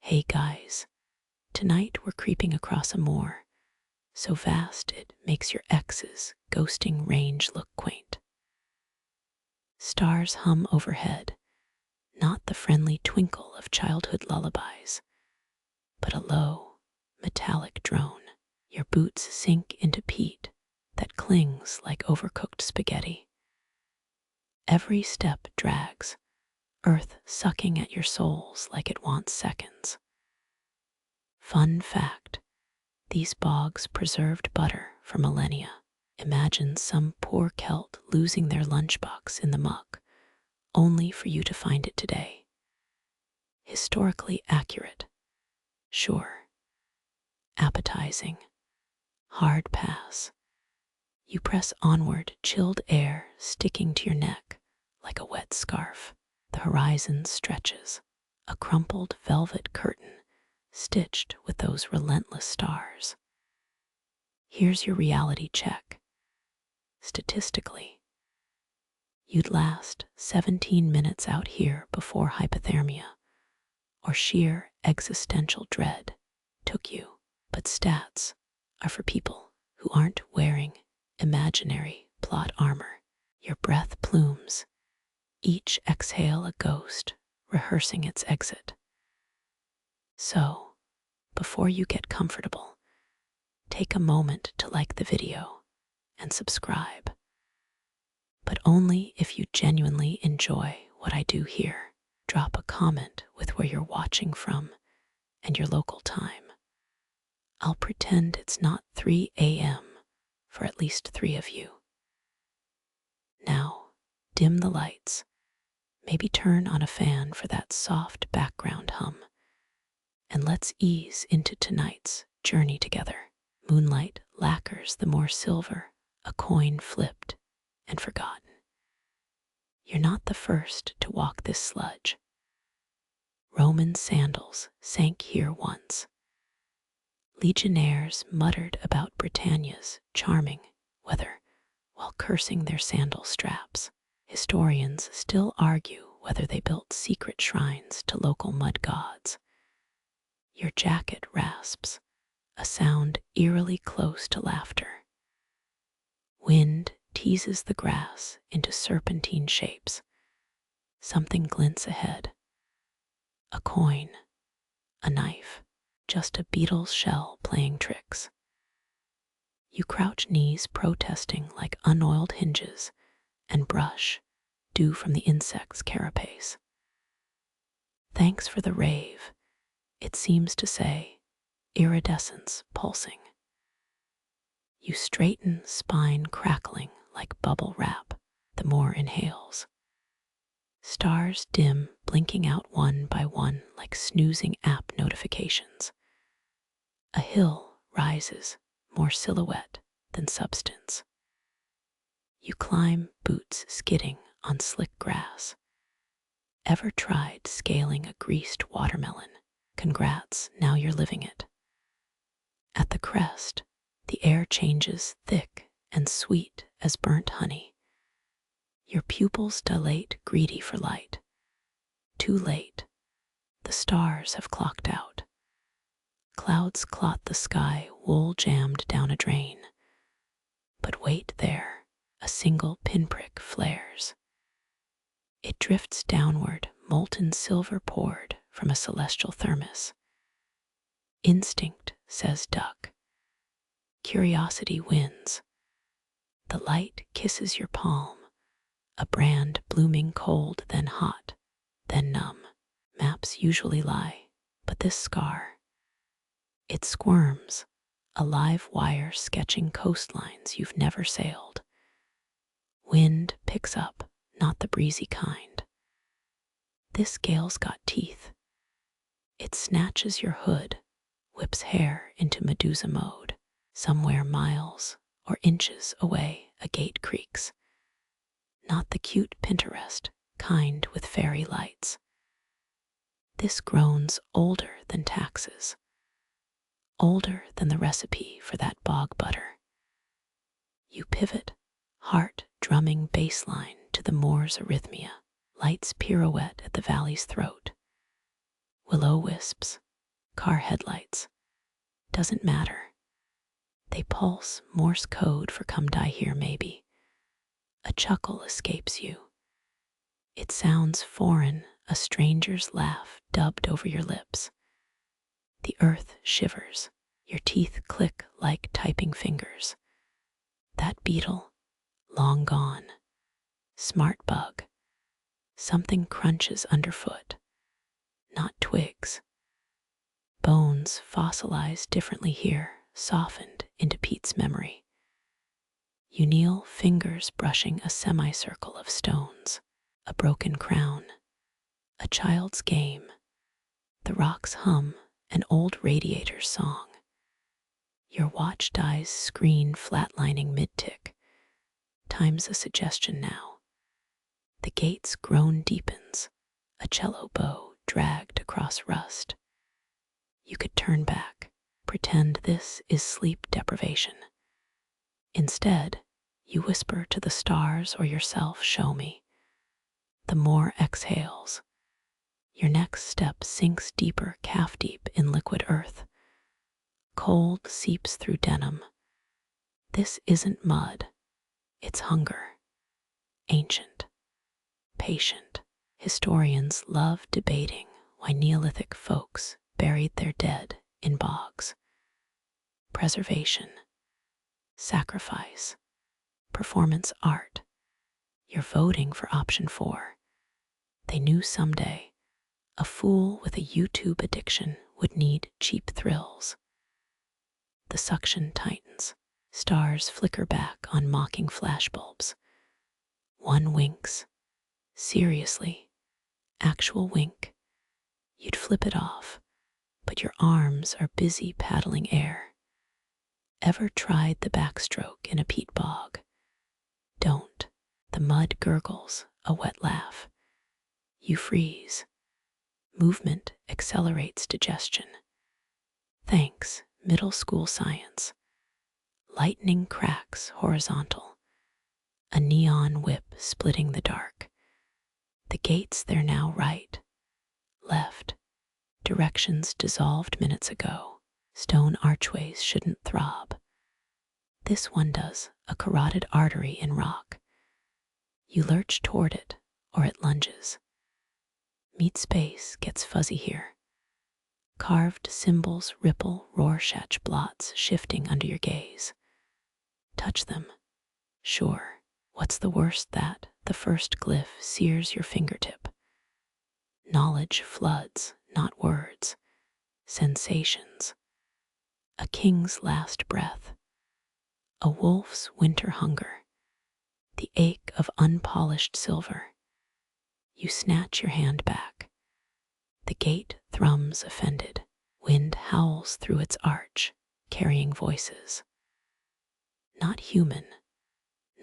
Hey guys, tonight we're creeping across a moor, so vast it makes your ex's ghosting range look quaint. Stars hum overhead, not the friendly twinkle of childhood lullabies, but a low, metallic drone. Your boots sink into peat that clings like overcooked spaghetti. Every step drags, earth sucking at your soles like it wants seconds. Fun fact, these bogs preserved butter for millennia. Imagine some poor Celt losing their lunchbox in the muck, only for you to find it today. Historically accurate, sure. Appetizing, hard pass. You press onward, chilled air sticking to your neck like a wet scarf. The horizon stretches, a crumpled velvet curtain stitched with those relentless stars. Here's your reality check. Statistically, you'd last 17 minutes out here before hypothermia or sheer existential dread took you. But stats are for people who aren't wearing imaginary plot armor. Your breath plumes, each exhale a ghost rehearsing its exit. So, before you get comfortable, take a moment to like the video and subscribe. But only if you genuinely enjoy what I do here. Drop a comment with where you're watching from and your local time. I'll pretend it's not 3 a.m. for at least 3 of you. Now, dim the lights. Maybe turn on a fan for that soft background hum. And let's ease into tonight's journey together. Moonlight lacquers the more silver, a coin flipped and forgotten. You're not the first to walk this sludge. Roman sandals sank here once. Legionnaires muttered about Britannia's charming weather while cursing their sandal straps. Historians still argue whether they built secret shrines to local mud gods. Your jacket rasps, a sound eerily close to laughter. Wind teases the grass into serpentine shapes. Something glints ahead. A coin, a knife, just a beetle's shell playing tricks. You crouch, knees protesting like unoiled hinges, and brush, dew from the insect's carapace. Thanks for the rave, it seems to say, iridescence pulsing. You straighten, spine crackling like bubble wrap, the Moor inhales. Stars dim, blinking out one by one like snoozing app notifications. A hill rises, more silhouette than substance. You climb, boots skidding on slick grass. Ever tried scaling a greased watermelon? Congrats, now you're living it. At the crest, the air changes thick and sweet as burnt honey. Your pupils dilate, greedy for light. Too late. The stars have clocked out. Clouds clot the sky, wool jammed down a drain. But wait there, a single pinprick flares. It drifts downward, molten silver poured from a celestial thermos. Instinct says duck. Curiosity wins. The light kisses your palm, a brand blooming cold, then hot, then numb. Maps usually lie, but this scar, it squirms, a live wire sketching coastlines you've never sailed. Wind picks up, not the breezy kind. This gale's got teeth. It snatches your hood, whips hair into Medusa mode. Somewhere miles or inches away, a gate creaks. Not the cute Pinterest kind with fairy lights. This groans older than taxes, older than the recipe for that bog butter. You pivot, heart drumming bass line to the Moor's arrhythmia. Lights pirouette at the valley's throat. Willow wisps, car headlights. Doesn't matter. They pulse Morse code for come die here maybe. A chuckle escapes you. It sounds foreign, a stranger's laugh dubbed over your lips. The earth shivers. Your teeth click like typing fingers. That beetle, long gone. Smart bug. Something crunches underfoot. Not twigs. Bones fossilized differently here, softened into Peat's memory. You kneel, fingers brushing a semicircle of stones. A broken crown. A child's game. The rocks hum an old radiator's song. Your watch dies screen flatlining mid-tick. Time's a suggestion now. The gate's groan deepens, a cello bow dragged across rust. You could turn back, pretend this is sleep deprivation. Instead, you whisper to the stars or yourself, show me. The Moor exhales. Your next step sinks deeper, calf deep in liquid earth. Cold seeps through denim. This isn't mud. It's hunger. Ancient. Patient. Historians love debating why Neolithic folks buried their dead in bogs. Preservation. Sacrifice. Performance art. You're voting for option 4. They knew someday a fool with a YouTube addiction would need cheap thrills. The suction tightens. Stars flicker back on mocking flashbulbs. One winks. Seriously. Actual wink. You'd flip it off, but your arms are busy paddling air. Ever tried the backstroke in a peat bog? Don't. The mud gurgles, a wet laugh. You freeze. Movement accelerates digestion. Thanks, middle school science. Lightning cracks horizontal. A neon whip splitting the dark. The gates there now right, left. Directions dissolved minutes ago. Stone archways shouldn't throb. This one does, a carotid artery in rock. You lurch toward it, or it lunges. Meat space gets fuzzy here. Carved symbols ripple Rorschach blots shifting under your gaze. Touch them. Sure, what's the worst that the first glyph sears your fingertip? Knowledge floods, not words. Sensations. A king's last breath. A wolf's winter hunger. The ache of unpolished silver. You snatch your hand back. The gate thrums offended. Wind howls through its arch, carrying voices. Not human,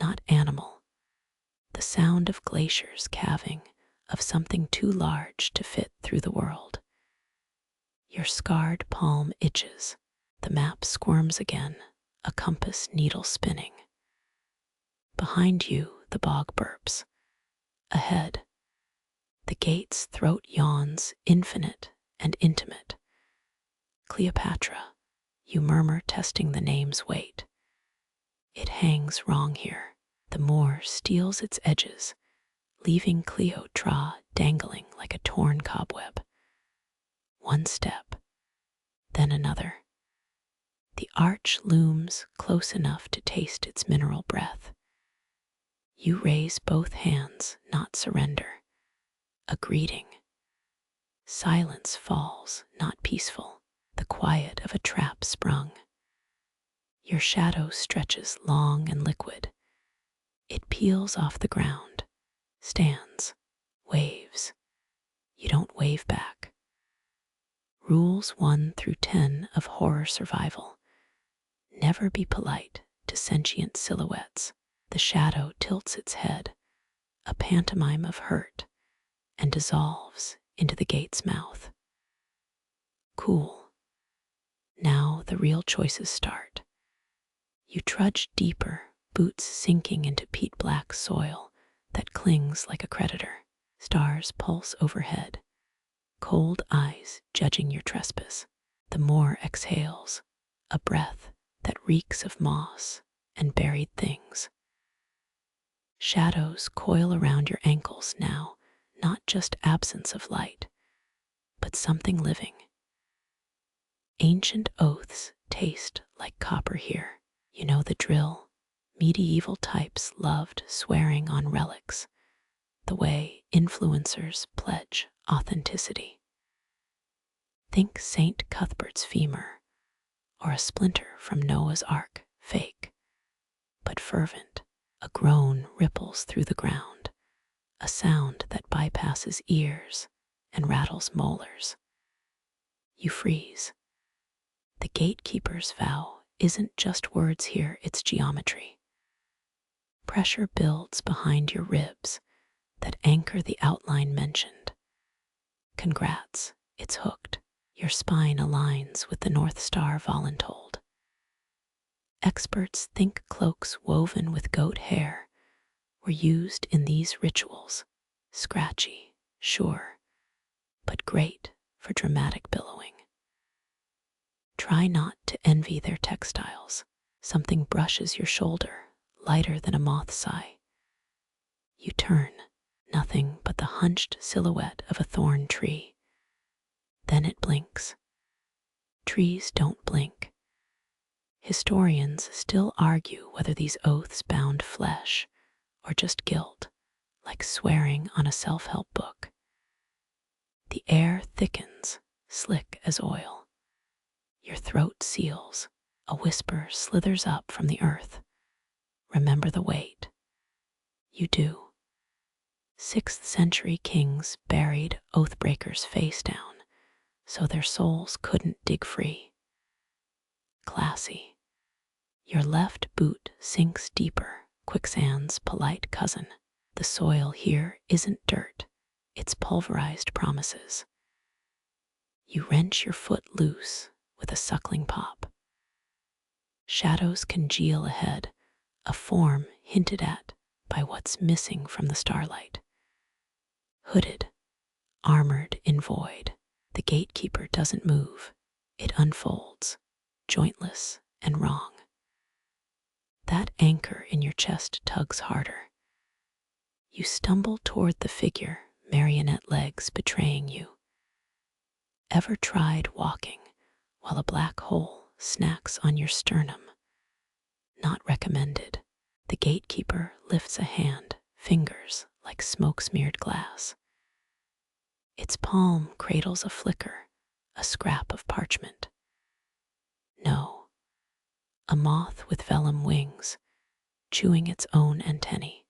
not animal. The sound of glaciers calving, of something too large to fit through the world. Your scarred palm itches. The map squirms again, a compass needle spinning. Behind you, the bog burps. Ahead, the gate's throat yawns, infinite and intimate. Cleopatra, you murmur, testing the name's weight. It hangs wrong here. The Moor steals its edges, leaving Cleopatra dangling like a torn cobweb. One step, then another. The arch looms close enough to taste its mineral breath. You raise both hands, not surrender. A greeting. Silence falls, not peaceful, the quiet of a trap sprung. Your shadow stretches long and liquid. It peels off the ground, stands, waves. You don't wave back. Rules 1 through 10 of horror survival. Never be polite to sentient silhouettes. The shadow tilts its head, a pantomime of hurt, and dissolves into the gate's mouth. Cool. Now the real choices start. You trudge deeper, boots sinking into peat black soil that clings like a creditor. Stars pulse overhead, cold eyes judging your trespass. The Moor exhales, a breath that reeks of moss and buried things. Shadows coil around your ankles now, not just absence of light, but something living. Ancient oaths taste like copper here. You know the drill. Medieval types loved swearing on relics, the way influencers pledge authenticity. Think St. Cuthbert's femur, or a splinter from Noah's Ark, fake, but fervent. A groan ripples through the ground, a sound that bypasses ears and rattles molars. You freeze. The gatekeeper's vow isn't just words here, it's geometry. Pressure builds behind your ribs that anchor the outline mentioned. Congrats, it's hooked. Your spine aligns with the North Star voluntold. Experts think cloaks woven with goat hair were used in these rituals. Scratchy, sure, but great for dramatic billowing. Try not to envy their textiles. Something brushes your shoulder, lighter than a moth sigh. You turn, nothing but the hunched silhouette of a thorn tree. Then it blinks. Trees don't blink. Historians still argue whether these oaths bound flesh or just guilt, like swearing on a self-help book. The air thickens, slick as oil. Your throat seals. A whisper slithers up from the earth. Remember the weight. You do. 6th century kings buried oathbreakers face down, so their souls couldn't dig free. Classy. Your left boot sinks deeper, quicksand's polite cousin. The soil here isn't dirt, it's pulverized promises. You wrench your foot loose with a suckling pop. Shadows congeal ahead, a form hinted at by what's missing from the starlight. Hooded, armored in void, the gatekeeper doesn't move. It unfolds, jointless and wrong. That anchor in your chest tugs harder. You stumble toward the figure, marionette legs betraying you. Ever tried walking while a black hole snacks on your sternum? Not recommended. The gatekeeper lifts a hand, fingers like smoke-smeared glass. Its palm cradles a flicker, a scrap of parchment. No, a moth with vellum wings, chewing its own antennae.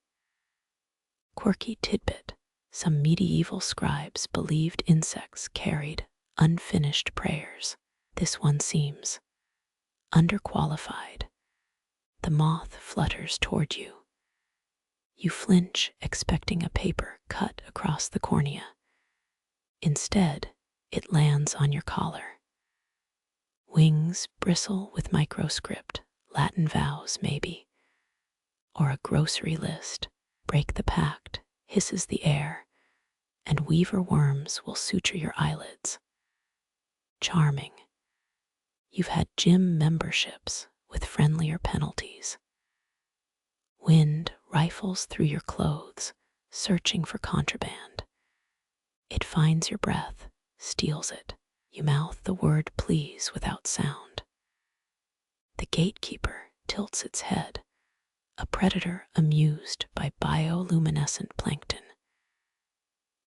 Quirky tidbit, some medieval scribes believed insects carried unfinished prayers. This one seems underqualified. The moth flutters toward you. You flinch, expecting a paper cut across the cornea. Instead, it lands on your collar. Wings bristle with microscript, Latin vows maybe, or a grocery list. Break the pact, hisses the air, and weaver worms will suture your eyelids. Charming. You've had gym memberships with friendlier penalties. Wind rifles through your clothes, searching for contraband. It finds your breath, steals it. You mouth the word please without sound. The gatekeeper tilts its head, a predator amused by bioluminescent plankton.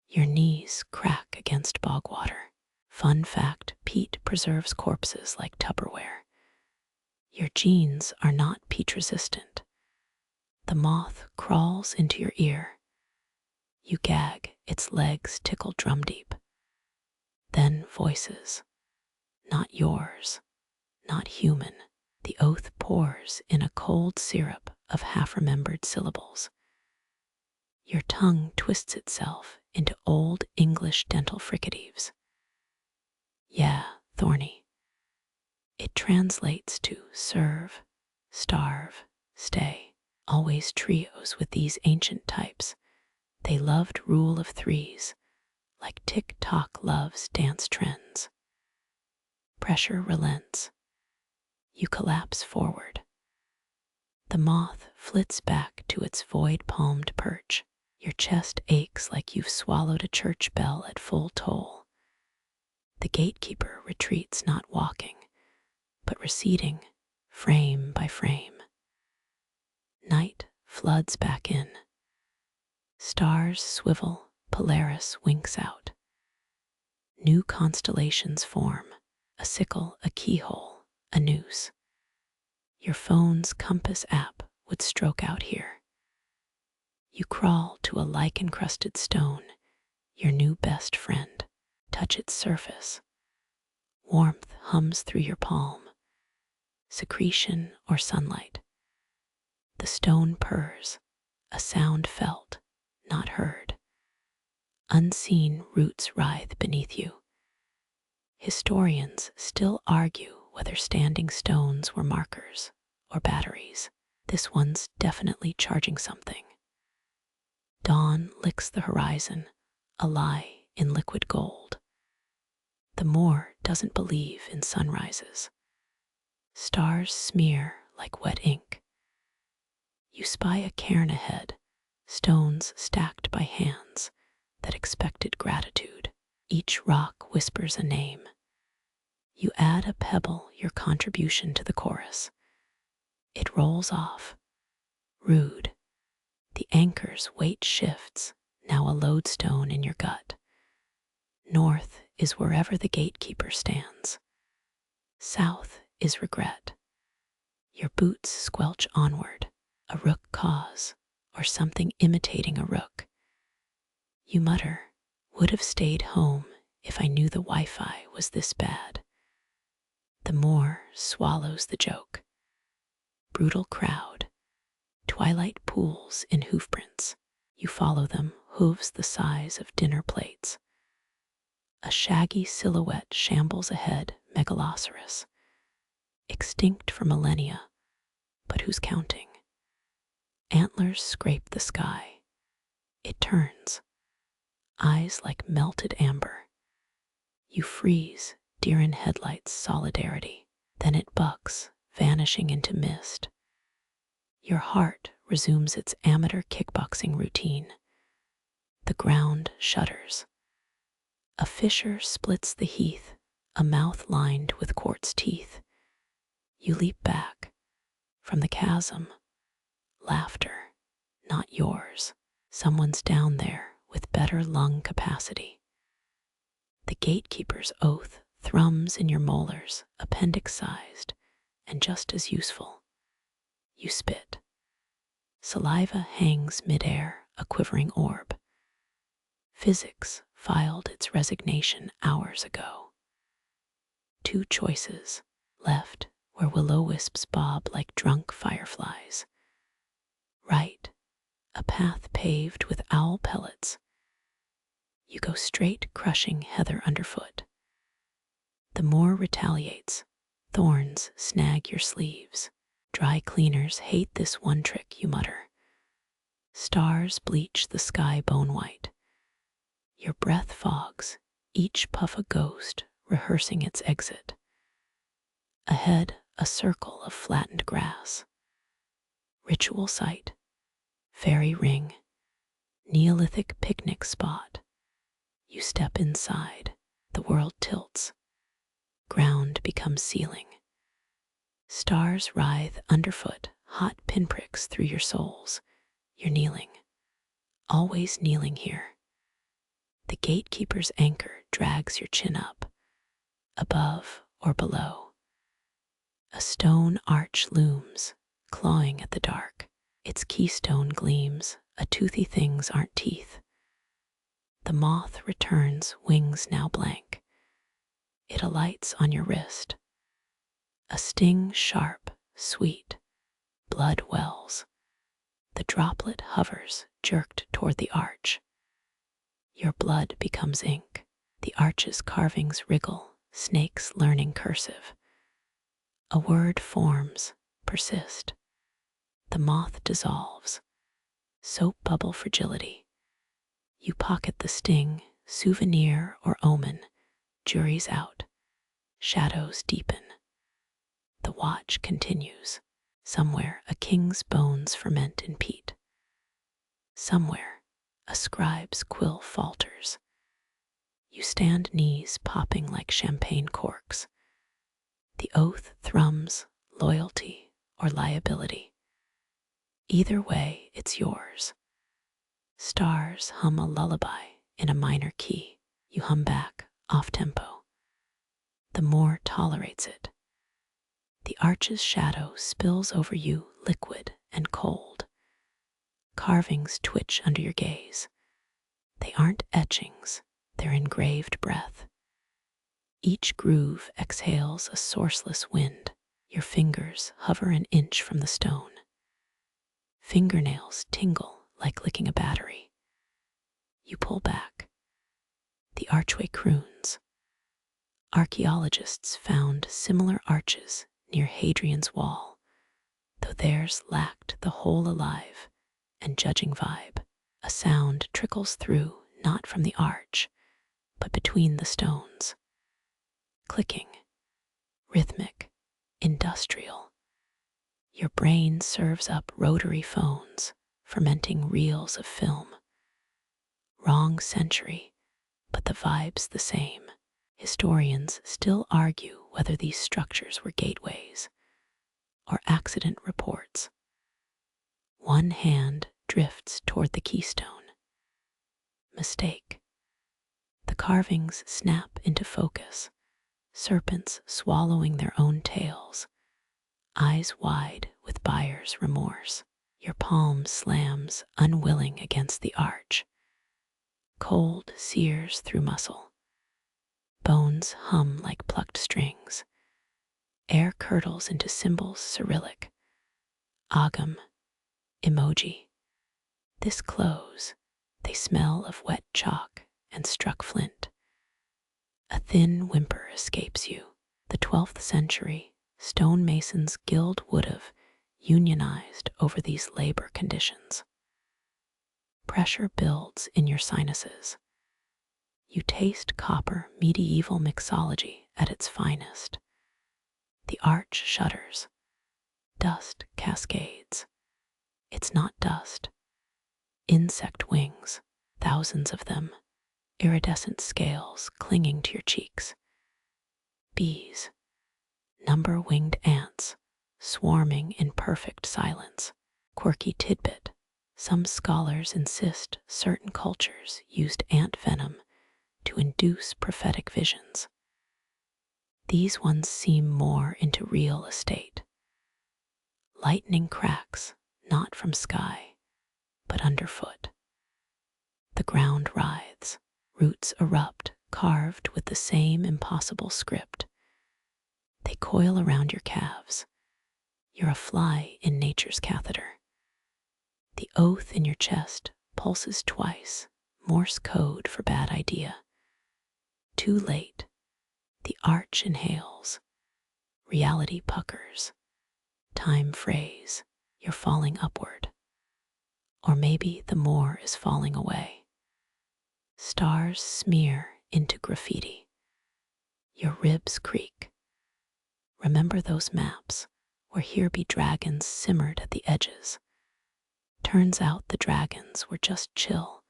Your knees crack against bog water. Fun fact, peat preserves corpses like Tupperware. Your jeans are not peat resistant. The moth crawls into your ear. You gag, its legs tickle drum deep. Then voices. Not yours, not human. The oath pours in a cold syrup of half-remembered syllables. Your tongue twists itself into Old English dental fricatives. Yeah, thorny. It translates to serve, starve, stay. Always trios with these ancient types. They loved rule of threes, like TikTok loves dance trends. Pressure relents. You collapse forward. The moth flits back to its void-palmed perch. Your chest aches like you've swallowed a church bell at full toll. The gatekeeper retreats, not walking, but receding, frame by frame. Night floods back in. Stars swivel, Polaris winks out. New constellations form, a sickle, a keyhole, a noose. Your phone's compass app would stroke out here. You crawl to a lichen-crusted stone, your new best friend. Touch its surface. Warmth hums through your palm. Secretion or sunlight. The stone purrs, a sound felt, not heard. Unseen roots writhe beneath you. Historians still argue whether standing stones were markers or batteries. This one's definitely charging something. Dawn licks the horizon, a lie in liquid gold. The Moor doesn't believe in sunrises. Stars smear like wet ink. You spy a cairn ahead, stones stacked by hands that expected gratitude. Each rock whispers a name. You add a pebble, your contribution to the chorus. It rolls off, rude. The anchor's weight shifts, now a lodestone in your gut. North is wherever the gatekeeper stands. South is regret. Your boots squelch onward, a rook caws, or something imitating a rook. You mutter, would have stayed home if I knew the Wi-Fi was this bad. The Moor swallows the joke. Brutal crowd. Twilight pools in hoofprints. You follow them, hooves the size of dinner plates. A shaggy silhouette shambles ahead, megaloceros. Extinct for millennia, but who's counting? Antlers scrape the sky. It turns. Eyes like melted amber. You freeze, deer in headlights solidarity. Then it bucks, vanishing into mist. Your heart resumes its amateur kickboxing routine. The ground shudders. A fissure splits the heath, a mouth lined with quartz teeth. You leap back. From the chasm. Laughter, not yours. Someone's down there with better lung capacity. The gatekeeper's oath thrums in your molars, appendix-sized, and just as useful. You spit. Saliva hangs midair, a quivering orb. Physics filed its resignation hours ago. Two choices, left where will-o-wisps bob like drunk fireflies. Right, a path paved with owl pellets. You go straight, crushing heather underfoot. The Moor retaliates. Thorns snag your sleeves. Dry cleaners hate this one trick, you mutter. Stars bleach the sky bone white. Your breath fogs, each puff a ghost, rehearsing its exit. Ahead, a circle of flattened grass. Ritual site, fairy ring, Neolithic picnic spot. You step inside, the world tilts. Ground becomes ceiling. Stars writhe underfoot, hot pinpricks through your soles. You're kneeling, always kneeling here. The gatekeeper's anchor drags your chin up, above or below. A stone arch looms, clawing at the dark. Its keystone gleams, a toothy things aren't teeth. The moth returns, wings now blank. It alights on your wrist. A sting sharp, sweet, blood wells. The droplet hovers, jerked toward the arch. Your blood becomes ink. The arch's carvings wriggle, snakes learning cursive. A word forms, persist. The moth dissolves. Soap bubble fragility. You pocket the sting, souvenir or omen, jury's out. shadows deepen. The watch continues. Somewhere a king's bones ferment in peat. Somewhere a scribe's quill falters. You stand knees popping like champagne corks. The oath thrums loyalty or liability. Either way, it's yours. Stars hum a lullaby in a minor key. You hum back, off tempo. The Moor tolerates it. The arch's shadow spills over you, liquid and cold. Carvings twitch under your gaze. They aren't etchings, they're engraved breath. Each groove exhales a sourceless wind. Your fingers hover an inch from the stone. Fingernails tingle like licking a battery. You pull back. The archway croons. Archaeologists found similar arches near Hadrian's Wall, though theirs lacked the whole alive and judging vibe. A sound trickles through, not from the arch, but between the stones. Clicking, rhythmic, industrial. Your brain serves up rotary phones, fermenting reels of film. Wrong century, but the vibe's the same. Historians still argue whether these structures were gateways or accident reports. One hand drifts toward the keystone. Mistake. The carvings snap into focus, serpents swallowing their own tails, eyes wide with buyer's remorse. Your palm slams unwilling against the arch. Cold sears through muscle. Bones hum like plucked strings. Air curdles into symbols Cyrillic. Agam, emoji. This close, they smell of wet chalk and struck flint. A thin whimper escapes you. The 12th century, stonemasons' guild would have unionized over these labor conditions. Pressure builds in your sinuses. You taste copper medieval mixology at its finest. The arch shudders. Dust cascades. It's not dust. Insect wings, thousands of them, iridescent scales clinging to your cheeks. Bees, number-winged ants, swarming in perfect silence. Quirky tidbit. Some scholars insist certain cultures used ant venom to induce prophetic visions. These ones seem more into real estate. Lightning cracks, not from sky, but underfoot. The ground writhes, roots erupt, carved with the same impossible script. They coil around your calves. You're a fly in nature's catheter. The oath in your chest pulses twice, Morse code for bad idea. Too late. The arch inhales. Reality puckers. Time frays. You're falling upward. Or maybe the Moor is falling away. Stars smear into graffiti. Your ribs creak. Remember those maps where here be dragons simmered at the edges. Turns out the dragons were just chill.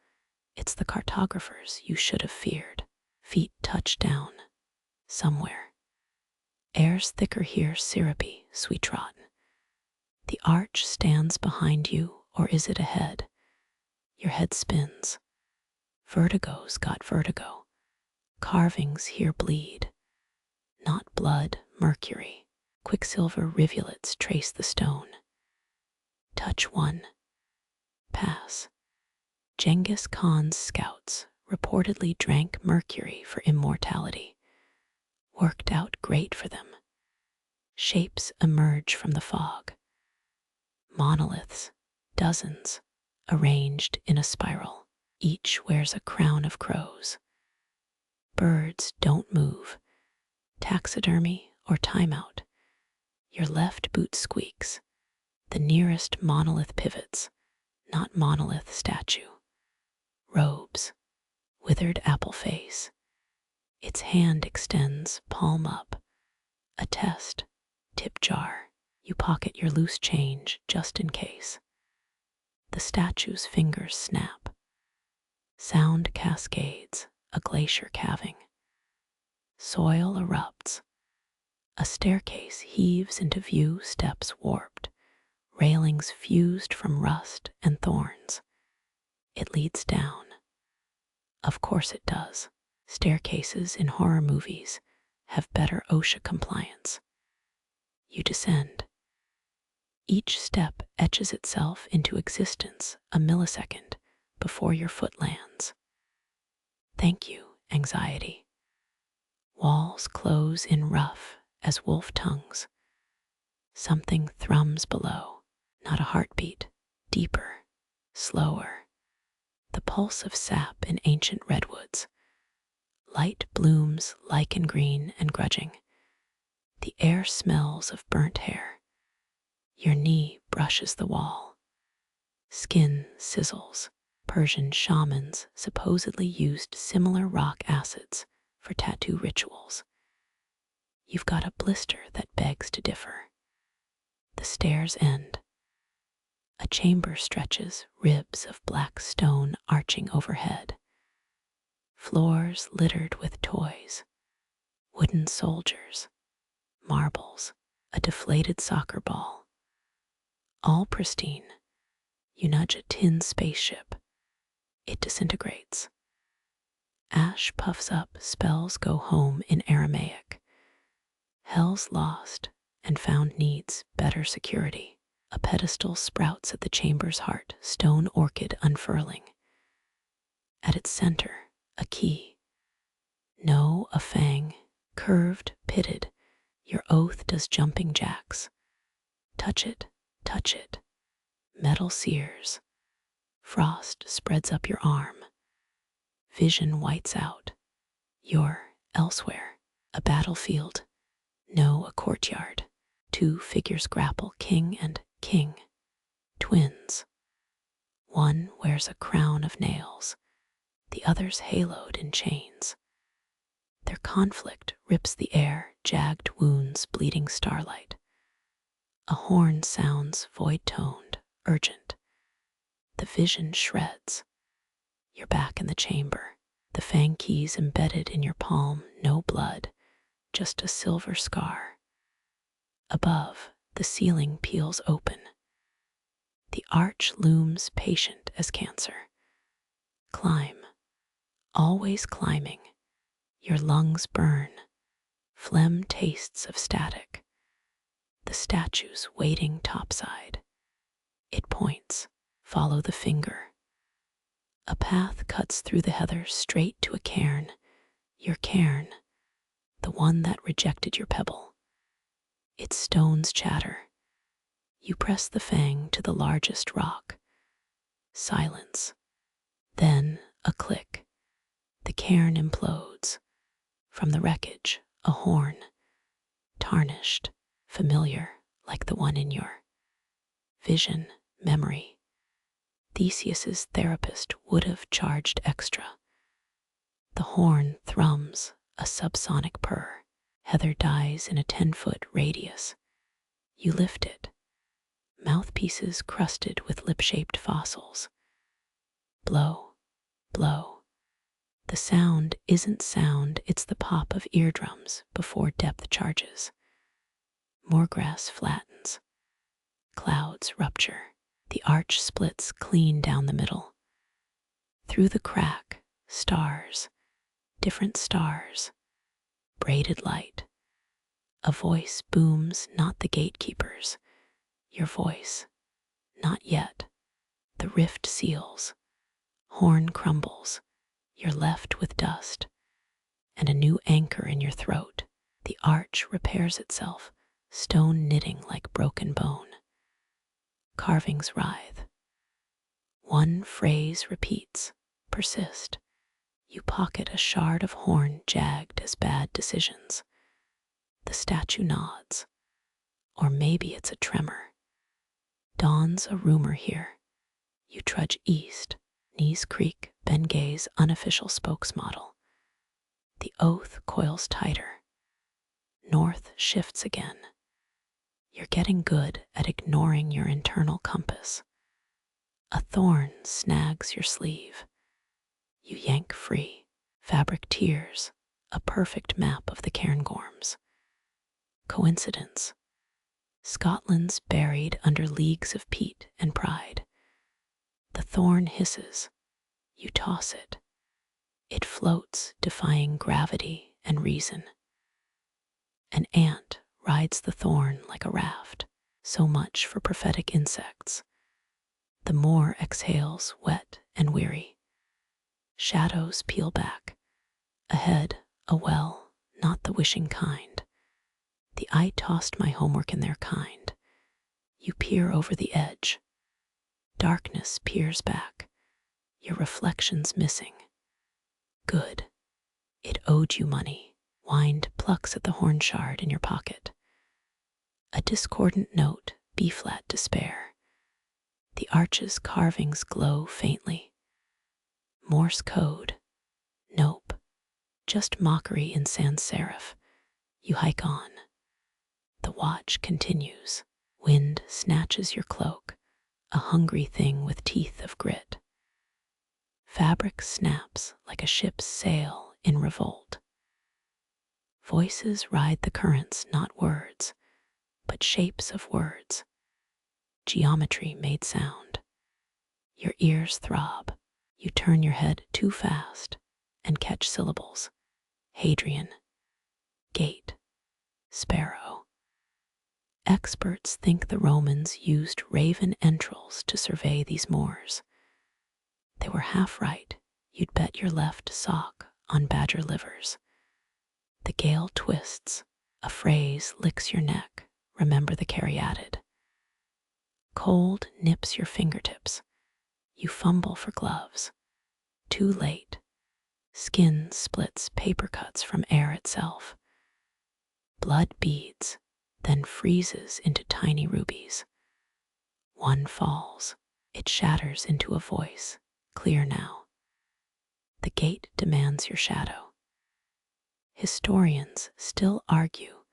It's the cartographers you should have feared. Feet touch down. Somewhere. Air's thicker here, syrupy, sweet-trodden. The arch stands behind you, or is it ahead? Your head spins. Vertigo's got vertigo. Carvings here bleed. Not blood, mercury. Quicksilver rivulets trace the stone. Touch one. Pass. Genghis Khan's scouts reportedly drank mercury for immortality. Worked out great for them. Shapes emerge from the fog. Monoliths, dozens, arranged in a spiral. Each wears a crown of crows. Birds don't move. Taxidermy or timeout. Your left boot squeaks. The nearest monolith pivots, not monolith statue. Robes, withered apple face. Its hand extends, palm up. test. Tip jar. You pocket your loose change just in case. The statue's fingers snap. Sound cascades, a glacier calving. Soil erupts. A staircase heaves into view, steps warped, railings fused from rust and thorns. It leads down. Of course it does. Staircases in horror movies have better OSHA compliance. You descend. Each step etches itself into existence a millisecond before your foot lands. Thank you, anxiety. Walls close in rough as wolf tongues. Something thrums below, not a heartbeat, deeper, slower. The pulse of sap in ancient redwoods. Light blooms lichen green and grudging. The air smells of burnt hair. Your knee brushes the wall. Skin sizzles. Persian shamans supposedly used similar rock acids for tattoo rituals. You've got a blister that begs to differ. The stairs end. A chamber stretches, ribs of black stone arching overhead. Floors littered with toys. Wooden soldiers. Marbles. A deflated soccer ball. All pristine. You nudge a tin spaceship. It disintegrates. Ash puffs up, spells go home in Aramaic. Hell's lost and found needs better security. A pedestal sprouts at the chamber's heart, stone orchid unfurling. At its center, a key. No, a fang, curved, pitted. Your oath does jumping jacks. Touch it, touch it. Metal sears. Frost spreads up your arm. Vision whites out. You're elsewhere. A battlefield. No, a courtyard. Two figures grapple, king and king. Twins. One wears a crown of nails. The other's haloed in chains. Their conflict rips the air, jagged wounds, bleeding starlight. A horn sounds void-toned, urgent. The vision shreds. You're back in the chamber. The fang keys embedded in your palm, no blood, just a silver scar. Above, the ceiling peels open. The arch looms patient as cancer. Climb. Always climbing. Your lungs burn. Phlegm tastes of static. The statue's waiting topside. It points. Follow the finger. A path cuts through the heather straight to a cairn. Your cairn. The one that rejected your pebble. Its stones chatter. You press the fang to the largest rock. Silence. Then a click. The cairn implodes. From the wreckage, a horn. Tarnished, familiar, like the one in your vision, memory. Theseus's therapist would have charged extra. The horn thrums, a subsonic purr. Heather dies in a 10-foot radius. You lift it. Mouthpieces crusted with lip-shaped fossils. Blow, blow. The sound isn't sound, it's the pop of eardrums before depth charges. More grass flattens. Clouds rupture. The arch splits clean down the middle. Through the crack, stars. Different stars. Braided light. A voice booms, not the gatekeeper's. Your voice. Not yet. The rift seals. Horn crumbles. You're left with dust. And a new anchor in your throat. The arch repairs itself, stone knitting like broken bone. Carvings writhe. One phrase repeats. Persist. You pocket a shard of horn jagged as bad decisions. The statue nods. Or maybe it's a tremor. Dawns a rumor here. You trudge east, knees creak, Bengay's unofficial spokesmodel. The oath coils tighter. North shifts again. You're getting good at ignoring your internal compass. A thorn snags your sleeve. You yank free. Fabric tears, a perfect map of the cairngorms. Coincidence. Scotland's buried under leagues of peat and pride. The thorn hisses. You toss it. It floats, defying gravity and reason. An ant rides the thorn like a raft. So much for prophetic insects. The moor exhales, wet and weary. Shadows peel back. Ahead, a well, not the wishing kind. The eye tossed my homework in their kind. You peer over the edge. Darkness peers back. Your reflection's missing. Good. It owed you money. Wind plucks at the horn shard in your pocket. A discordant note, B-flat despair. The arch's carvings glow faintly. Morse code. Nope. Just mockery in sans serif. You hike on. The watch continues. Wind snatches your cloak, a hungry thing with teeth of grit. Fabric snaps like a ship's sail in revolt. Voices ride the currents, not words, but shapes of words. Geometry made sound. Your ears throb. You turn your head too fast and catch syllables. Hadrian, gate, sparrow. Experts think the Romans used raven entrails to survey these moors. They were half right. You'd bet your left sock on badger livers. The gale twists. A phrase licks your neck. Remember the caryatid. Cold nips your fingertips. You fumble for gloves. Too late. Skin splits paper cuts from air itself. Blood beads, then freezes into tiny rubies. One falls. It shatters into a voice, clear now. The gate demands your shadow. Historians still argue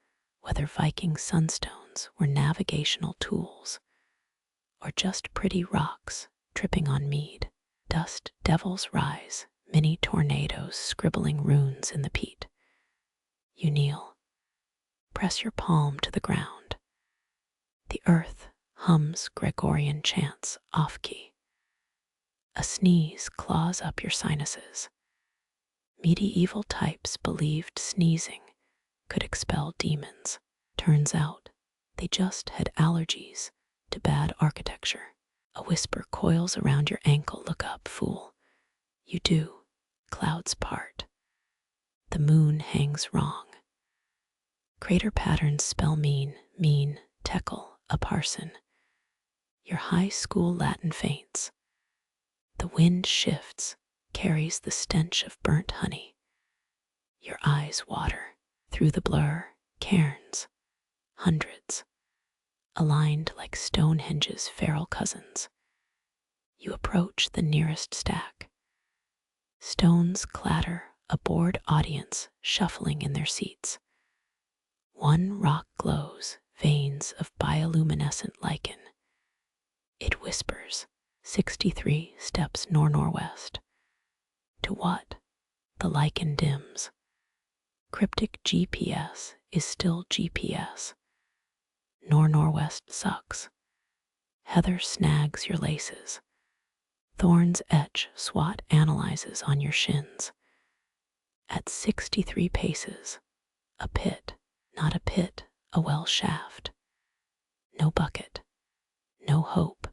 whether Viking sunstones were navigational tools or just pretty rocks tripping on mead. Dust devils rise, mini tornadoes scribbling runes in the peat. You kneel. Press your palm to the ground. The earth hums Gregorian chants off-key. A sneeze claws up your sinuses. Medieval types believed sneezing could expel demons. Turns out they just had allergies to bad architecture. A whisper coils around your ankle. Look up, fool. You do. Clouds part. The moon hangs wrong. Crater patterns spell mean, tekel, a parson. Your high school Latin faints. The wind shifts, carries the stench of burnt honey. Your eyes water. Through the blur, cairns. Hundreds. Aligned like Stonehenge's feral cousins. You approach the nearest stack. Stones clatter, a bored audience shuffling in their seats. One rock glows, veins of bioluminescent lichen. It whispers, 63 steps nor-northwest. To what? The lichen dims. Cryptic GPS is still GPS. Nor-northwest sucks. Heather snags your laces. Thorns etch, SWAT analyzes on your shins. At 63 paces, a pit, not a pit, a well shaft. No bucket, no hope,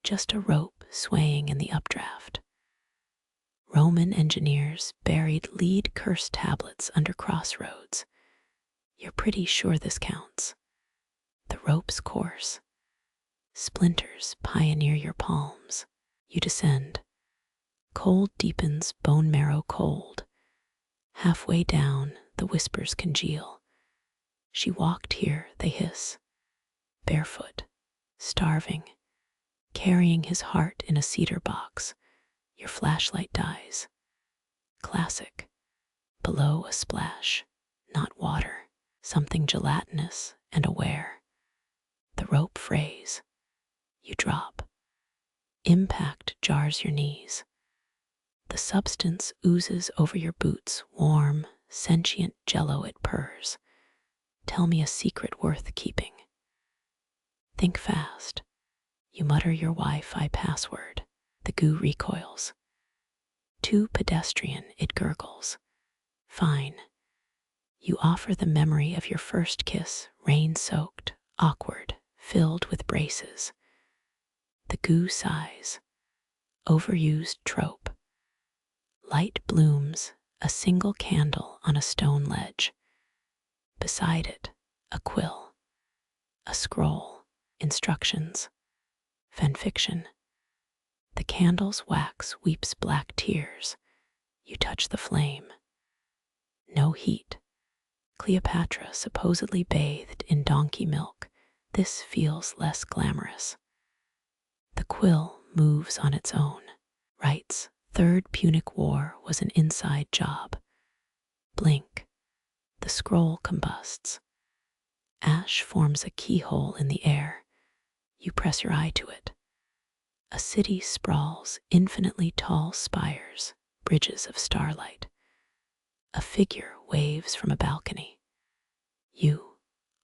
just a rope swaying in the updraft. Roman engineers buried lead curse tablets under crossroads. You're pretty sure this counts. The rope's course. Splinters pioneer your palms. You descend. Cold deepens, bone marrow cold. Halfway down, the whispers congeal. She walked here, they hiss. Barefoot, starving, carrying his heart in a cedar box. Your flashlight dies. Classic. Below a splash, not water. something gelatinous and aware. The rope frays. You drop. Impact jars your knees. The substance oozes over your boots, warm, sentient jello it purrs. Tell me a secret worth keeping. Think fast. You mutter your Wi-Fi password. The goo recoils. Too pedestrian, it gurgles. Fine. You offer the memory of your first kiss, rain-soaked, awkward, filled with braces. The goo sighs. Overused trope. Light blooms, a single candle on a stone ledge. Beside it, a quill. A scroll. Instructions. Fanfiction. The candle's wax weeps black tears. You touch the flame. No heat. Cleopatra supposedly bathed in donkey milk. This feels less glamorous. The quill moves on its own. Writes, Third Punic War was an inside job. Blink. The scroll combusts. Ash forms a keyhole in the air. You press your eye to it. A city sprawls, infinitely tall spires, bridges of starlight. A figure waves from a balcony. You,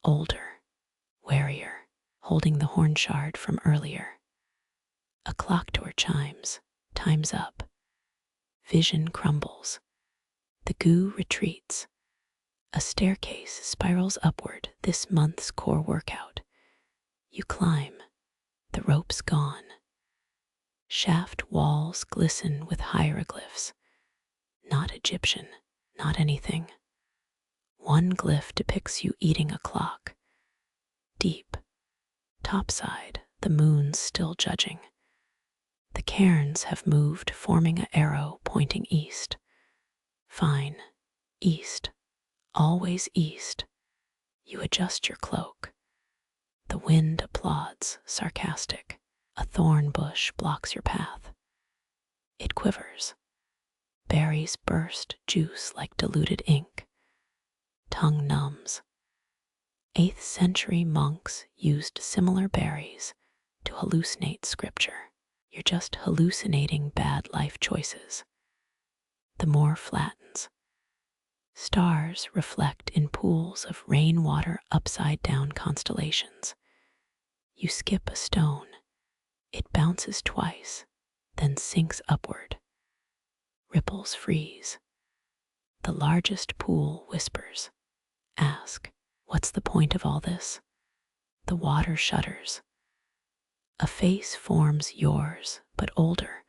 older, warier, holding the horn shard from earlier. A clock door chimes. Time's up. Vision crumbles. The goo retreats. A staircase spirals upward, this month's core workout. You climb. The rope's gone. Shaft walls glisten with hieroglyphs. Not Egyptian, not anything. One glyph depicts you eating a clock. Deep. Topside, the moon's still judging. The cairns have moved, forming an arrow pointing east. Fine. East. Always east. You adjust your cloak. The wind applauds, sarcastic. A thorn bush blocks your path. It quivers. Berries burst juice like diluted ink. Tongue numbs. 8th century monks used similar berries to hallucinate scripture. You're just hallucinating bad life choices. The Moor flattens. Stars reflect in pools of rainwater upside-down constellations. You skip a stone. It bounces twice, then sinks upward. Ripples freeze. The largest pool whispers. Ask, what's the point of all this? The water shudders. A face forms yours, but older.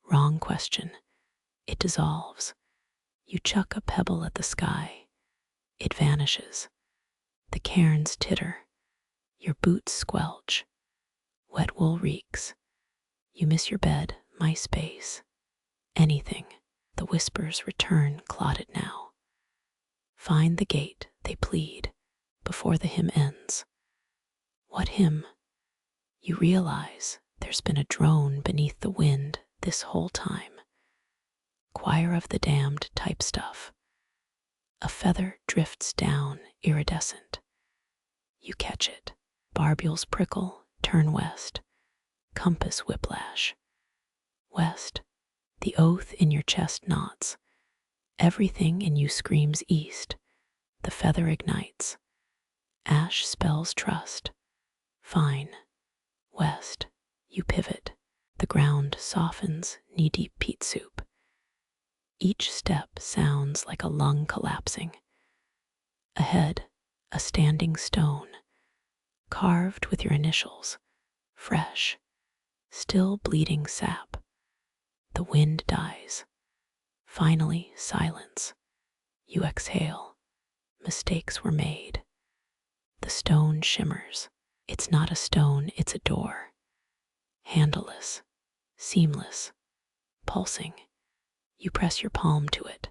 Wrong question. It dissolves. You chuck a pebble at the sky. It vanishes. The cairns titter. Your boots squelch. Wet wool reeks. You miss your bed, my space. Anything. The whispers return, clotted now. Find the gate, they plead, before the hymn ends. What hymn? You realize there's been a drone beneath the wind this whole time. Choir of the damned type stuff. A feather drifts down, iridescent. You catch it. Barbules prickle, turn west. Compass whiplash. West. The oath in your chest knots. Everything in you screams east. The feather ignites. Ash spells trust. Fine. West. You pivot. The ground softens, knee-deep peat soup. Each step sounds like a lung collapsing. Ahead, a standing stone, carved with your initials, fresh, still bleeding sap. The wind dies. Finally, silence. You exhale. Mistakes were made. The stone shimmers. It's not a stone, it's a door. Handleless, seamless, pulsing. You press your palm to it.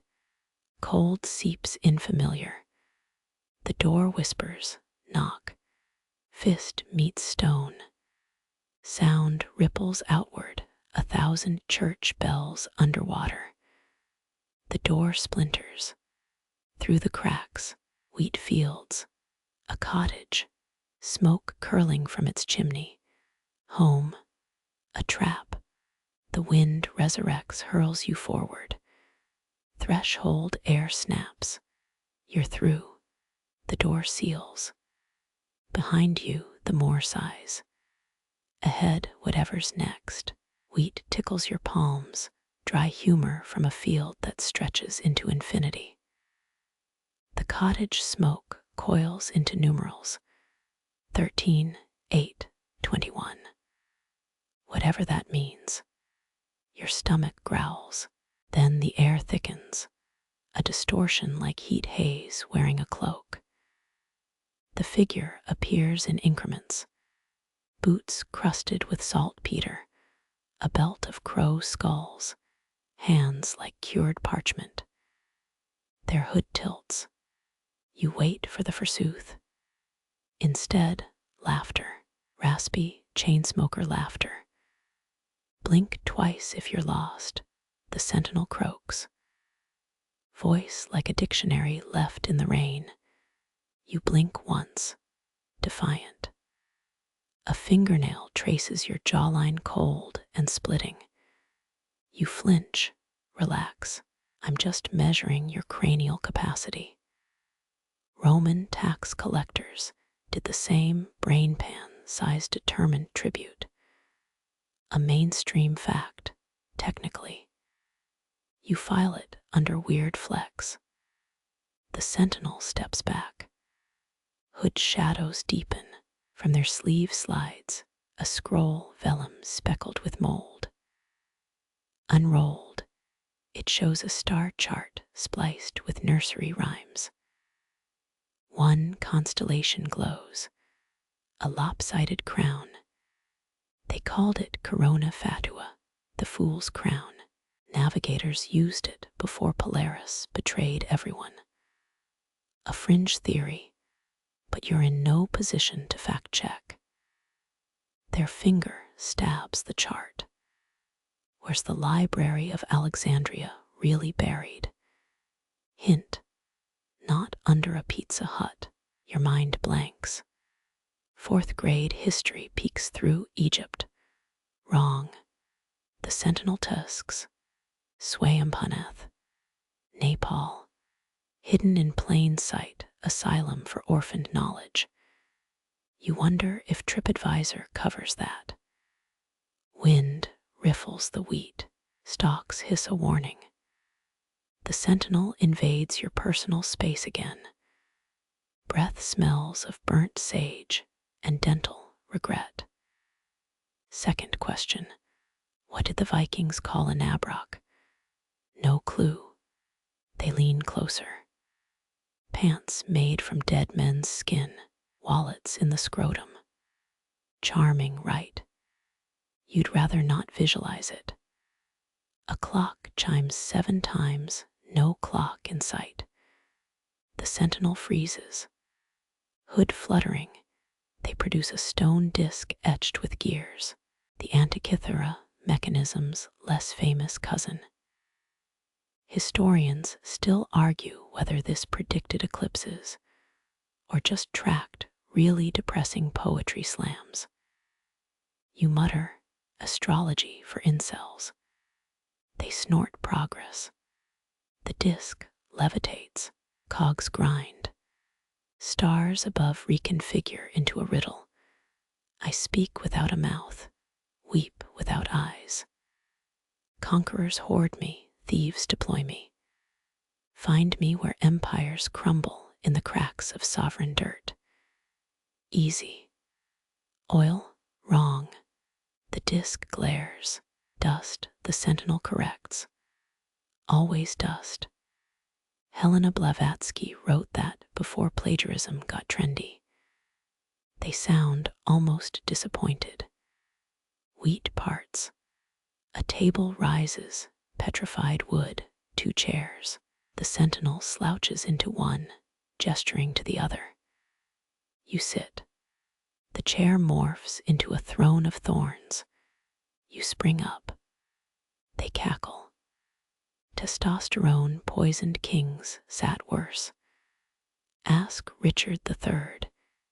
Cold seeps in familiar. The door whispers, knock. Fist meets stone. Sound ripples outward, 1,000 church bells underwater. The door splinters. Through the cracks, Wheat fields, a cottage, smoke curling from its chimney. Home, a trap. The wind resurrects, hurls you forward. Threshold air snaps. You're through. The door seals. Behind you, the Moor sighs. Ahead, whatever's next. Wheat tickles your palms, dry humor from a field that stretches into infinity. The cottage smoke coils into numerals. 13, 8, 21. Whatever that means. Your stomach growls. Then the air thickens, a distortion like heat haze wearing a cloak. The figure appears in increments. Boots crusted with saltpeter, a belt of crow skulls, hands like cured parchment. Their hood tilts. You wait for the forsooth. Instead, laughter, raspy chain smoker laughter. Blink twice if you're lost. The sentinel croaks. Voice like a dictionary left in the rain. You blink once, defiant. A fingernail traces your jawline cold and splitting. You flinch, relax. I'm just measuring your cranial capacity. Roman tax collectors did the same brain pan-sized determined tribute. A mainstream fact, technically. You file it under weird flex. The sentinel steps back. Hood shadows deepen. From their sleeve slides a scroll vellum speckled with mold. Unrolled, it shows a star chart spliced with nursery rhymes. One constellation glows, a lopsided crown. They called it Corona Fatua, the fool's crown. Navigators used it before Polaris betrayed everyone. A fringe theory, but you're in no position to fact check. Their finger stabs the chart. Where's the Library of Alexandria really buried? Hint, not under a Pizza Hut. Your mind blanks. Fourth grade history peeks through Egypt. Wrong. The sentinel tusks. Swayampuneth. Nepal. Hidden in plain sight, asylum for orphaned knowledge. You wonder if TripAdvisor covers that. Wind riffles the wheat. Stalks hiss a warning. The sentinel invades your personal space again. Breath smells of burnt sage and dental regret. Second question. What did the Vikings call a nabrock? No clue. They lean closer. Pants made from dead men's skin, wallets in the scrotum. Charming, right? You'd rather not visualize it. A clock chimes 7 times, no clock in sight. The sentinel freezes. Hood fluttering, they produce a stone disc etched with gears, the Antikythera mechanism's less famous cousin. Historians still argue whether this predicted eclipses or just tracked really depressing poetry slams. You mutter, astrology for incels. They snort progress. The disc levitates, cogs grind. Stars above reconfigure into a riddle. I speak without a mouth, weep without eyes. Conquerors hoard me, thieves deploy me. Find me where empires crumble in the cracks of sovereign dirt. Easy. Oil? Wrong. The disc glares. Dust, the sentinel corrects. Always dust. Helena Blavatsky wrote that before plagiarism got trendy. They sound almost disappointed. Wheat parts. A table rises, petrified wood, 2 chairs. The sentinel slouches into one, gesturing to the other. You sit. The chair morphs into a throne of thorns. You spring up. They cackle. Testosterone-poisoned kings sat worse. Ask Richard III.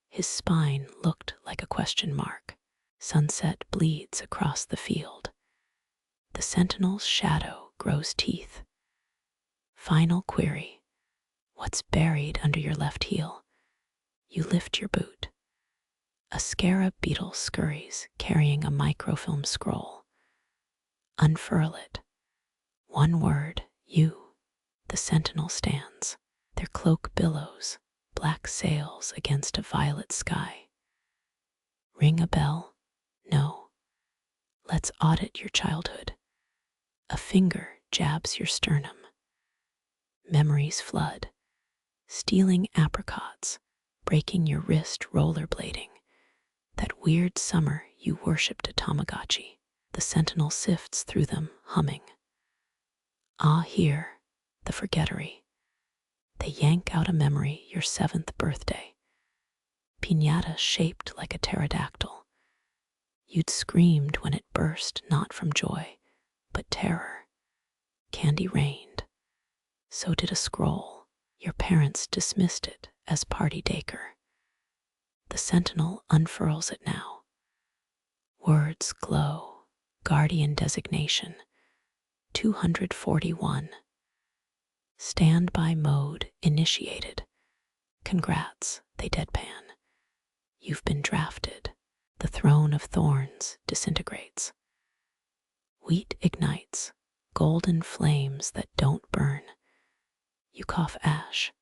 His spine looked like a question mark. Sunset bleeds across the field. The sentinel's shadow grows teeth. Final query. What's buried under your left heel? You lift your boot. A scarab beetle scurries, carrying a microfilm scroll. Unfurl it. One word, you. The sentinel stands. Their cloak billows, black sails against a violet sky. Ring a bell? No. Let's audit your childhood. A finger jabs your sternum. Memories flood. Stealing apricots, breaking your wrist rollerblading. That weird summer you worshipped a Tamagotchi. The sentinel sifts through them, humming. Ah, here, the forgettery. They yank out a memory, your 7th birthday. Piñata shaped like a pterodactyl. You'd screamed when it burst, not from joy, but terror. Candy rained. So did a scroll. Your parents dismissed it as party daker. The sentinel unfurls it now. Words glow. Guardian designation. 241. Standby mode initiated. Congrats, they deadpan. You've been drafted. The throne of thorns disintegrates. Wheat ignites. Golden flames that don't burn. You cough ash.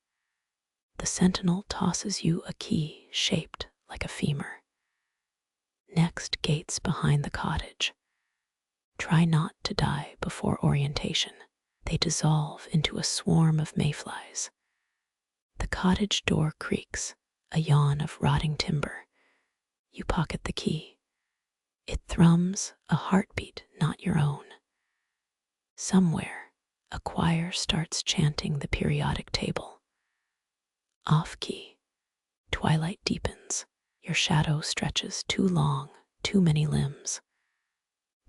The sentinel tosses you a key shaped like a femur. Next gates behind the cottage. Try not to die before orientation. They dissolve into a swarm of mayflies. The cottage door creaks, a yawn of rotting timber. You pocket the key. It thrums, a heartbeat not your own. Somewhere, a choir starts chanting the periodic table. Off key. Twilight deepens. Your shadow stretches too long, too many limbs.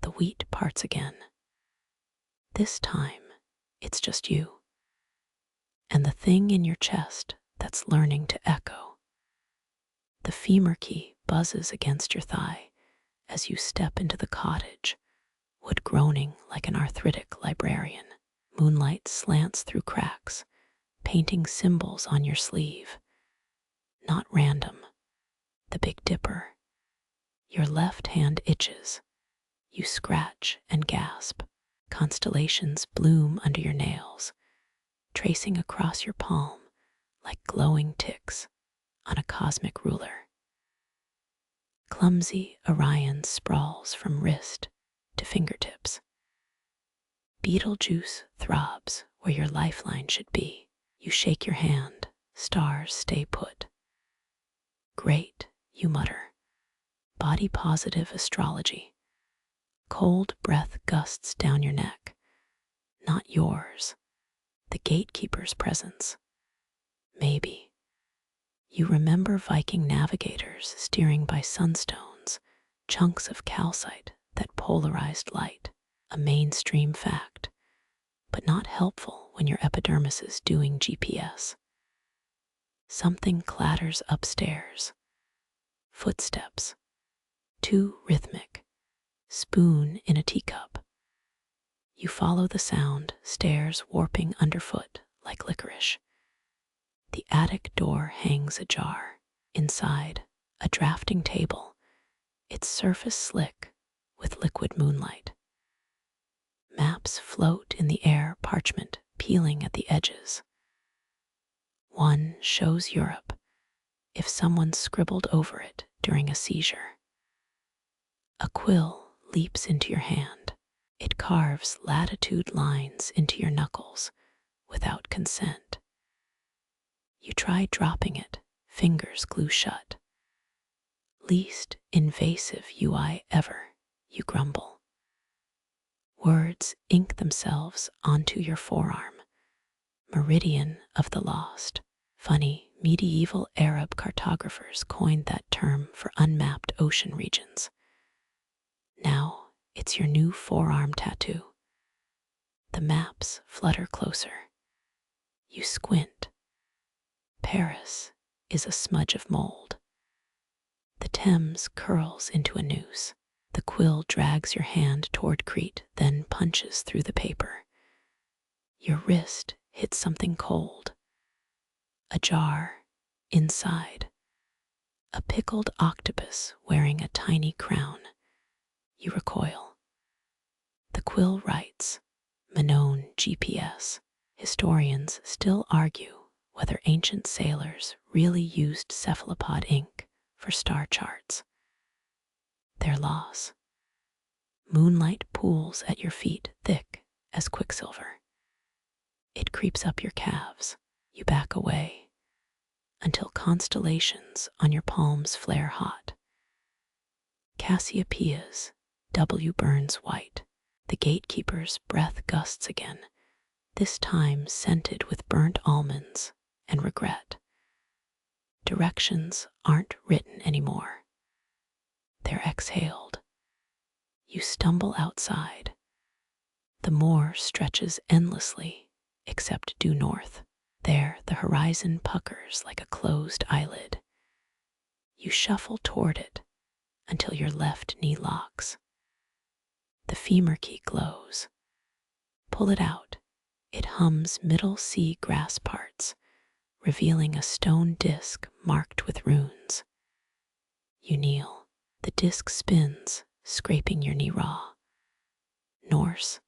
The wheat parts again. This time, it's just you. And the thing in your chest that's learning to echo. The femur key buzzes against your thigh as you step into the cottage, wood groaning like an arthritic librarian. Moonlight slants through cracks, painting symbols on your sleeve. Not random. The Big Dipper. Your left hand itches. You scratch and gasp. Constellations bloom under your nails, tracing across your palm like glowing ticks on a cosmic ruler. Clumsy Orion sprawls from wrist to fingertips. Beetlejuice throbs where your lifeline should be. You shake your hand, stars stay put. Great, you mutter. Body positive astrology. Cold breath gusts down your neck. Not yours. The gatekeeper's presence. Maybe. You remember Viking navigators steering by sunstones, chunks of calcite that polarized light. A mainstream fact, but not helpful when your epidermis is doing GPS. Something clatters upstairs. Footsteps. Too rhythmic. Spoon in a teacup. You follow the sound, stairs warping underfoot like licorice. The attic door hangs ajar. Inside, a drafting table, its surface slick with liquid moonlight. Maps float in the air, parchment peeling at the edges. One shows Europe, if someone scribbled over it during a seizure. A quill leaps into your hand. It carves latitude lines into your knuckles without consent. You try dropping it, fingers glue shut. Least invasive UI ever, you grumble. Words ink themselves onto your forearm. Meridian of the lost. Funny, medieval Arab cartographers coined that term for unmapped ocean regions. Now it's your new forearm tattoo. The maps flutter closer. You squint. Paris is a smudge of mold. The Thames curls into a noose. The quill drags your hand toward Crete, then punches through the paper. Your wrist hits something cold. A jar inside. A pickled octopus wearing a tiny crown. You recoil. The quill writes, Manon GPS. Historians still argue whether ancient sailors really used cephalopod ink for star charts. Their loss. Moonlight pools at your feet thick as quicksilver. It creeps up your calves. You back away until constellations on your palms flare hot. Cassiopeia's W burns white. The gatekeeper's breath gusts again, this time scented with burnt almonds and regret. Directions aren't written anymore. They're exhaled. You stumble outside. The moor stretches endlessly, except due north. There, the horizon puckers like a closed eyelid. You shuffle toward it until your left knee locks. The femur key glows. Pull it out. It hums middle sea grass parts, revealing a stone disc marked with runes. You kneel. The disc spins, scraping your knee raw. Norse.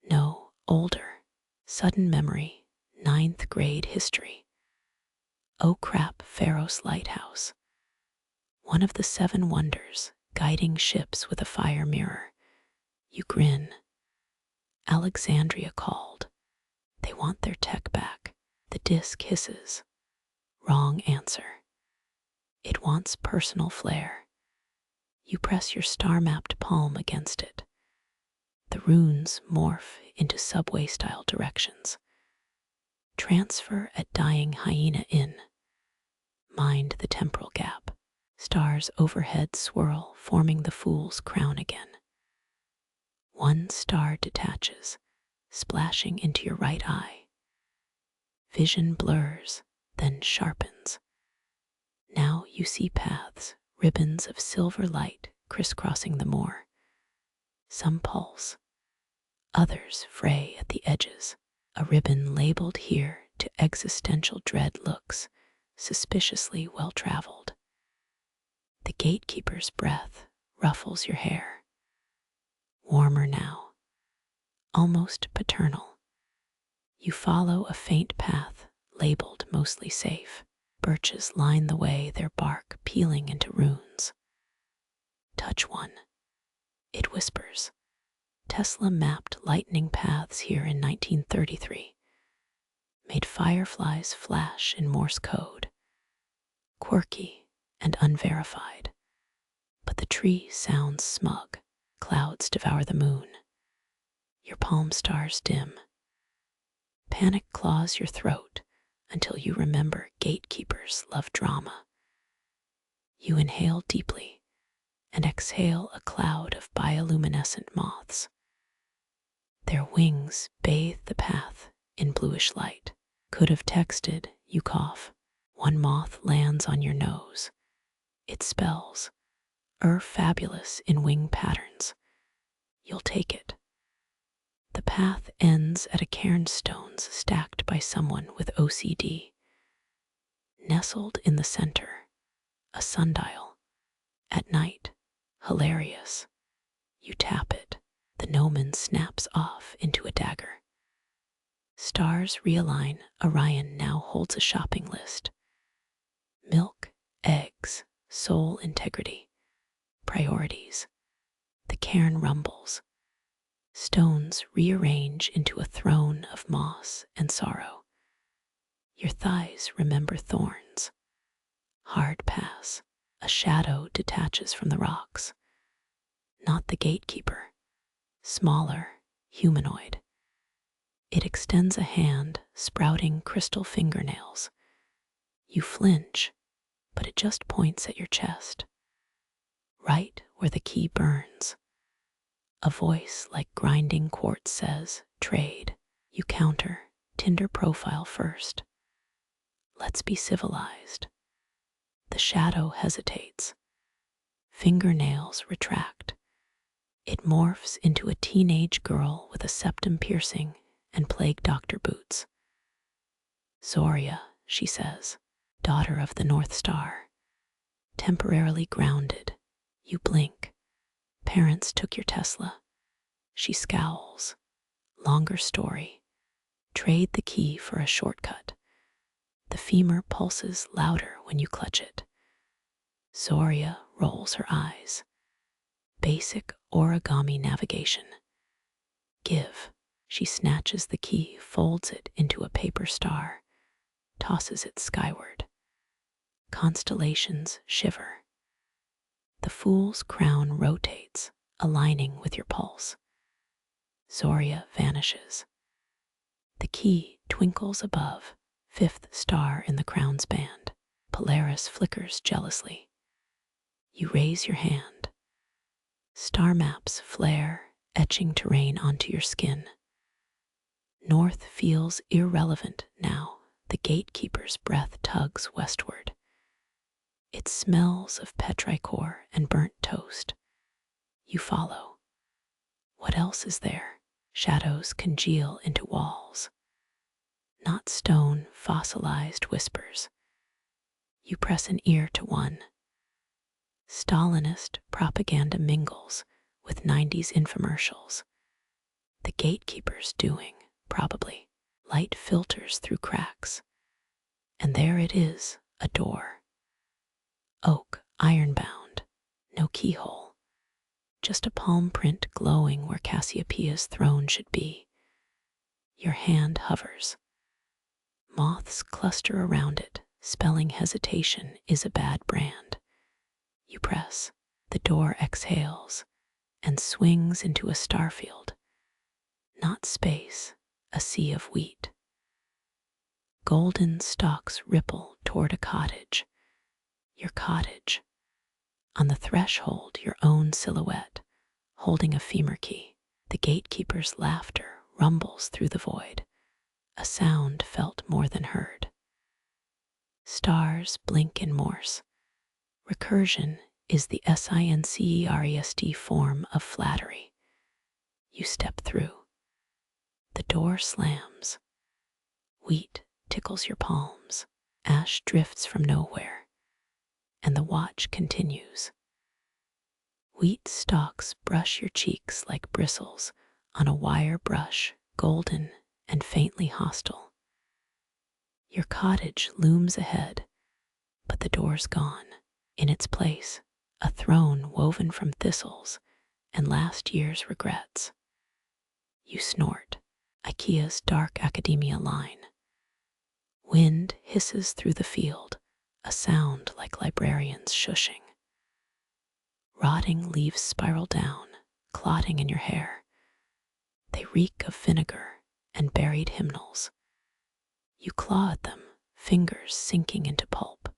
No, older. Sudden memory. 9th grade history. Oh crap, Pharos Lighthouse. One of the 7 wonders, guiding ships with a fire mirror. You grin. Alexandria called. They want their tech back. The disc hisses. Wrong answer. It wants personal flair. You press your star-mapped palm against it. The runes morph into subway-style directions. Transfer at Dying Hyena Inn. Mind the temporal gap. Stars overhead swirl, forming the fool's crown again. One star detaches, splashing into your right eye. Vision blurs, then sharpens. Now you see paths, ribbons of silver light crisscrossing the moor. Some pulse, others fray at the edges. A ribbon labeled here to existential dread looks suspiciously well-traveled. The gatekeeper's breath ruffles your hair. Warmer now, almost paternal. You follow a faint path labeled mostly safe. Birches line the way, their bark peeling into runes. Touch one. It whispers. Tesla mapped lightning paths here in 1933. Made fireflies flash in Morse code. Quirky and unverified. But the tree sounds smug. Clouds devour the moon. Your palm stars dim. Panic claws your throat until you remember gatekeepers love drama. You inhale deeply and exhale a cloud of bioluminescent moths. Their wings bathe the path in bluish light. Could have texted, you cough. One moth lands on your nose. It spells, fabulous in wing patterns. You'll take it. The path ends at a cairn stones stacked by someone with OCD. Nestled in the center, a sundial. At night, hilarious. You tap it. The gnomon snaps off into a dagger. Stars realign. Orion now holds a shopping list. Milk, eggs, soul integrity. Priorities. The cairn rumbles. Stones rearrange into a throne of moss and sorrow. Your thighs remember thorns. Hard pass. A shadow detaches from the rocks. Not the gatekeeper. Smaller, humanoid. It extends a hand, sprouting crystal fingernails. You flinch, but it just points at your chest. Right where the key burns. A voice like grinding quartz says, trade. You counter, Tinder profile first. Let's be civilized. The shadow hesitates. Fingernails retract. It morphs into a teenage girl with a septum piercing and plague doctor boots. Zoria, she says, daughter of the North Star. Temporarily grounded. You blink. Parents took your Tesla. She scowls. Longer story. Trade the key for a shortcut. The femur pulses louder when you clutch it. Zoria rolls her eyes. Basic origami navigation. Give. She snatches the key, folds it into a paper star, tosses it skyward. Constellations shiver. The fool's crown rotates, aligning with your pulse. Zoria vanishes. The key twinkles above, fifth star in the crown's band. Polaris flickers jealously. You raise your hand. Star maps flare, etching terrain onto your skin. North feels irrelevant now. The gatekeeper's breath tugs westward. It smells of petrichor and burnt toast. You follow. What else is there? Shadows congeal into walls. Not stone, fossilized whispers. You press an ear to one. Stalinist propaganda mingles with 90s infomercials. The gatekeeper's doing, probably. Light filters through cracks. And there it is, a door. Oak, iron-bound, no keyhole. Just a palm print glowing where Cassiopeia's throne should be. Your hand hovers. Moths cluster around it, spelling hesitation is a bad brand. You press. The door exhales and swings into a starfield. Not space, a sea of wheat. Golden stalks ripple toward a cottage. Your cottage. On the threshold, your own silhouette, holding a femur key. The gatekeeper's laughter rumbles through the void, a sound felt more than heard. Stars blink in Morse. Recursion is the SINCEREST form of flattery. You step through. The door slams. Wheat tickles your palms. Ash drifts from nowhere. And the watch continues. Wheat stalks brush your cheeks like bristles on a wire brush, golden and faintly hostile. Your cottage looms ahead, but the door's gone. In its place, a throne woven from thistles and last year's regrets. You snort, IKEA's dark academia line. Wind hisses through the field, a sound like librarians shushing. Rotting leaves spiral down, clotting in your hair. They reek of vinegar and buried hymnals. You claw at them, fingers sinking into pulp.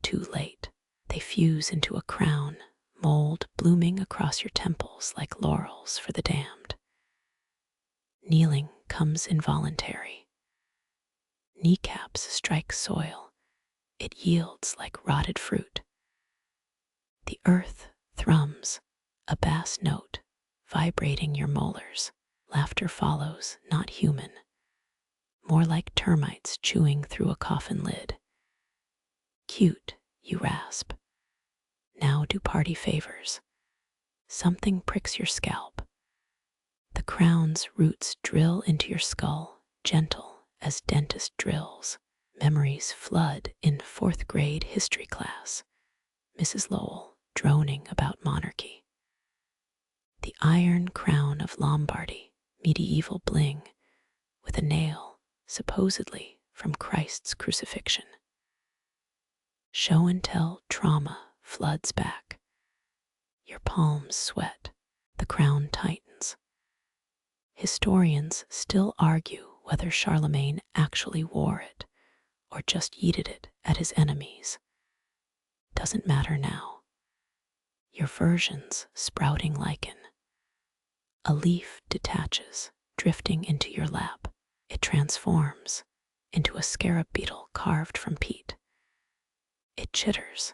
Too late, they fuse into a crown, mold blooming across your temples like laurels for the damned. Kneeling comes involuntary. Kneecaps strike soil. It yields like rotted fruit. The earth thrums, a bass note, vibrating your molars. Laughter follows, not human. More like termites chewing through a coffin lid. Cute, you rasp. Now do party favors. Something pricks your scalp. The crown's roots drill into your skull, gentle as dentist drills. Memories flood in 4th grade history class. Mrs. Lowell droning about monarchy. The iron crown of Lombardy, medieval bling, with a nail, supposedly from Christ's crucifixion. Show and tell trauma floods back. Your palms sweat, the crown tightens. Historians still argue whether Charlemagne actually wore it or just yeeted it at his enemies. Doesn't matter now. Your version's sprouting lichen. A leaf detaches, drifting into your lap. It transforms, into a scarab beetle carved from peat. It chitters.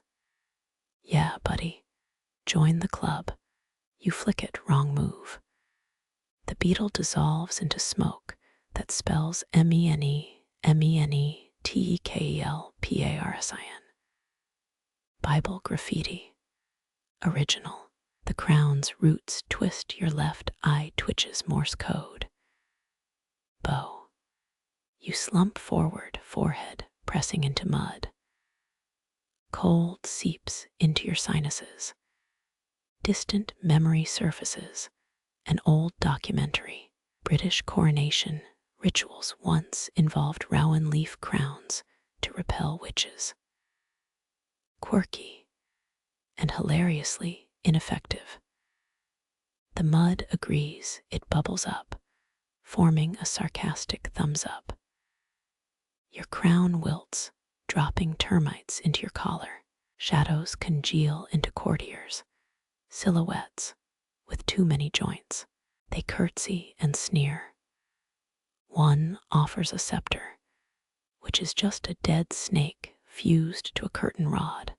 Yeah, buddy, join the club. You flick it, wrong move. The beetle dissolves into smoke that spells MENETEKELPARSIN. Bible graffiti. Original. The crown's roots twist, your left eye twitches, Morse code. Bow. You slump forward, forehead pressing into mud. Cold seeps into your sinuses. Distant memory surfaces. An old documentary. British coronation rituals once involved rowan leaf crowns to repel witches. Quirky and hilariously ineffective. The mud agrees, it bubbles up, forming a sarcastic thumbs up. Your crown wilts, dropping termites into your collar. Shadows congeal into courtiers, silhouettes with too many joints. They curtsy and sneer. One offers a scepter, which is just a dead snake fused to a curtain rod.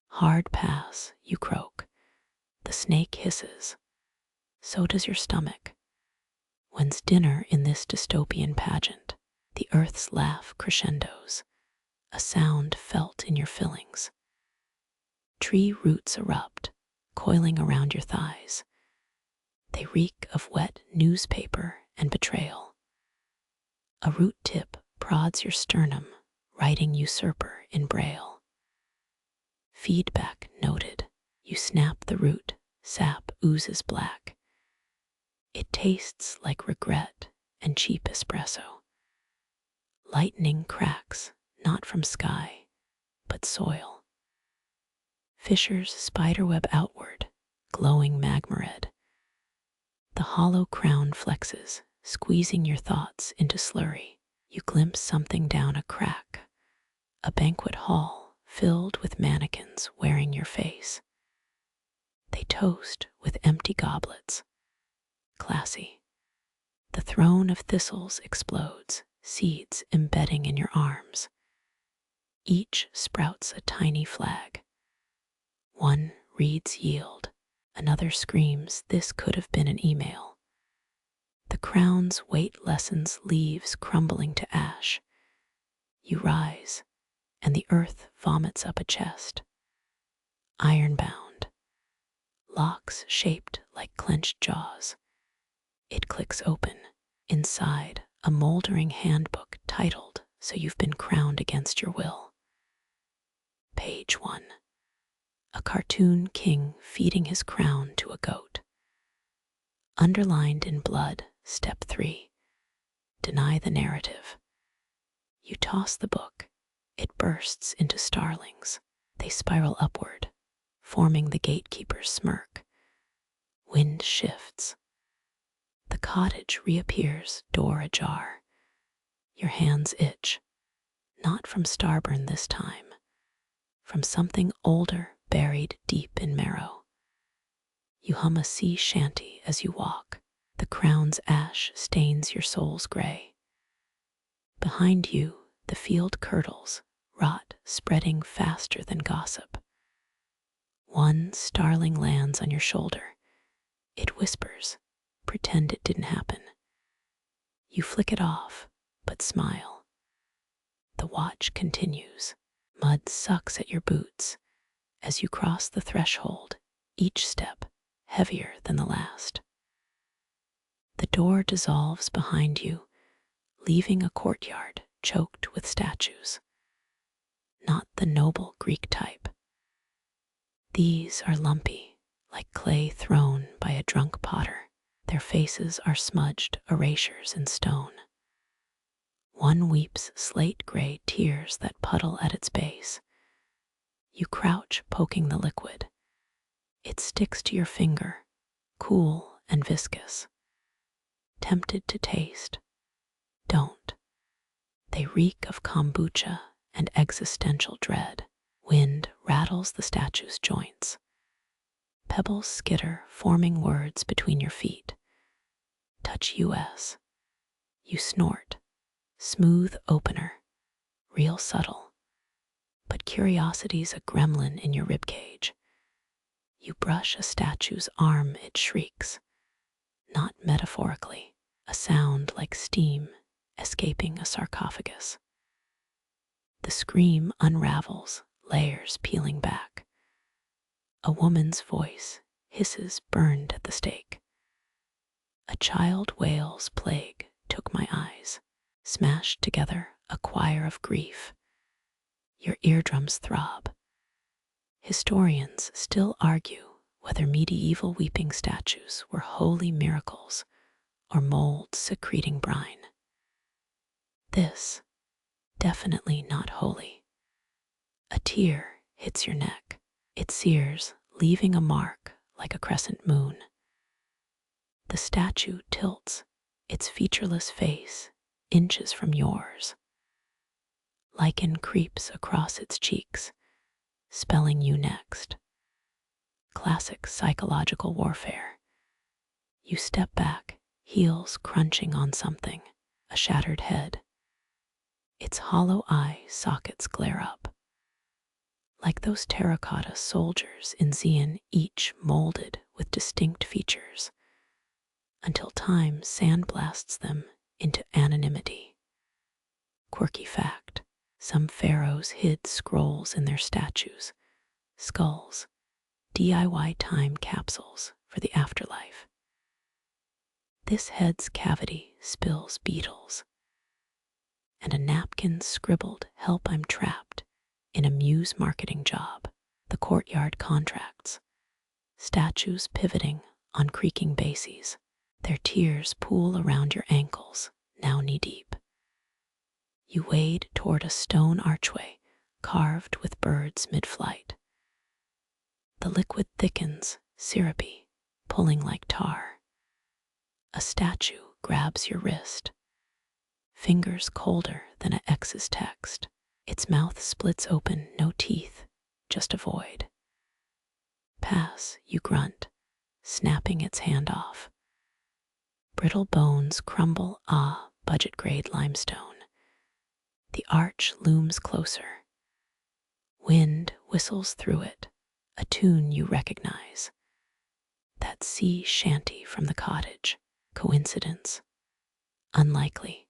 Hard pass, you croak. The snake hisses. So does your stomach. When's dinner in this dystopian pageant? The earth's laugh crescendos, a sound felt in your fillings. Tree roots erupt, coiling around your thighs. They reek of wet newspaper and betrayal. A root tip prods your sternum, writing usurper in braille. Feedback noted. You snap the root, sap oozes black. It tastes like regret and cheap espresso. Lightning cracks, not from sky, but soil. Fissures spiderweb outward, glowing magma red. The hollow crown flexes, squeezing your thoughts into slurry. You glimpse something down a crack. A banquet hall filled with mannequins wearing your face. They toast with empty goblets. Classy. The throne of thistles explodes, seeds embedding in your arms. Each sprouts a tiny flag. One reads yield, another screams this could have been an email. The crown's weight lessens leaves crumbling to ash. You rise, and the earth vomits up a chest. Ironbound, locks shaped like clenched jaws. It clicks open. Inside, a moldering handbook titled "So You've Been Crowned Against Your Will." Page 1. A cartoon king feeding his crown to a goat. Underlined in blood, step 3. Deny the narrative. You toss the book. It bursts into starlings. They spiral upward, forming the gatekeeper's smirk. Wind shifts. The cottage reappears, door ajar. Your hands itch. Not from starburn this time. From something older buried deep in marrow. You hum a sea shanty as you walk. The crown's ash stains your soul's gray. Behind you, the field curdles, rot spreading faster than gossip. One starling lands on your shoulder. It whispers, pretend it didn't happen. You flick it off, but smile. The watch continues. Mud sucks at your boots. As you cross the threshold, each step heavier than the last. The door dissolves behind you, leaving a courtyard choked with statues. Not the noble Greek type. These are lumpy, like clay thrown by a drunk potter. Their faces are smudged erasures in stone. One weeps slate-gray tears that puddle at its base. You crouch, poking the liquid. It sticks to your finger, cool and viscous. Tempted to taste. Don't. They reek of kombucha and existential dread. Wind rattles the statue's joints. Pebbles skitter, forming words between your feet. Touch US. You snort. Smooth opener, real subtle. But curiosity's a gremlin in your ribcage. You brush a statue's arm, it shrieks. Not metaphorically, a sound like steam escaping a sarcophagus. The scream unravels, layers peeling back. A woman's voice hisses burned at the stake. A child wails, plague took my eyes, smashed together a choir of grief. Your eardrums throb. Historians still argue whether medieval weeping statues were holy miracles or molds secreting brine. This, definitely not holy. A tear hits your neck. It sears, leaving a mark like a crescent moon. The statue tilts, its featureless face inches from yours. Lichen creeps across its cheeks, spelling you next. Classic psychological warfare. You step back, heels crunching on something, a shattered head. Its hollow eye sockets glare up. Like those terracotta soldiers in Xian, each molded with distinct features, until time sandblasts them into anonymity. Quirky fact, some pharaohs hid scrolls in their statues, skulls, DIY time capsules for the afterlife. This head's cavity spills beetles, and a napkin scribbled, "Help, I'm trapped," in a muse marketing job. The courtyard contracts, statues pivoting on creaking bases. Their tears pool around your ankles, now knee-deep. You wade toward a stone archway carved with birds mid-flight. The liquid thickens, syrupy, pulling like tar. A statue grabs your wrist, fingers colder than an X's text. Its mouth splits open, no teeth, just a void. Pass, you grunt, snapping its hand off. Brittle bones crumble, budget-grade limestone. The arch looms closer. Wind whistles through it, a tune you recognize. That sea shanty from the cottage. Coincidence? Unlikely.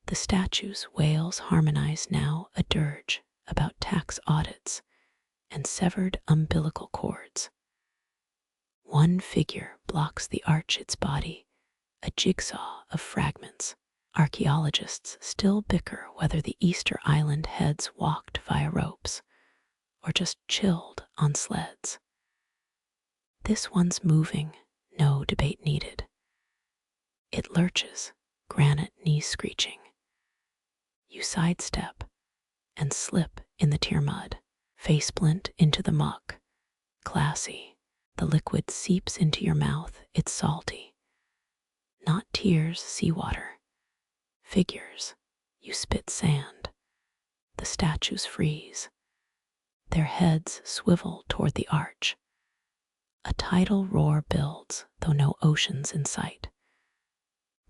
The statue's wails harmonize now, a dirge about tax audits and severed umbilical cords. One figure blocks the arch, its body, a jigsaw of fragments. Archaeologists still bicker whether the Easter Island heads walked via ropes or just chilled on sleds. This one's moving, no debate needed. It lurches, granite knees screeching. You sidestep and slip in the tear mud, faceplint into the muck. Classy. The liquid seeps into your mouth, it's salty. Not tears, seawater. Figures. You spit sand. The statues freeze. Their heads swivel toward the arch. A tidal roar builds, though no ocean's in sight.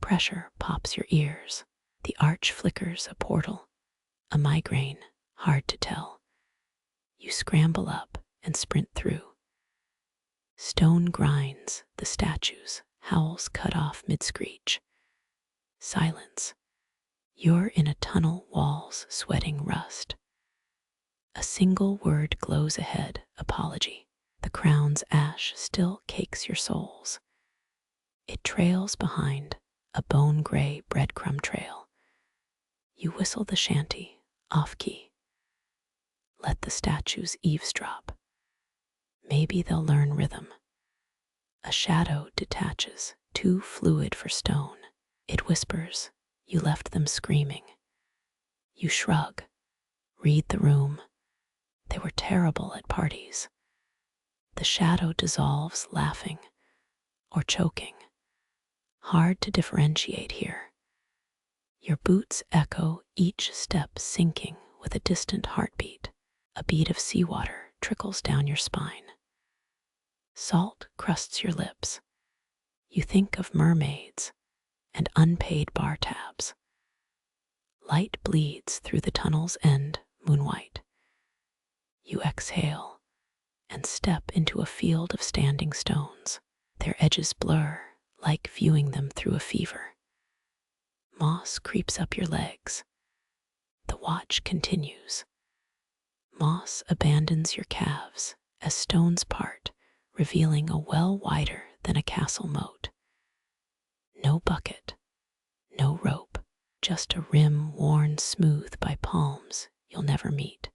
Pressure pops your ears. The arch flickers, a portal. A migraine, hard to tell. You scramble up and sprint through. Stone grinds, the statues, howls cut off mid-screech. Silence. You're in a tunnel, walls sweating rust. A single word glows ahead, apology. The crown's ash still cakes your soles. It trails behind, a bone-gray breadcrumb trail. You whistle the shanty, off-key. Let the statues eavesdrop. Maybe they'll learn rhythm. A shadow detaches, too fluid for stone. It whispers, you left them screaming. You shrug, read the room. They were terrible at parties. The shadow dissolves, laughing or choking. Hard to differentiate here. Your boots echo, each step sinking with a distant heartbeat. A bead of seawater trickles down your spine. Salt crusts your lips. You think of mermaids and unpaid bar tabs. Light bleeds through the tunnel's end, moonwhite. You exhale and step into a field of standing stones. Their edges blur, like viewing them through a fever. Moss creeps up your legs. The watch continues. Moss abandons your calves as stones part, revealing a well wider than a castle moat. No bucket, no rope, just a rim worn smooth by palms you'll never meet.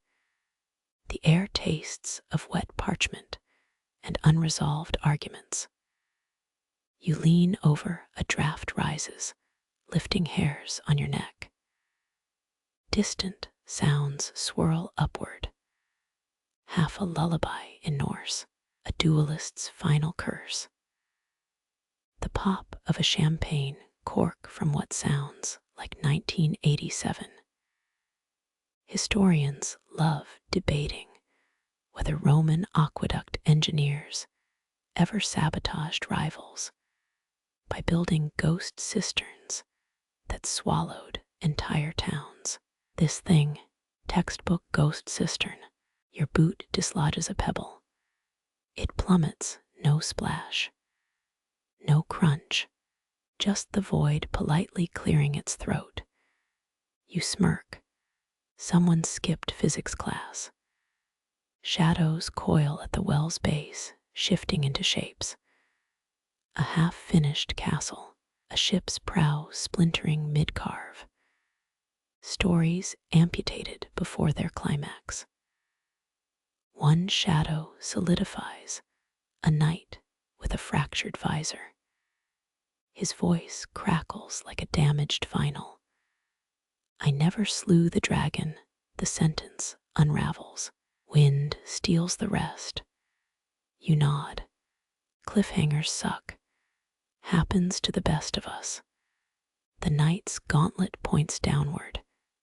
The air tastes of wet parchment and unresolved arguments. You lean over, a draft rises, lifting hairs on your neck. Distant sounds swirl upward, half a lullaby in Norse, a duelist's final curse. The pop of a champagne cork from what sounds like 1987. Historians love debating whether Roman aqueduct engineers ever sabotaged rivals by building ghost cisterns that swallowed entire towns. This thing, textbook ghost cistern, your boot dislodges a pebble. It plummets, no splash, no crunch, just the void politely clearing its throat. You smirk. Someone skipped physics class. Shadows coil at the well's base, shifting into shapes. A half-finished castle, a ship's prow splintering mid-carve. Stories amputated before their climax. One shadow solidifies, a knight with a fractured visor. His voice crackles like a damaged vinyl. I never slew the dragon, the sentence unravels. Wind steals the rest. You nod. Cliffhangers suck. Happens to the best of us. The knight's gauntlet points downward,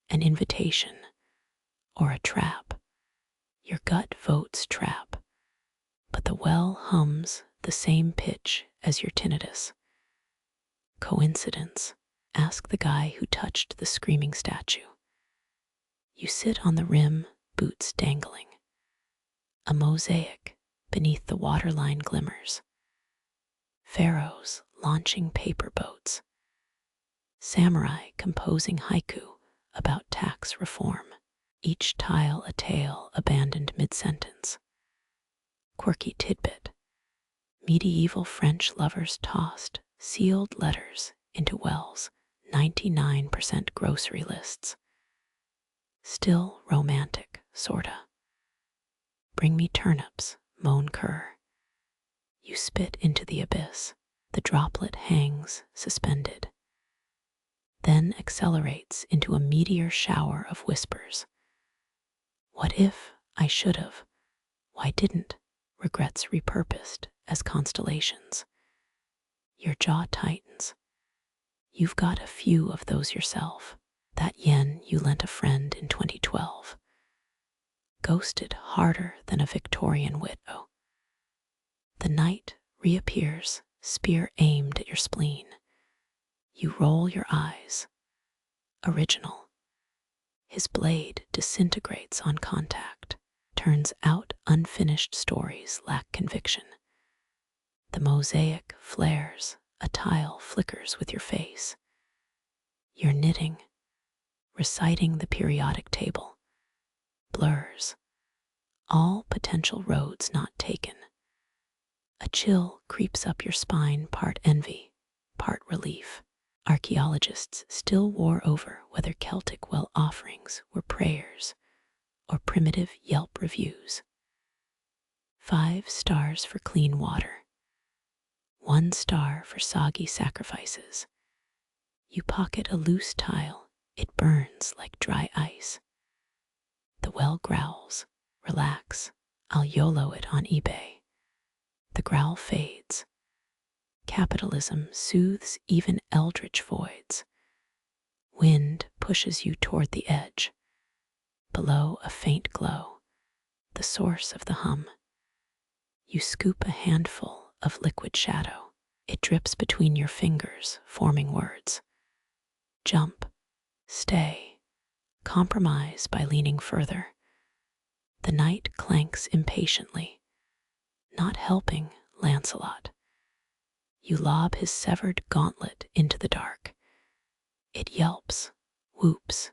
an invitation, or a trap. Your gut votes trap, but the well hums the same pitch as your tinnitus. Coincidence? Ask the guy who touched the screaming statue. You sit on the rim, boots dangling. A mosaic beneath the waterline glimmers. Pharaohs launching paper boats. Samurai composing haiku about tax reform. Each tile a tale abandoned mid-sentence. Quirky tidbit. Medieval French lovers tossed sealed letters into wells. 99% grocery lists. Still romantic, sorta. Bring me turnips, moan cur. You spit into the abyss. The droplet hangs, suspended. Then accelerates into a meteor shower of whispers. What if I should've? Why didn't? Regrets repurposed as constellations. Your jaw tightens. You've got a few of those yourself. That yen you lent a friend in 2012. Ghosted harder than a Victorian widow. The knight reappears, spear aimed at your spleen. You roll your eyes. Original. His blade disintegrates on contact. Turns out unfinished stories lack conviction. The mosaic flares, a tile flickers with your face. You're knitting, reciting the periodic table. Blurs, all potential roads not taken. A chill creeps up your spine, part envy, part relief. Archaeologists still war over whether Celtic well offerings were prayers or primitive Yelp reviews. 5 stars for clean water. 1 star for soggy sacrifices. You pocket a loose tile, it burns like dry ice. The well growls, relax, I'll YOLO it on eBay. The growl fades. Capitalism soothes even eldritch voids. Wind pushes you toward the edge. Below a faint glow, the source of the hum. You scoop a handful of liquid shadow. It drips between your fingers, forming words. Jump, stay, Compromise by leaning further. The knight clanks impatiently, not helping Lancelot. You lob his severed gauntlet into the dark. It yelps, whoops.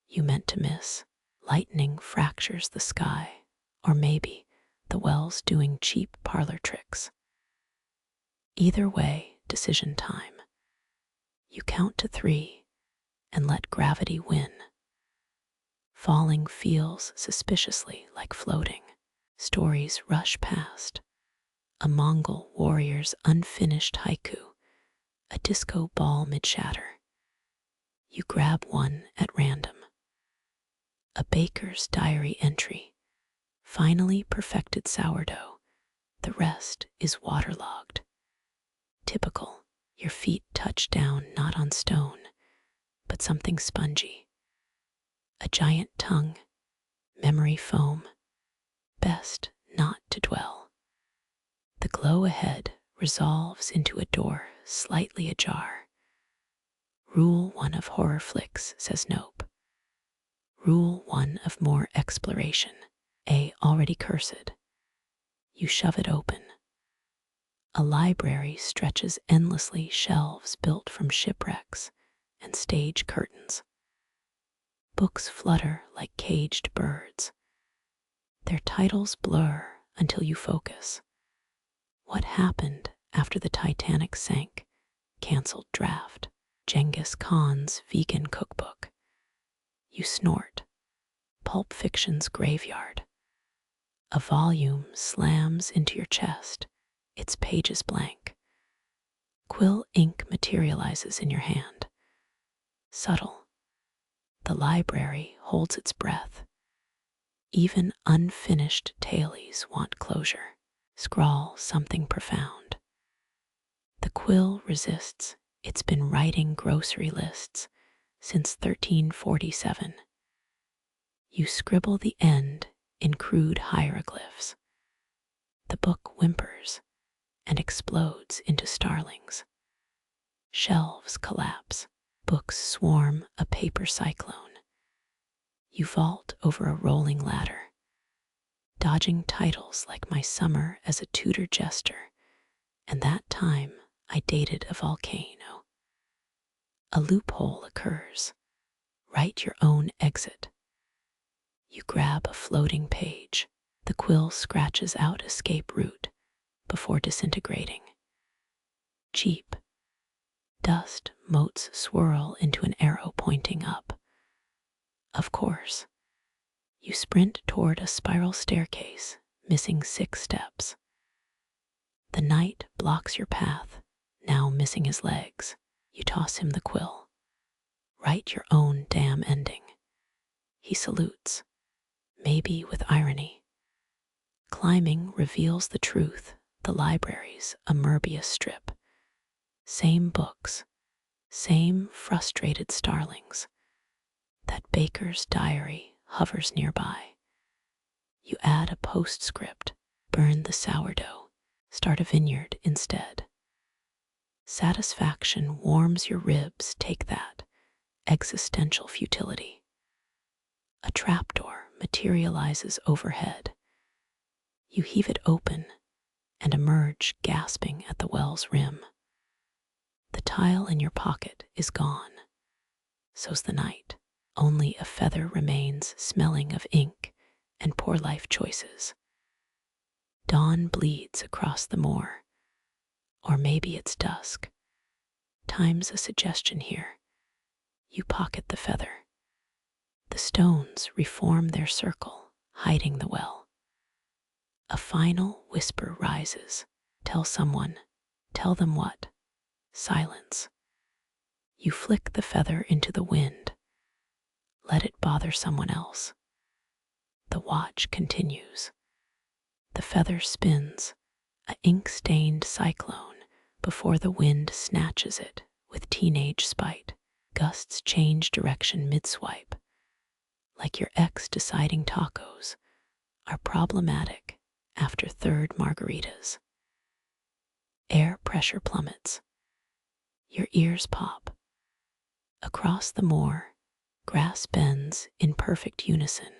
You meant to miss. Lightning fractures the sky, or maybe the well's doing cheap parlor tricks. Either way, decision time. You count to 3 and let gravity win. Falling feels suspiciously like floating. Stories rush past. A Mongol warrior's unfinished haiku, a disco ball mid-shatter. You grab one at random. A baker's diary entry, finally perfected sourdough. The rest is waterlogged. Typical, your feet touch down not on stone, but something spongy. A giant tongue, memory foam, best not to dwell. The glow ahead resolves into a door slightly ajar. Rule 1 of horror flicks, says Nope. Rule 1 of Moor exploration, A already cursed. You shove it open. A library stretches endlessly, shelves built from shipwrecks and stage curtains. Books flutter like caged birds. Their titles blur until you focus. What happened after the Titanic sank? Cancelled draft. Genghis Khan's vegan cookbook. You snort. Pulp Fiction's graveyard. A volume slams into your chest, its pages blank. Quill ink materializes in your hand. Subtle. The library holds its breath. Even unfinished tailies want closure. Scrawl something profound. The quill resists. It's been writing grocery lists since 1347. You scribble the end in crude hieroglyphs. The book whimpers and explodes into starlings. Shelves collapse. Books swarm a paper cyclone. You vault over a rolling ladder, dodging titles like My Summer as a Tudor Jester, and That Time I Dated a Volcano. A loophole occurs. Write your own exit. You grab a floating page. The quill scratches out escape route before disintegrating. Cheap. Dust motes swirl into an arrow pointing up. Of course. You sprint toward a spiral staircase, missing 6 steps. The knight blocks your path, now missing his legs. You toss him the quill. Write your own damn ending. He salutes, maybe with irony. Climbing reveals the truth. The library's a Moebius strip. Same books, same frustrated starlings. That baker's diary hovers nearby. You add a postscript, burn the sourdough, start a vineyard instead. Satisfaction warms your ribs, take that. Existential futility. A trapdoor materializes overhead. You heave it open and emerge gasping at the well's rim. The tile in your pocket is gone. So's the night. Only a feather remains, smelling of ink and poor life choices. Dawn bleeds across the moor. Or maybe it's dusk. Time's a suggestion here. You pocket the feather. The stones reform their circle, hiding the well. A final whisper rises. Tell someone. Tell them what? Silence. You flick the feather into the wind. Let it bother someone else. The watch continues. The feather spins, a ink-stained cyclone, before the wind snatches it with teenage spite. Gusts change direction mid-swipe. Like your ex deciding tacos are problematic after 3rd margaritas. Air pressure plummets. Your ears pop. Across the moor, Grass bends in perfect unison,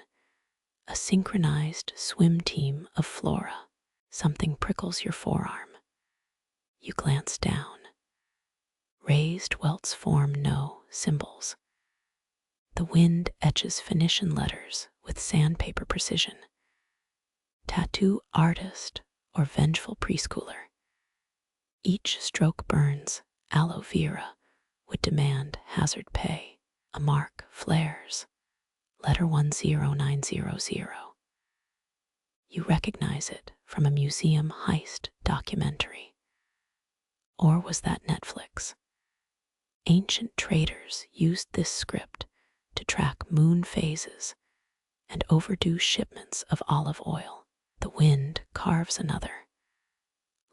a synchronized swim team of flora. Something prickles your forearm. You glance down. Raised welts form no symbols. The wind etches Phoenician letters with sandpaper precision. Tattoo artist or vengeful preschooler. Each stroke burns. Aloe vera would demand hazard pay. A mark flares. Letter 10900. You recognize it from a museum heist documentary. Or was that Netflix? Ancient traders used this script to track moon phases and overdue shipments of olive oil. The wind carves another.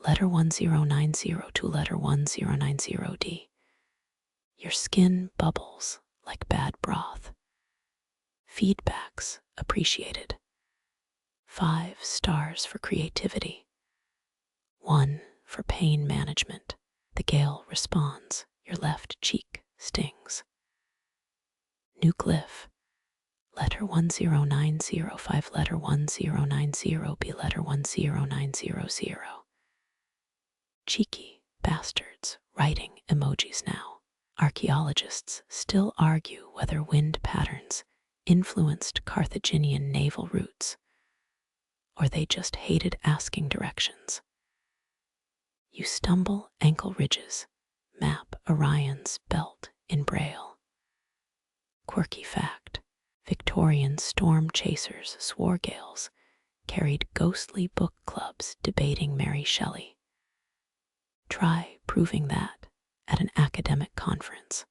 Letter 1090 to letter 1090D. Your skin bubbles like bad broth. Feedbacks appreciated. 5 stars for creativity. 1 for pain management. The gale responds. Your left cheek stings. New glyph. Letter 10905, letter 1090B, letter 10900. Cheeky bastards writing emojis now. Archaeologists still argue whether wind patterns influenced Carthaginian naval routes, or they just hated asking directions. You stumble ankle ridges, map Orion's belt in Braille. Quirky fact: Victorian storm chasers, swargales, carried ghostly book clubs debating Mary Shelley. Try proving that at an academic conference.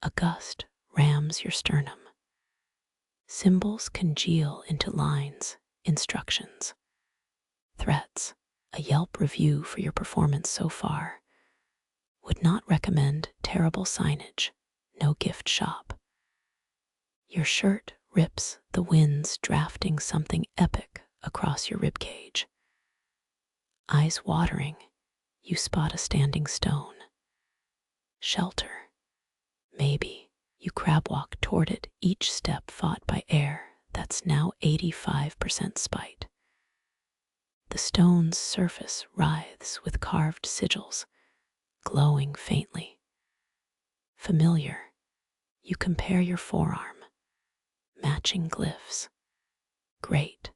A gust rams your sternum. Symbols congeal into lines, instructions, threats. A Yelp review for your performance so far. Would not recommend terrible signage, no gift shop. Your shirt rips, the winds drafting something epic across your ribcage. Eyes watering, you spot a standing stone. Shelter. Maybe you crab walk toward it, each step fought by air that's now 85% spite. The stone's surface writhes with carved sigils, glowing faintly. Familiar, you compare your forearm. Matching glyphs. Great,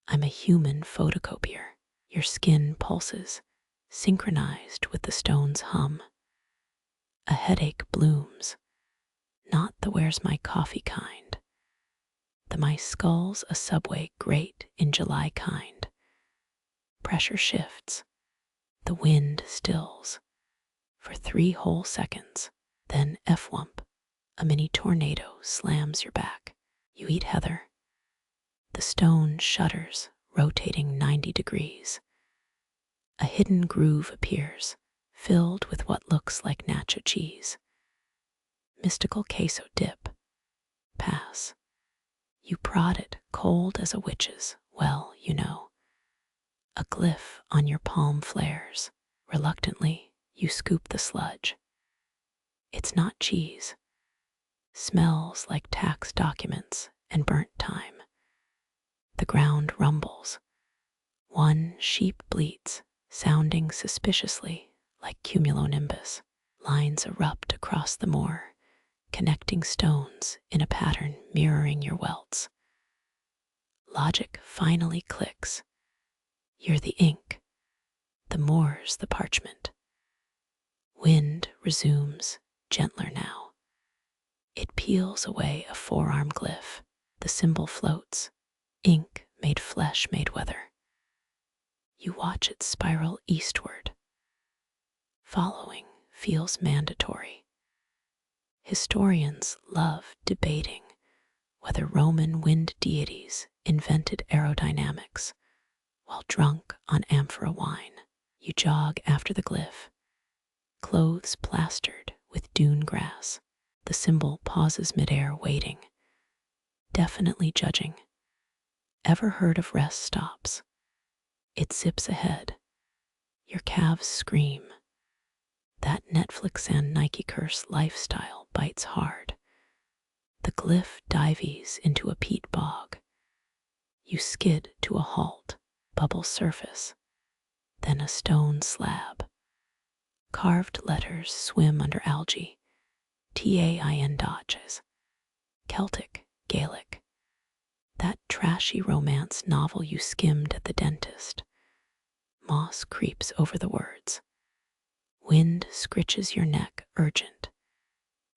I'm a human photocopier. Your skin pulses, synchronized with the stone's hum. A headache blooms, not the where's my coffee kind. The my skull's a subway grate in July kind. Pressure shifts, the wind stills. For 3 whole seconds, then F-wump, a mini tornado slams your back. You eat heather. The stone shudders, rotating 90 degrees. A hidden groove appears, filled with what looks like nacho cheese. Mystical queso dip. Pass. You prod it, cold as a witch's. Well, you know. A glyph on your palm flares. Reluctantly, you scoop the sludge. It's not cheese. Smells like tax documents and burnt time. The ground rumbles. 1 sheep bleats, sounding suspiciously like cumulonimbus. Lines erupt across the moor, connecting stones in a pattern mirroring your welts. Logic finally clicks. You're the ink. The moor's the parchment. Wind resumes, gentler now. It peels away a forearm glyph. The symbol floats. Ink made flesh made weather. You watch it spiral eastward. Following feels mandatory. Historians love debating whether Roman wind deities invented aerodynamics while drunk on amphora wine. You jog after the glyph, clothes plastered with dune grass. The symbol pauses midair, waiting, definitely judging. Ever heard of rest stops? It zips ahead. Your calves scream. That Netflix and Nike curse lifestyle bites hard. The glyph dives into a peat bog. You skid to a halt, bubble surface, then a stone slab. Carved letters swim under algae. TAIN dodges. Celtic, Gaelic. That trashy romance novel you skimmed at the dentist. Moss creeps over the words. Wind scritches your neck, urgent.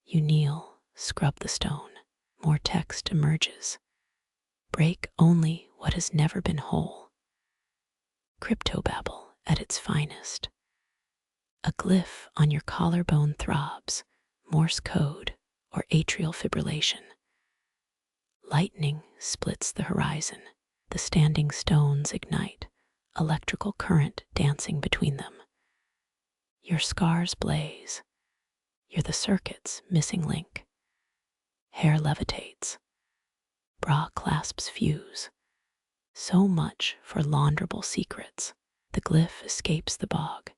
You kneel, scrub the stone. More text emerges. Break only what has never been whole. Cryptobabble at its finest. A glyph on your collarbone throbs, Morse code or atrial fibrillation. Lightning splits the horizon. The standing stones ignite, electrical current dancing between them. Your scars blaze. You're the circuit's missing link. Hair levitates. Bra clasps fuse. So much for launderable secrets. The glyph escapes the bog,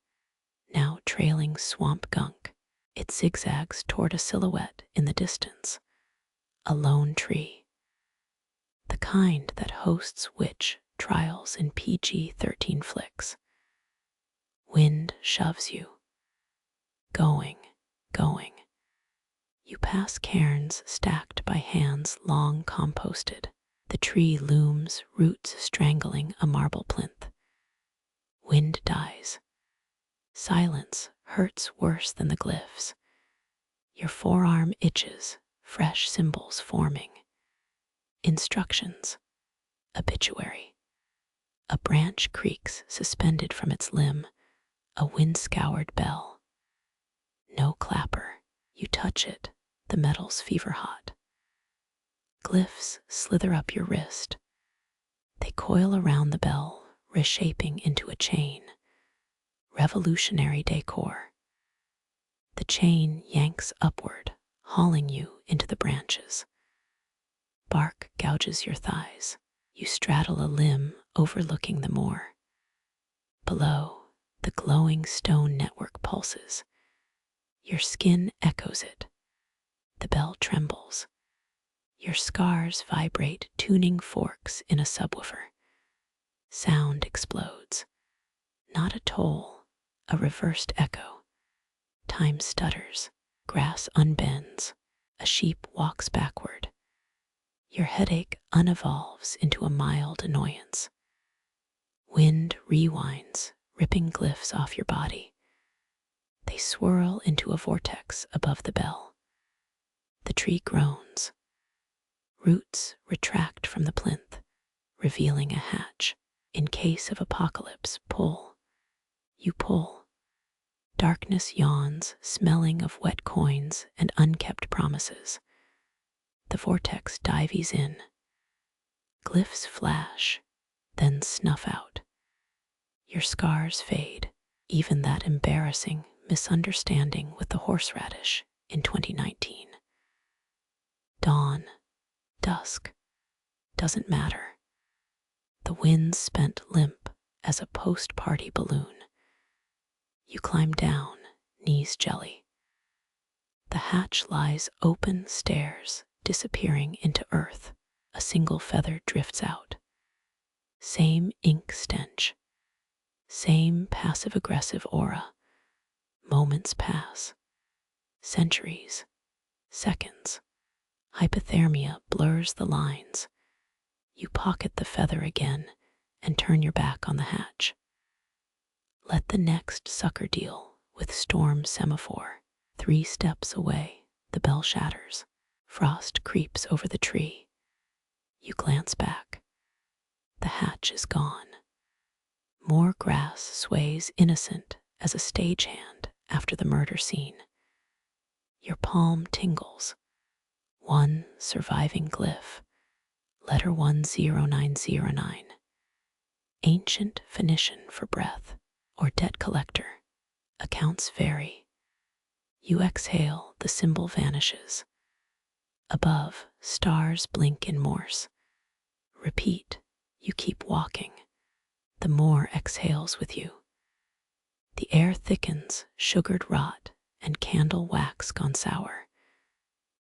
now trailing swamp gunk. It zigzags toward a silhouette in the distance. A lone tree. The kind that hosts witch trials in PG-13 flicks. Wind shoves you. Going. You pass cairns stacked by hands long composted. The tree looms, roots strangling a marble plinth. Wind dies. Silence hurts worse than the glyphs. Your forearm itches, fresh symbols forming. Instructions. Obituary. A branch creaks suspended from its limb, a wind-scoured bell. No clapper. You touch it, the metal's fever-hot. Glyphs slither up your wrist. They coil around the bell, reshaping into a chain. Revolutionary decor. The chain yanks upward, hauling you into the branches. Bark gouges your thighs. You straddle a limb overlooking the moor. Below, the glowing stone network pulses. Your skin echoes it. The bell trembles. Your scars vibrate tuning forks in a subwoofer. Sound explodes. Not a toll, a reversed echo. Time stutters. Grass unbends. A sheep walks backward. Your headache unevolves into a mild annoyance. Wind rewinds, ripping glyphs off your body. They swirl into a vortex above the bell. The tree groans. Roots retract from the plinth, revealing a hatch. In case of apocalypse, pull. You pull. Darkness yawns, smelling of wet coins and unkept promises. The vortex dives in. Glyphs flash, then snuff out. Your scars fade, even that embarrassing misunderstanding with the horseradish in 2019. Dawn, dusk, doesn't matter. The wind spent limp as a post-party balloon. You climb down, knees jelly. The hatch lies open stairs, disappearing into earth. A single feather drifts out. Same ink stench. Same passive-aggressive aura. Moments pass. Centuries. Seconds. Hypothermia blurs the lines. You pocket the feather again and turn your back on the hatch. Let the next sucker deal with storm semaphore. 3 steps away, the bell shatters. Frost creeps over the tree. You glance back. The hatch is gone. More grass sways innocent as a stagehand after the murder scene. Your palm tingles. One surviving glyph. Letter 10909. Ancient Phoenician for breath, or debt collector. Accounts vary. You exhale, the symbol vanishes. Above, stars blink in Morse. Repeat, you keep walking. The Moor exhales with you. The air thickens, sugared rot, and candle wax gone sour.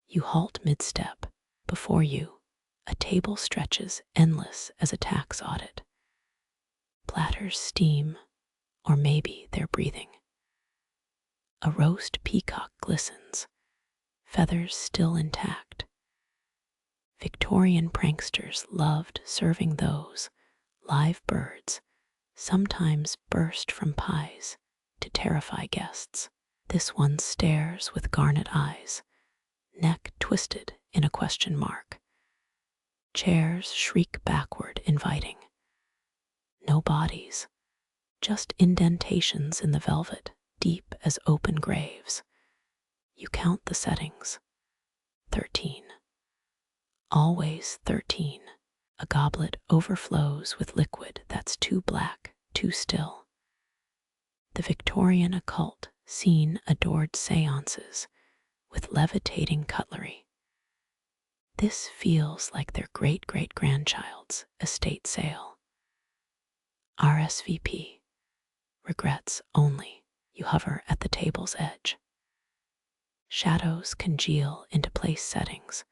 You halt mid-step, Before you, a table stretches endless as a tax audit. Platters steam, or maybe they're breathing. A roast peacock glistens, feathers still intact. Victorian pranksters loved serving those live birds, sometimes burst from pies to terrify guests. This one stares with garnet eyes, neck twisted in a question mark. Chairs shriek backward, inviting. No bodies, just indentations in the velvet, deep as open graves. You count the settings. 13. Always 13. A goblet overflows with liquid that's too black, too still. The Victorian occult scene adored seances with levitating cutlery. This feels like their great-great-grandchild's estate sale. RSVP. Regrets only. You hover at the table's edge. Shadows congeal into place settings,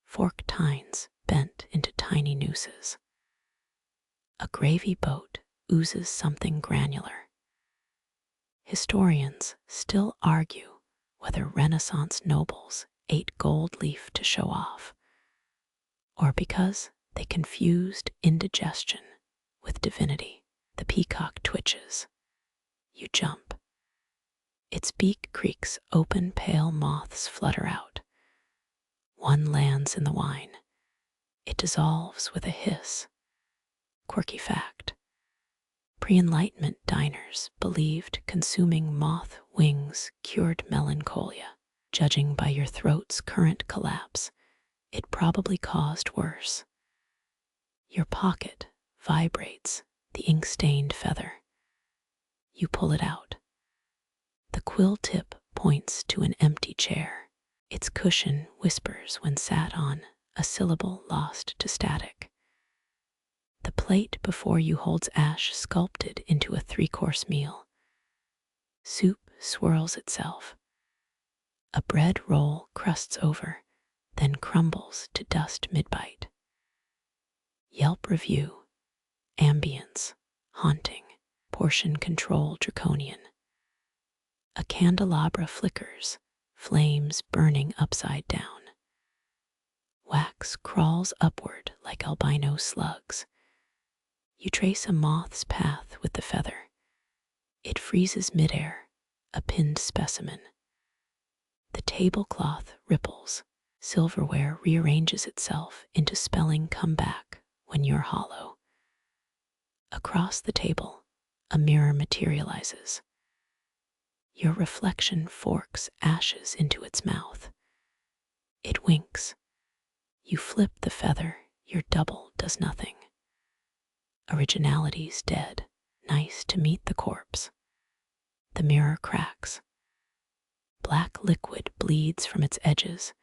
forked tines bent into tiny nooses. A gravy boat oozes something granular. Historians still argue whether Renaissance nobles ate gold leaf to show off, or because they confused indigestion with divinity. The peacock twitches. You jump. Its beak creaks open, pale moths flutter out. One lands in the wine. It dissolves with a hiss. Quirky fact. Pre-Enlightenment diners believed consuming moth wings cured melancholia. Judging by your throat's current collapse, it probably caused worse. Your pocket vibrates the ink-stained feather. You pull it out. The quill tip points to an empty chair. Its cushion whispers when sat on, a syllable lost to static. The plate before you holds ash sculpted into a 3-course meal. Soup swirls itself. A bread roll crusts over, then crumbles to dust mid-bite. Yelp review. Ambience, haunting. Portion control draconian. A candelabra flickers, flames burning upside down. Wax crawls upward like albino slugs. You trace a moth's path with the feather. It freezes midair, a pinned specimen. The tablecloth ripples. Silverware rearranges itself into spelling come back when you're hollow. Across the table, a mirror materializes. Your reflection forks ashes into its mouth. It winks. You flip the feather, your double does nothing. Originality's dead. Nice to meet the corpse. The mirror cracks. Black liquid bleeds from its edges,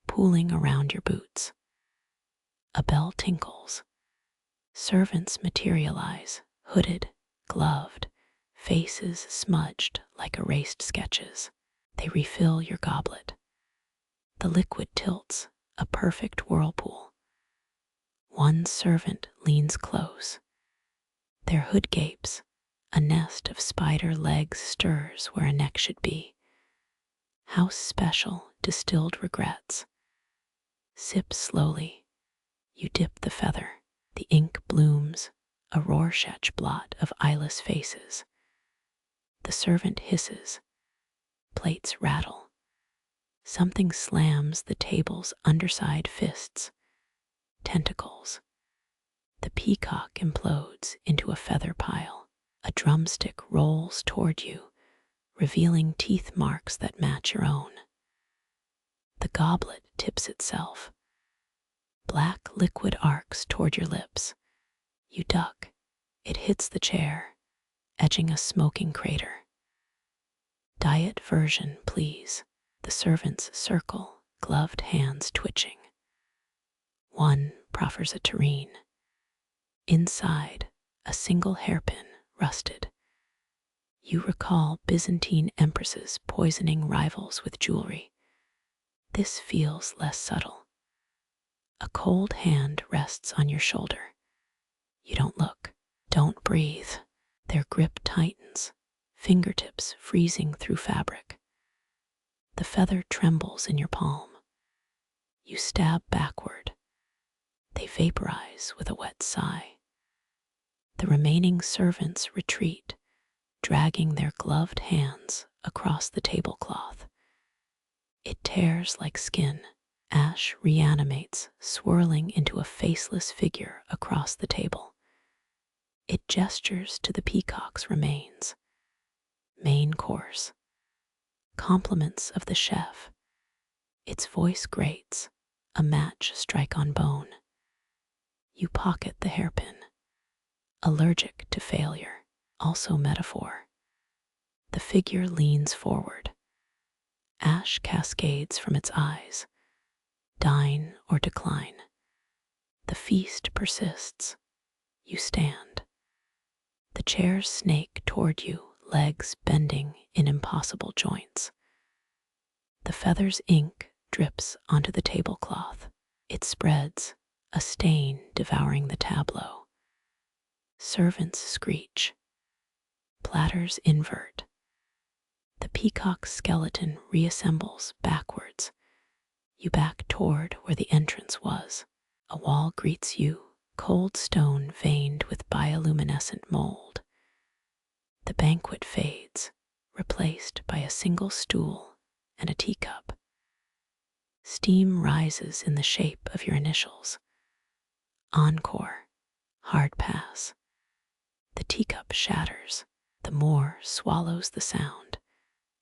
pooling around your boots. A bell tinkles. Servants materialize, hooded, gloved, faces smudged like erased sketches. They refill your goblet. The liquid tilts, a perfect whirlpool. One servant leans close. Their hood gapes. A nest of spider legs stirs where a neck should be. House special distilled regrets. Sip slowly. You dip the feather. The ink blooms, a Rorschach blot of eyeless faces. The servant hisses. Plates rattle. Something slams the table's underside fists. Tentacles. The peacock implodes into a feather pile. A drumstick rolls toward you, revealing teeth marks that match your own. The goblet tips itself. Black liquid arcs toward your lips. You duck. It hits the chair, edging a smoking crater. Diet version, please. The servants circle, gloved hands twitching. One proffers a tureen. Inside, a single hairpin, rusted. You recall Byzantine empresses poisoning rivals with jewelry. This feels less subtle. A cold hand rests on your shoulder. You don't look. Don't breathe. Their grip tightens, fingertips freezing through fabric. The feather trembles in your palm. You stab backward. They vaporize with a wet sigh. The remaining servants retreat, dragging their gloved hands across the tablecloth. It tears like skin. Ash reanimates, swirling into a faceless figure across the table. It gestures to the peacock's remains. Main course. Compliments of the chef. Its voice grates, a match strike on bone. You pocket the hairpin. Allergic to failure, also metaphor. The figure leans forward. Ash cascades from its eyes. Dine or decline. The feast persists. You stand. The chairs snake toward you, legs bending in impossible joints. The feather's ink drips onto the tablecloth. It spreads, a stain devouring the tableau. Servants screech. Platters invert. The peacock's skeleton reassembles backwards. You back toward where the entrance was. A wall greets you, cold stone veined with bioluminescent mold. The banquet fades, replaced by a single stool and a teacup. Steam rises in the shape of your initials. Encore, hard pass. The teacup shatters, the Moor swallows the sound,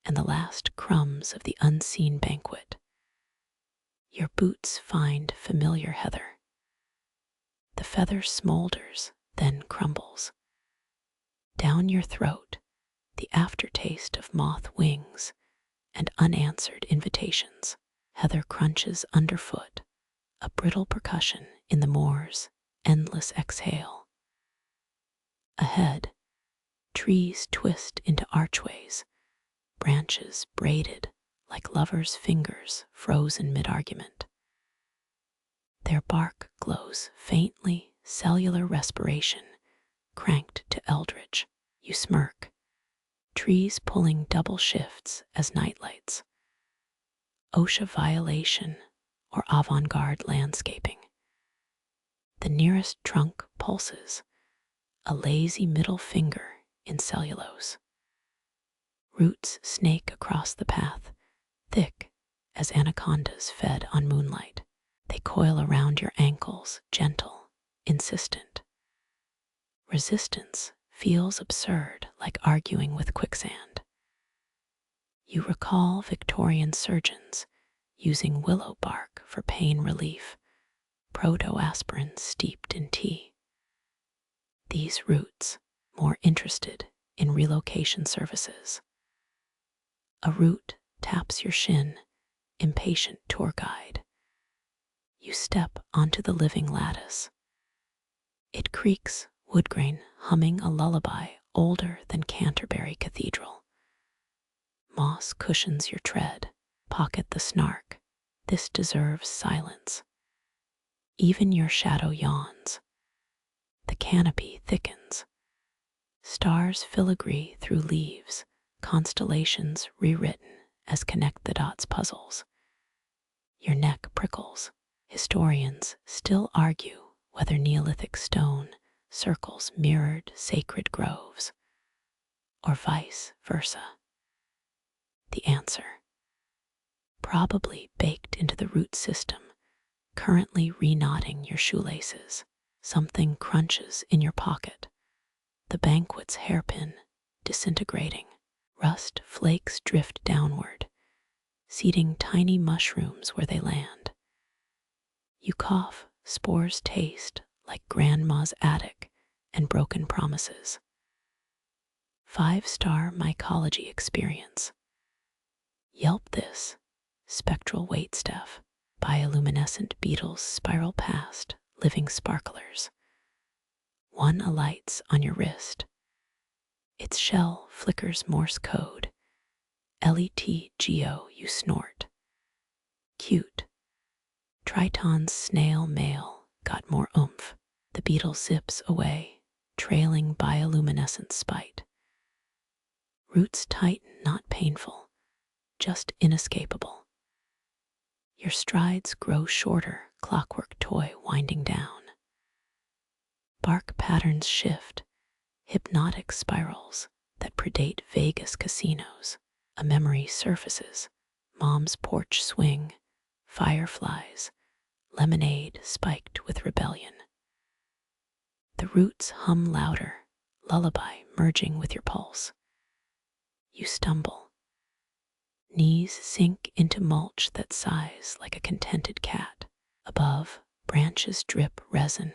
and the last crumbs of the unseen banquet. Your boots find familiar heather. The feather smolders, then crumbles. Down your throat, the aftertaste of moth wings and unanswered invitations. Heather crunches underfoot, a brittle percussion in the moor's endless exhale. Ahead, trees twist into archways, branches braided like lovers' fingers frozen mid-argument. Their bark glows faintly, cellular respiration, cranked to eldritch. You smirk, trees pulling double shifts as nightlights. OSHA violation or avant-garde landscaping. The nearest trunk pulses, a lazy middle finger in cellulose. Roots snake across the path, thick as anacondas fed on moonlight. They coil around your ankles, gentle, insistent. Resistance feels absurd, like arguing with quicksand. You recall Victorian surgeons using willow bark for pain relief, proto-aspirin steeped in tea. These roots, more interested in relocation services. A root taps your shin, impatient tour guide. You step onto the living lattice. It creaks, wood grain humming a lullaby older than Canterbury Cathedral. Moss cushions your tread. Pocket the snark. This deserves silence. Even your shadow yawns. The canopy thickens. Stars filigree through leaves, constellations rewritten as connect the dots puzzles. Your neck prickles. Historians still argue whether Neolithic stone circles mirrored sacred groves, or vice versa. The answer: probably baked into the root system, currently reknotting your shoelaces. Something crunches in your pocket. The banquet's hairpin, disintegrating. Rust flakes drift downward, seeding tiny mushrooms where they land. You cough, spores taste like grandma's attic and broken promises. 5-star mycology experience. Yelp this. Spectral waitstaff. Bioluminescent beetles spiral past, living sparklers. One alights on your wrist. Its shell flickers Morse code. LET Geo, you snort. Cute. Triton's snail mail got more oomph. The beetle zips away, trailing bioluminescent spite. Roots tighten, not painful, just inescapable. Your strides grow shorter, clockwork toy winding down. Bark patterns shift, hypnotic spirals that predate Vegas casinos. A memory surfaces, mom's porch swing, fireflies, lemonade spiked with rebellion. The roots hum louder, lullaby merging with your pulse. You stumble. Knees sink into mulch that sighs like a contented cat. Above, branches drip resin,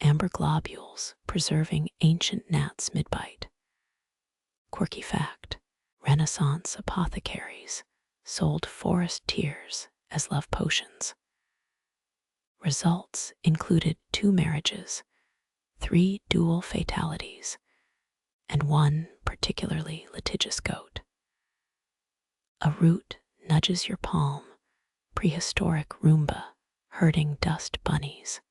amber globules preserving ancient gnats mid-bite. Quirky fact, Renaissance apothecaries sold forest tears as love potions. Results included 2 marriages, 3 dual fatalities, and 1 particularly litigious goat. A root nudges your palm, prehistoric Roomba herding dust bunnies.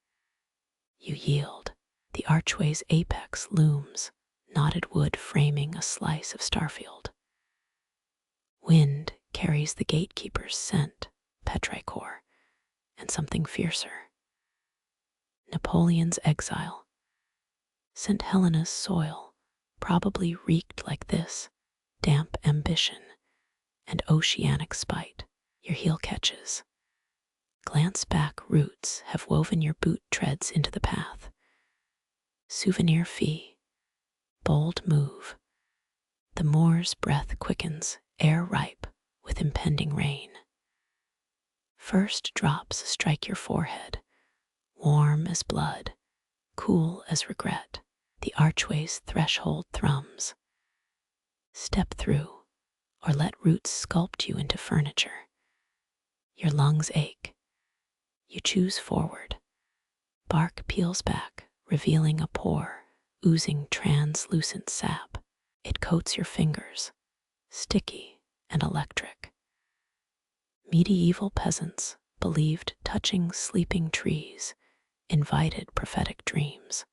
You yield. The archway's apex looms, knotted wood framing a slice of Starfield. Wind carries the Gatekeeper's scent, petrichor, and something fiercer. Napoleon's exile. St. Helena's soil probably reeked like this, damp ambition and oceanic spite. Your heel catches. Glance back, roots have woven your boot treads into the path. Souvenir fee. Bold move. The Moor's breath quickens, air ripe with impending rain. First drops strike your forehead, warm as blood, cool as regret. The archway's threshold thrums. Step through, or let roots sculpt you into furniture. Your lungs ache. You choose forward. Bark peels back, revealing a pore, oozing translucent sap. It coats your fingers, sticky and electric. Medieval peasants believed touching sleeping trees invited prophetic dreams.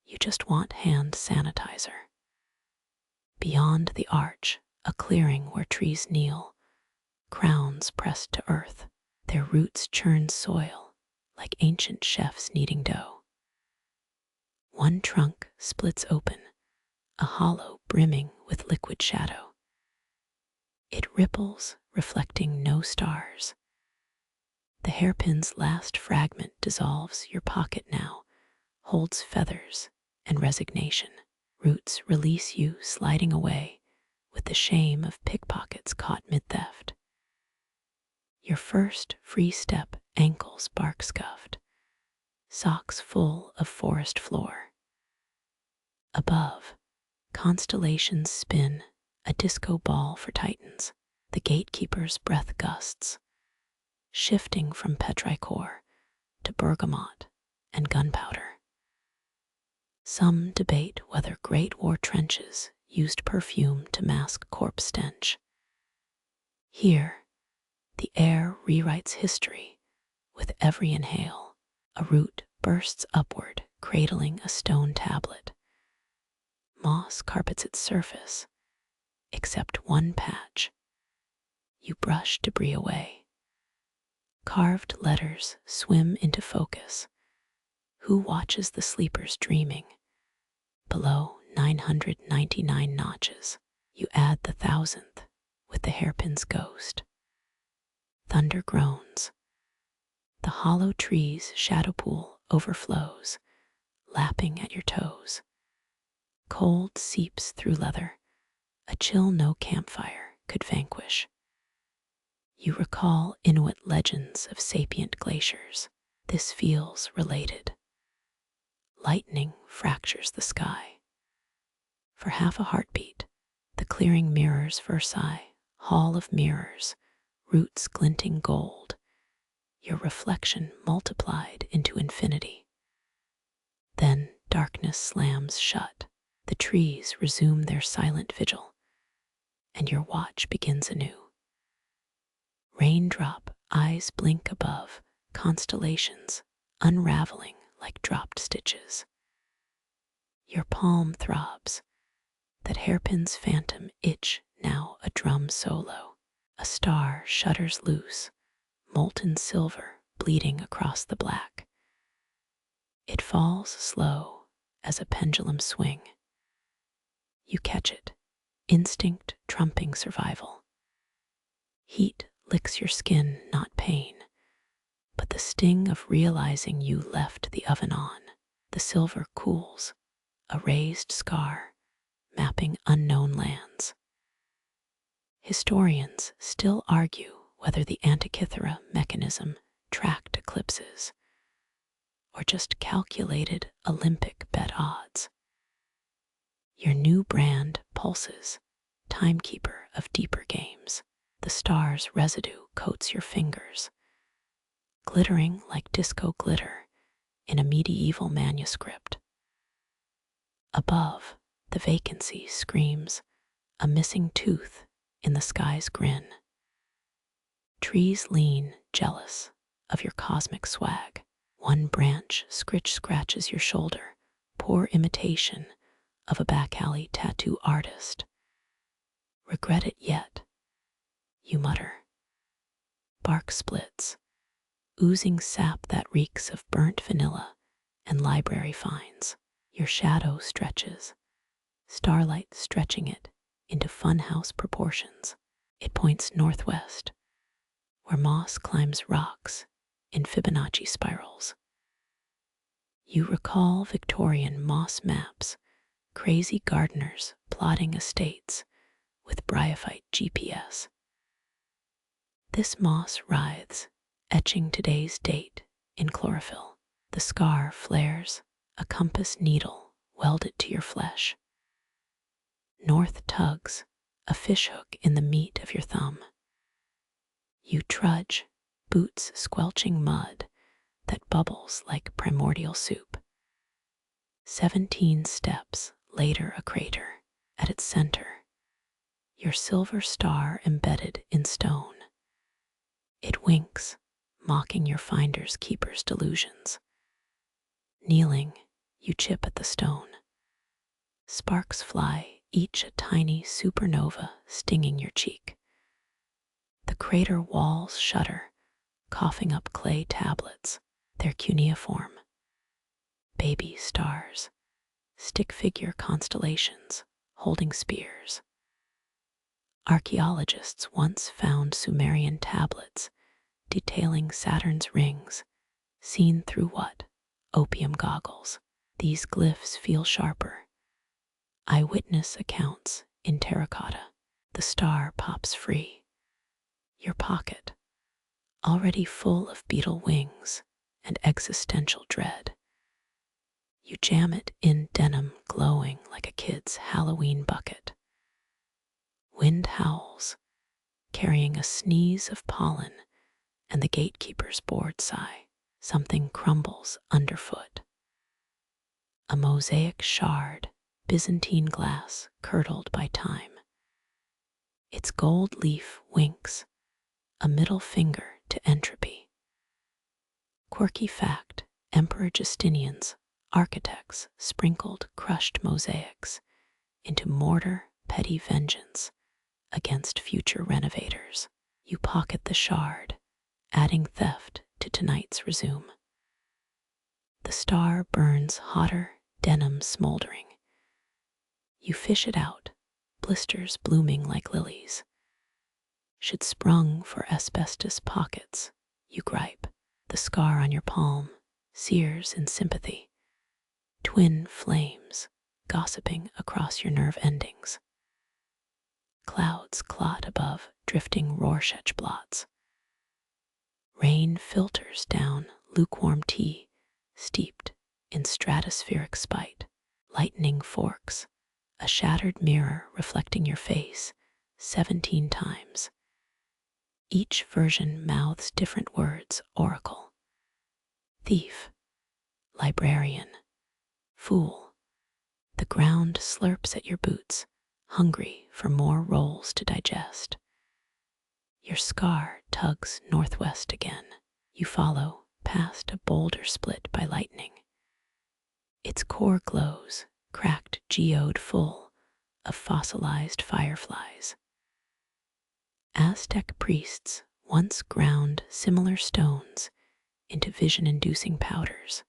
You just want hand sanitizer. Beyond the arch, a clearing where trees kneel, crowns pressed to earth. Their roots churn soil like ancient chefs kneading dough. One trunk splits open, a hollow brimming with liquid shadow. It ripples, reflecting no stars. The hairpin's last fragment dissolves. Your pocket now holds feathers and resignation. Roots release you, sliding away with the shame of pickpockets caught mid-theft. Your first free step, ankles bark scuffed, socks full of forest floor. Above, constellations spin, a disco ball for titans. The Gatekeeper's breath gusts, shifting from petrichor to bergamot and gunpowder. Some debate whether Great War trenches used perfume to mask corpse stench. Here, the air rewrites history with every inhale. A root bursts upward, cradling a stone tablet. Moss carpets its surface, except one patch. You brush debris away. Carved letters swim into focus. Who watches the sleepers dreaming? Below 999 notches, you add the 1000th with the hairpin's ghost. Thunder groans. The hollow tree's shadow pool overflows, lapping at your toes. Cold seeps through leather, a chill no campfire could vanquish. You recall Inuit legends of sapient glaciers. This feels related. Lightning fractures the sky. For half a heartbeat, the clearing mirrors Versailles, hall of mirrors, roots glinting gold, your reflection multiplied into infinity. Then darkness slams shut. The trees resume their silent vigil, and your watch begins anew. Raindrop Eyes blink above, constellations unraveling like dropped stitches. Your palm throbs, that hairpin's phantom itch now a drum solo. A star shudders loose, molten silver bleeding across the black. It falls slow as a pendulum swing. You catch it, instinct trumping survival. Heat licks your skin, not pain, but the sting of realizing you left the oven on. The silver cools, a raised scar, mapping unknown lands. Historians still argue whether the Antikythera mechanism tracked eclipses or just calculated Olympic bet odds. Your new brand pulses, timekeeper of deeper games. The star's residue coats your fingers, glittering like disco glitter in a medieval manuscript. Above, the vacancy screams, a missing tooth in the sky's grin. Trees lean, jealous of your cosmic swag. One branch scratches your shoulder, poor imitation of a back alley tattoo artist. Regret it yet, you mutter. Bark splits, oozing sap that reeks of burnt vanilla and library finds. Your shadow stretches, starlight stretching it into funhouse proportions. It points northwest, where moss climbs rocks in Fibonacci spirals. You recall Victorian moss maps, crazy gardeners plotting estates with bryophyte GPS. This moss writhes, etching today's date in chlorophyll. The scar flares, a compass needle welded to your flesh. North tugs, a fishhook in the meat of your thumb. You trudge, boots squelching mud that bubbles like primordial soup. 17 steps, later a crater. At its center, your silver star embedded in stone. It winks, mocking your finder's keeper's delusions. Kneeling, you chip at the stone. Sparks fly, each a tiny supernova stinging your cheek. The crater walls shudder, coughing up clay tablets, their cuneiform. Baby stars, stick figure constellations, holding spears. Archaeologists once found Sumerian tablets detailing Saturn's rings, seen through what? Opium goggles. These glyphs feel sharper. Eyewitness accounts in terracotta. The star pops free. Your pocket, already full of beetle wings and existential dread. You jam it in denim glowing like a kid's Halloween bucket. Wind howls, carrying a sneeze of pollen and the gatekeeper's bored sigh. Something crumbles underfoot. A mosaic shard, Byzantine glass curdled by time. Its gold leaf winks, a middle finger to entropy. Quirky fact, Emperor Justinian's architects sprinkled crushed mosaics into mortar petty vengeance against future renovators. You pocket the shard, adding theft to tonight's resume. The star burns hotter, denim smoldering. You fish it out, blisters blooming like lilies. Should sprung for asbestos pockets, you gripe. The scar on your palm sears in sympathy. Twin flames gossiping across your nerve endings. Clouds clot above drifting Rorschach blots. Rain filters down lukewarm tea steeped in stratospheric spite. Lightning forks, a shattered mirror reflecting your face 17 times. Each version mouths different words, oracle. Thief, librarian, fool. The ground slurps at your boots, hungry for more rolls to digest. Your scar tugs northwest again. You follow past a boulder split by lightning. Its core glows, cracked geode full of fossilized fireflies. Aztec priests once ground similar stones into vision-inducing powders.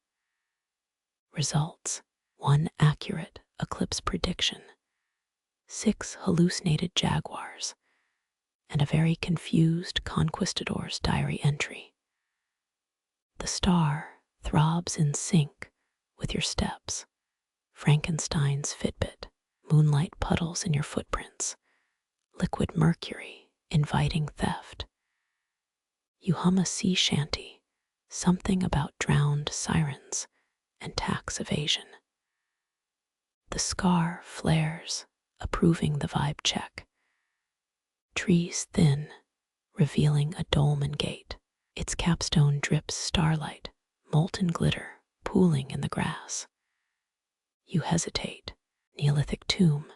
Results: 1 accurate eclipse prediction, 6 hallucinated jaguars, and a very confused conquistador's diary entry. The star throbs in sync with your steps, Frankenstein's Fitbit, moonlight puddles in your footprints, liquid mercury inviting theft. You hum a sea shanty, something about drowned sirens and tax evasion. The scar flares, approving the vibe check. Trees thin, revealing a dolmen gate. Its capstone drips starlight, molten glitter pooling in the grass. You hesitate. Neolithic tomb.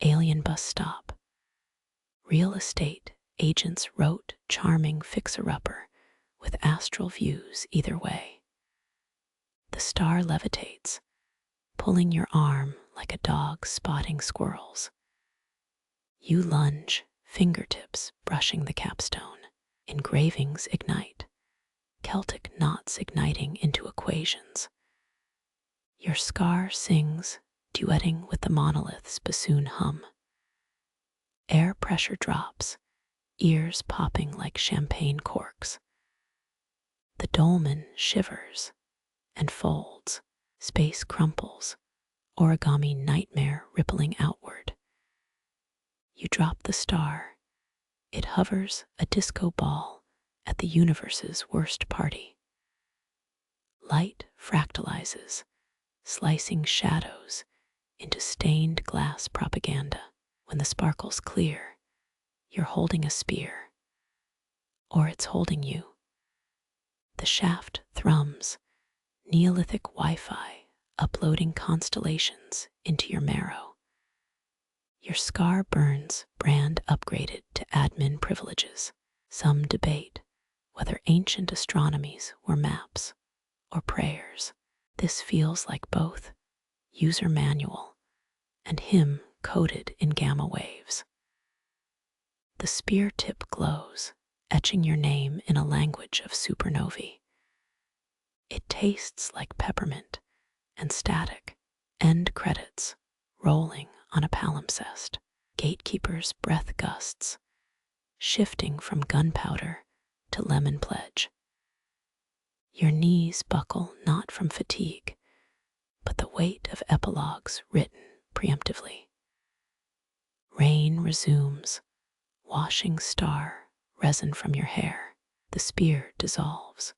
Alien bus stop. Real estate agents wrote charming fixer-upper with astral views either way. The star levitates, pulling your arm like a dog spotting squirrels. You lunge, fingertips brushing the capstone. Engravings ignite, Celtic knots igniting into equations. Your scar sings, duetting with the monolith's bassoon hum. Air pressure drops, ears popping like champagne corks. The dolmen shivers and folds, space crumples, origami nightmare rippling outward. You drop the star. It hovers a disco ball at the universe's worst party. Light fractalizes, slicing shadows into stained glass propaganda. When the sparkles clear, you're holding a spear. Or it's holding you. The shaft thrums, Neolithic Wi-Fi uploading constellations into your marrow. Your scar burns, brand upgraded to admin privileges. Some debate whether ancient astronomies were maps or prayers. This feels like both user manual and hymn coded in gamma waves. The spear tip glows, etching your name in a language of supernovae. It tastes like peppermint and static. End credits, rolling on a palimpsest. Gatekeeper's breath gusts, shifting from gunpowder to lemon pledge. Your knees buckle not from fatigue, but the weight of epilogues written preemptively. Rain resumes, washing star resin from your hair. The spear dissolves,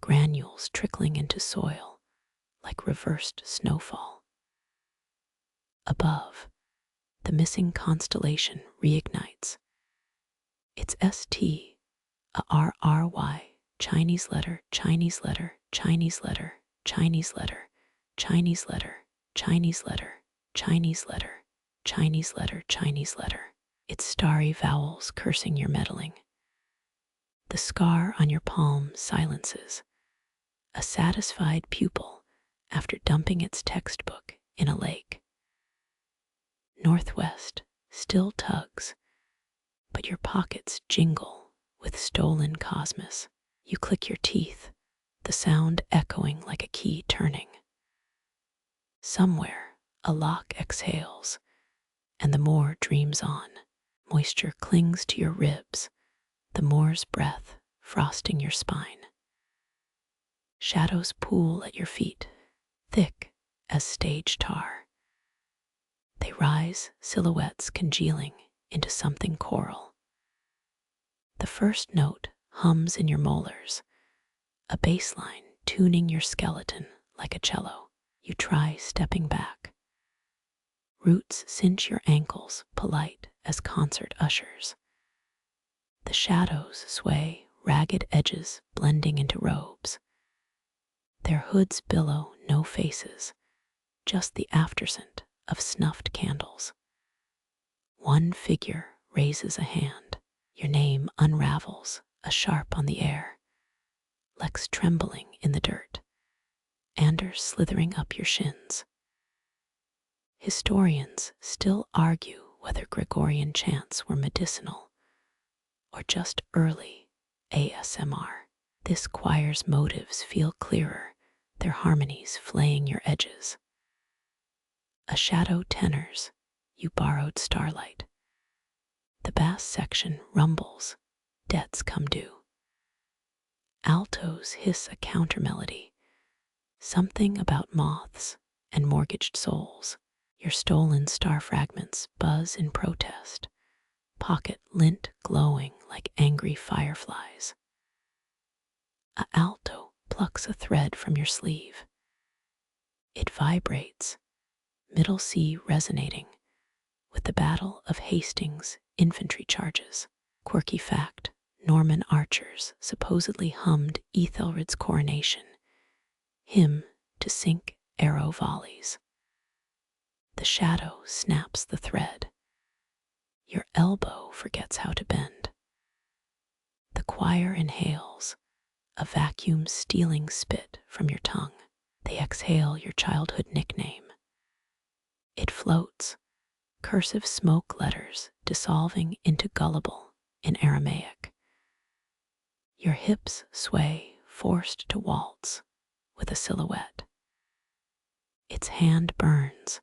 granules trickling into soil like reversed snowfall. Above, the missing constellation reignites. It's ST, a RRY, Chinese letter, Chinese letter, Chinese letter, Chinese letter, Chinese letter, Chinese letter, Chinese letter, Chinese letter, Chinese letter. Its starry vowels cursing your meddling. The scar on your palm silences, a satisfied pupil after dumping its textbook in a lake. Northwest still tugs, but your pockets jingle with stolen cosmos. You click your teeth, the sound echoing like a key turning. Somewhere, a lock exhales, and the Moor dreams on. Moisture clings to your ribs, the Moor's breath frosting your spine. Shadows pool at your feet, thick as stage tar. They rise, silhouettes congealing into something choral. The first note hums in your molars, a bass line tuning your skeleton like a cello. You try stepping back. Roots cinch your ankles, polite as concert ushers. The shadows sway, ragged edges blending into robes. Their hoods billow no faces, just the afterscent of snuffed candles. One figure raises a hand. Your name unravels, a sharp on the air, Lex trembling in the dirt, Anders slithering up your shins. Historians still argue whether Gregorian chants were medicinal or just early ASMR. This choir's motives feel clearer, their harmonies flaying your edges. A shadow tenors, you borrowed starlight. The bass section rumbles, debts come due. Altos hiss a counter-melody, something about moths and mortgaged souls. Your stolen star fragments buzz in protest, pocket lint glowing like angry fireflies. A alto plucks a thread from your sleeve. It vibrates, middle C resonating with the Battle of Hastings infantry charges. Quirky fact, Norman archers supposedly hummed Ethelred's coronation, hymn to sink arrow volleys. The shadow snaps the thread. Your elbow forgets how to bend. The choir inhales, a vacuum stealing spit from your tongue. They exhale your childhood nickname. It floats, cursive smoke letters dissolving into gullible in Aramaic. Your hips sway, forced to waltz with a silhouette. Its hand burns,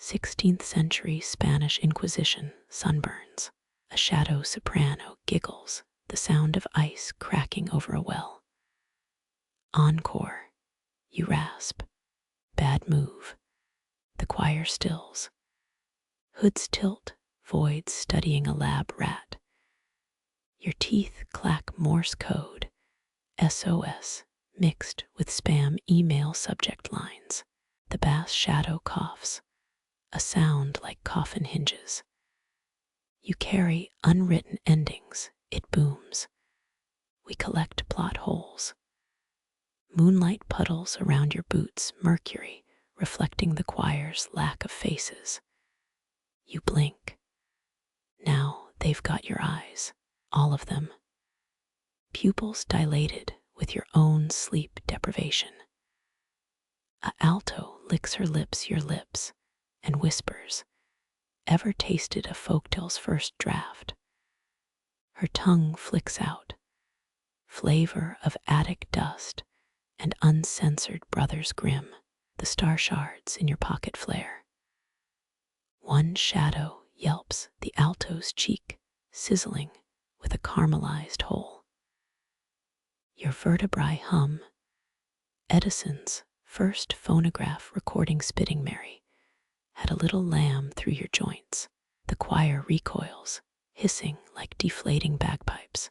16th century Spanish Inquisition sunburns. A shadow soprano giggles, the sound of ice cracking over a well. Encore, you rasp. Bad move. The choir stills. Hoods tilt, voids studying a lab rat. Your teeth clack Morse code, SOS, mixed with spam email subject lines. The bass shadow coughs, a sound like coffin hinges. You carry unwritten endings, it booms. We collect plot holes. Moonlight puddles around your boots, mercury reflecting the choir's lack of faces. You blink. Now they've got your eyes, all of them. Pupils dilated with your own sleep deprivation. A alto licks her lips your lips and whispers, ever tasted a folktale's first draft? Her tongue flicks out, flavor of attic dust and uncensored brothers grim. The star shards in your pocket flare. One shadow yelps the alto's cheek, sizzling with a caramelized hole. Your vertebrae hum. Edison's first phonograph recording Spitting Mary had a little lamb through your joints. The choir recoils, hissing like deflating bagpipes.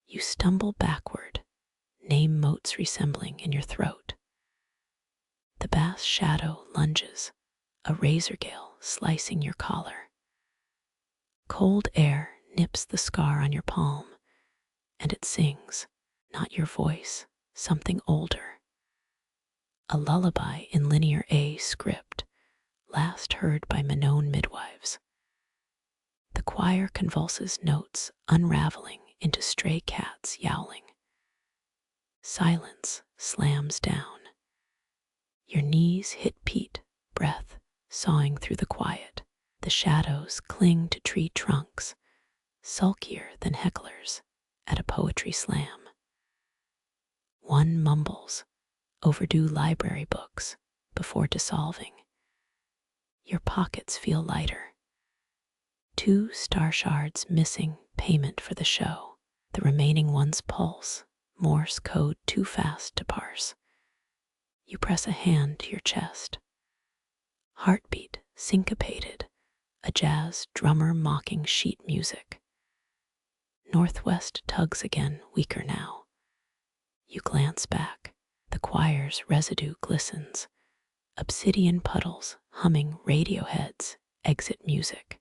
You stumble backward, name motes resembling in your throat. The bass shadow lunges, a razor gale slicing your collar. Cold air nips the scar on your palm, and it sings, not your voice, something older. A lullaby in linear A script, last heard by Minoan midwives. The choir convulses notes unraveling into stray cats yowling. Silence slams down. Your knees hit peat, breath sawing through the quiet. The shadows cling to tree trunks, sulkier than hecklers at a poetry slam. One mumbles, overdue library books, before dissolving. Your pockets feel lighter. 2 star shards missing payment for the show. The remaining ones pulse, Morse code too fast to parse. You press a hand to your chest. Heartbeat syncopated, a jazz drummer mocking sheet music. Northwest tugs again, weaker now. You glance back. The choir's residue glistens. Obsidian puddles humming Radiohead's exit music.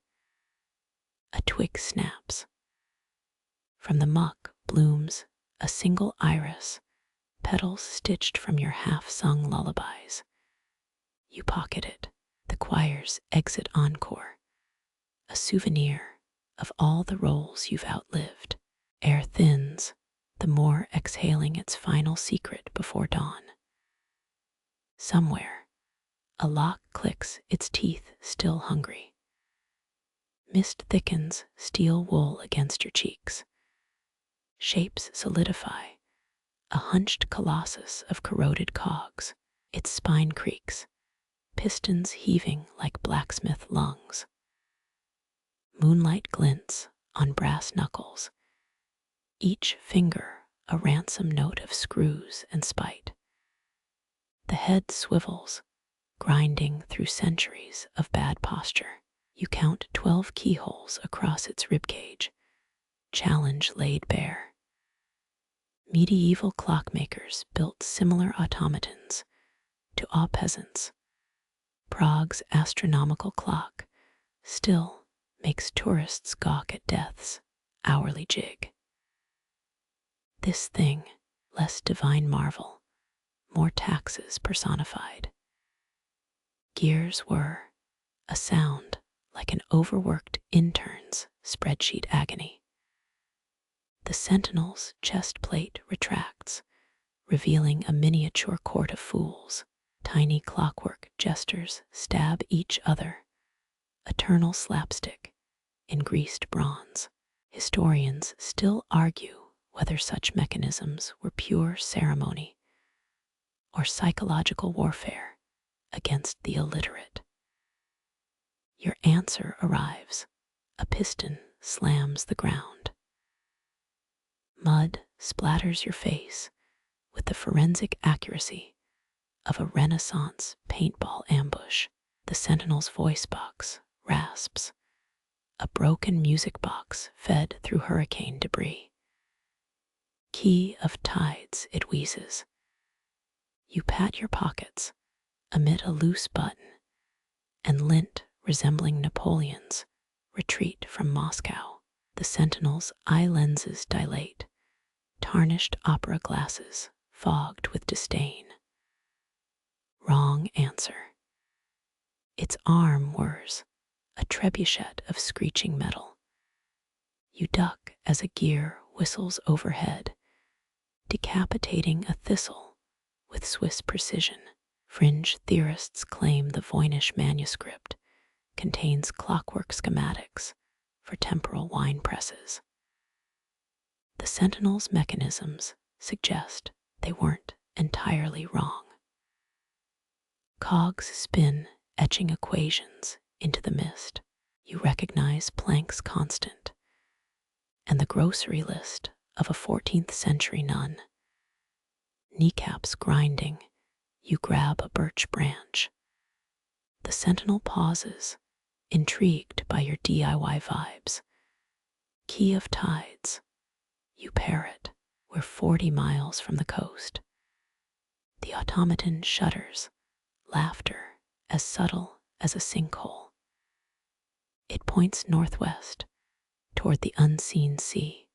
A twig snaps. From the muck blooms a single iris, petals stitched from your half-sung lullabies. You pocket it, the choir's exit encore, a souvenir of all the roles you've outlived. Air thins, the Moor exhaling its final secret before dawn. Somewhere, a lock clicks its teeth, still hungry. Mist thickens steel wool against your cheeks. Shapes solidify, a hunched colossus of corroded cogs. Its spine creaks, pistons heaving like blacksmith lungs. Moonlight glints on brass knuckles, each finger a ransom note of screws and spite. The head swivels, grinding through centuries of bad posture. You count 12 keyholes across its ribcage, challenge laid bare. Medieval clockmakers built similar automatons to awe peasants. Prague's astronomical clock still makes tourists gawk at death's hourly jig. This thing, less divine marvel, more taxes personified. Gears were a sound like an overworked intern's spreadsheet agony. The sentinel's chest plate retracts, revealing a miniature court of fools. Tiny clockwork jesters stab each other, eternal slapstick in greased bronze. Historians still argue whether such mechanisms were pure ceremony or psychological warfare against the illiterate. Your answer arrives. A piston slams the ground. Mud splatters your face with the forensic accuracy of a Renaissance paintball ambush. The sentinel's voice box rasps, a broken music box fed through hurricane debris. Key of tides, it wheezes. You pat your pockets amid a loose button, and lint resembling Napoleon's retreat from Moscow. The sentinel's eye lenses dilate, tarnished opera glasses fogged with disdain. Wrong answer. Its arm whirs, a trebuchet of screeching metal. You duck as a gear whistles overhead, decapitating a thistle with Swiss precision. Fringe theorists claim the Voynich manuscript contains clockwork schematics for temporal wine presses. The sentinel's mechanisms suggest they weren't entirely wrong. Cogs spin, etching equations into the mist. You recognize Planck's constant and the grocery list of a 14th century nun. Kneecaps grinding, you grab a birch branch. The sentinel pauses, intrigued by your DIY vibes. Key of tides, you parrot. We're 40 miles from the coast. The automaton shudders, laughter as subtle as a sinkhole. It points northwest, toward the unseen sea.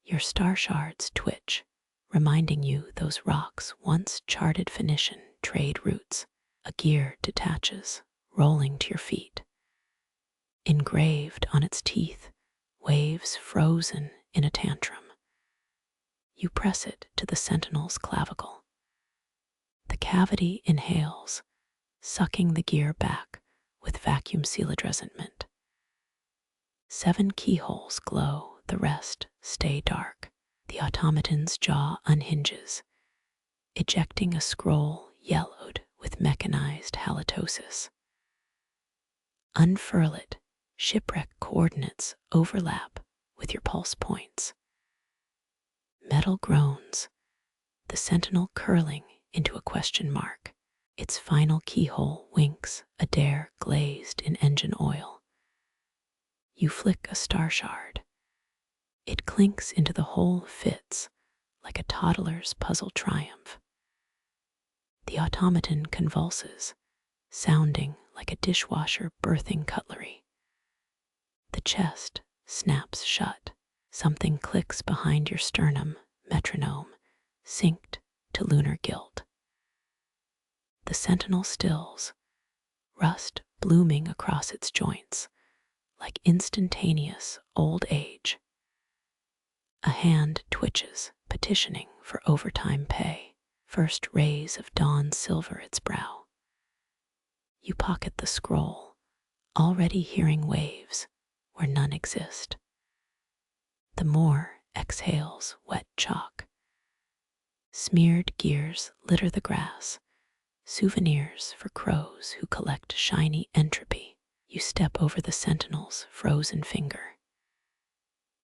Your star shards twitch, reminding you those rocks once charted Phoenician trade routes. A gear detaches, rolling to your feet. Engraved on its teeth, waves frozen in a tantrum. You press it to the sentinel's clavicle. The cavity inhales, sucking the gear back with vacuum-sealed resentment. 7 keyholes glow, the rest stay dark. The automaton's jaw unhinges, ejecting a scroll yellowed with mechanized halitosis. Unfurl it, shipwreck coordinates overlap with your pulse points. Metal groans, the sentinel curling into a question mark. Its final keyhole winks, a dare glazed in engine oil. You flick a star shard. It clinks into the hole, fits like a toddler's puzzle triumph. The automaton convulses, sounding like a dishwasher birthing cutlery. The chest snaps shut. Something clicks behind your sternum, metronome, synced to lunar guilt. The sentinel stills, rust blooming across its joints, like instantaneous old age. A hand twitches, petitioning for overtime pay. First rays of dawn silver its brow. You pocket the scroll, already hearing waves where none exist. The Moor exhales wet chalk. Smeared gears litter the grass, souvenirs for crows who collect shiny entropy. You step over the sentinel's frozen finger.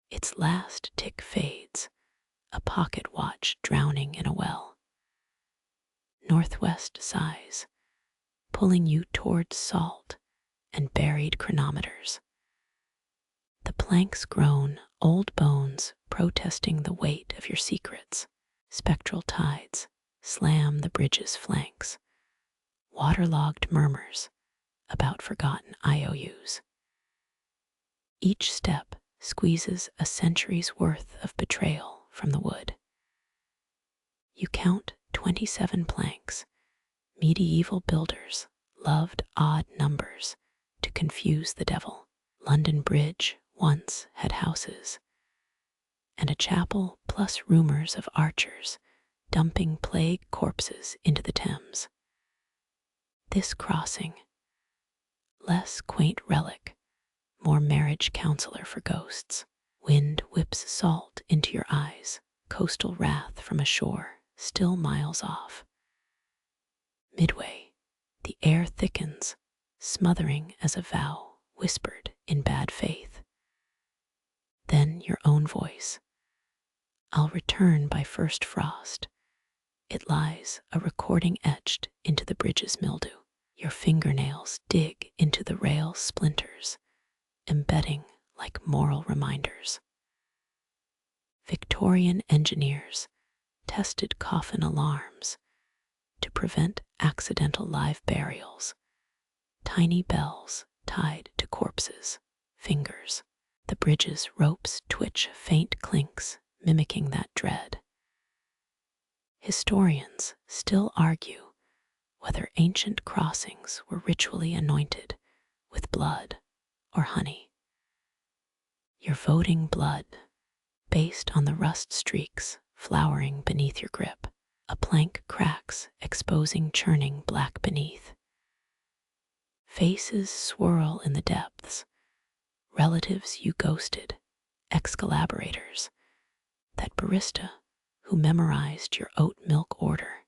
Its last tick fades, a pocket watch drowning in a well. Northwest sighs, pulling you towards salt and buried chronometers. The planks groan, old bones protesting the weight of your secrets. Spectral tides slam the bridge's flanks. Waterlogged murmurs about forgotten IOUs. Each step squeezes a century's worth of betrayal from the wood. You count 27 planks. Medieval builders loved odd numbers to confuse the devil. London Bridge once had houses, and a chapel plus rumors of archers dumping plague corpses into the Thames. This crossing, less quaint relic, more marriage counselor for ghosts. Wind whips salt into your eyes, coastal wrath from a shore still miles off. Midway, the air thickens, smothering as a vow whispered in bad faith. Then your own voice. I'll return by first frost. It lies, a recording etched into the bridge's mildew. Your fingernails dig into the rail splinters, embedding like moral reminders. Victorian engineers tested coffin alarms to prevent accidental live burials. Tiny bells tied to corpses' fingers. The bridge's ropes twitch faint clinks, mimicking that dread. Historians still argue whether ancient crossings were ritually anointed with blood or honey. Your voting blood, based on the rust streaks flowering beneath your grip. A plank cracks, exposing churning black beneath. Faces swirl in the depths. Relatives you ghosted, ex-collaborators. That barista who memorized your oat milk order.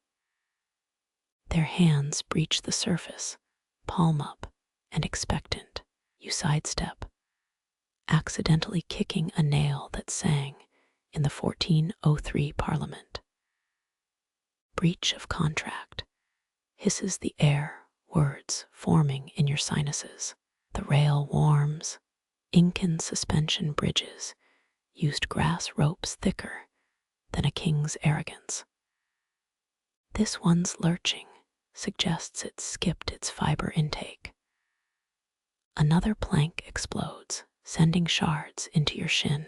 Their hands breach the surface, palm up and expectant. You sidestep, accidentally kicking a nail that sang in the 1403 Parliament. Breach of contract, hisses the air, words forming in your sinuses. The rail warms. Incan suspension bridges used grass ropes thicker than a king's arrogance. This one's lurching suggests it skipped its fiber intake. Another plank explodes, sending shards into your shin.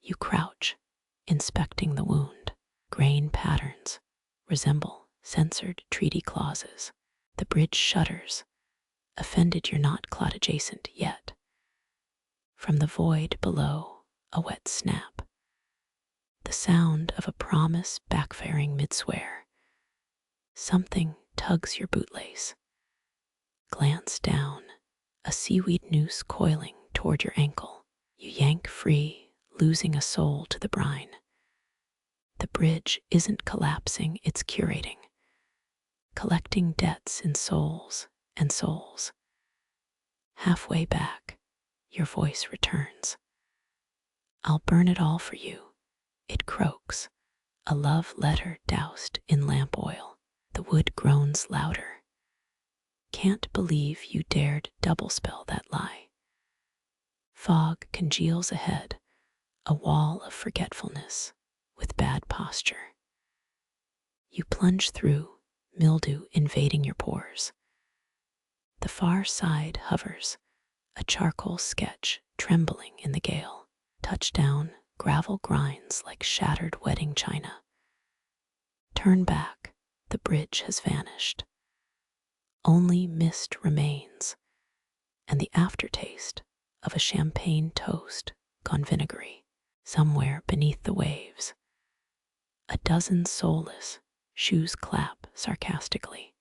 You crouch, inspecting the wound. Grain patterns resemble censored treaty clauses. The bridge shudders, offended you're not clot adjacent yet. From the void below, a wet snap. The sound of a promise backfiring mid-swear. Something tugs your bootlace. Glance down, a seaweed noose coiling toward your ankle. You yank free, losing a soul to the brine. The bridge isn't collapsing, it's curating, collecting debts in souls and souls. Halfway back, your voice returns. I'll burn it all for you. It croaks, a love letter doused in lamp oil. The wood groans louder. Can't believe you dared double-spell that lie. Fog congeals ahead, a wall of forgetfulness with bad posture. You plunge through, mildew invading your pores. The far side hovers, a charcoal sketch trembling in the gale. Touchdown, gravel grinds like shattered wedding china. Turn back, the bridge has vanished. Only mist remains, and the aftertaste of a champagne toast gone vinegary. Somewhere beneath the waves, a dozen soulless shoes clap sarcastically.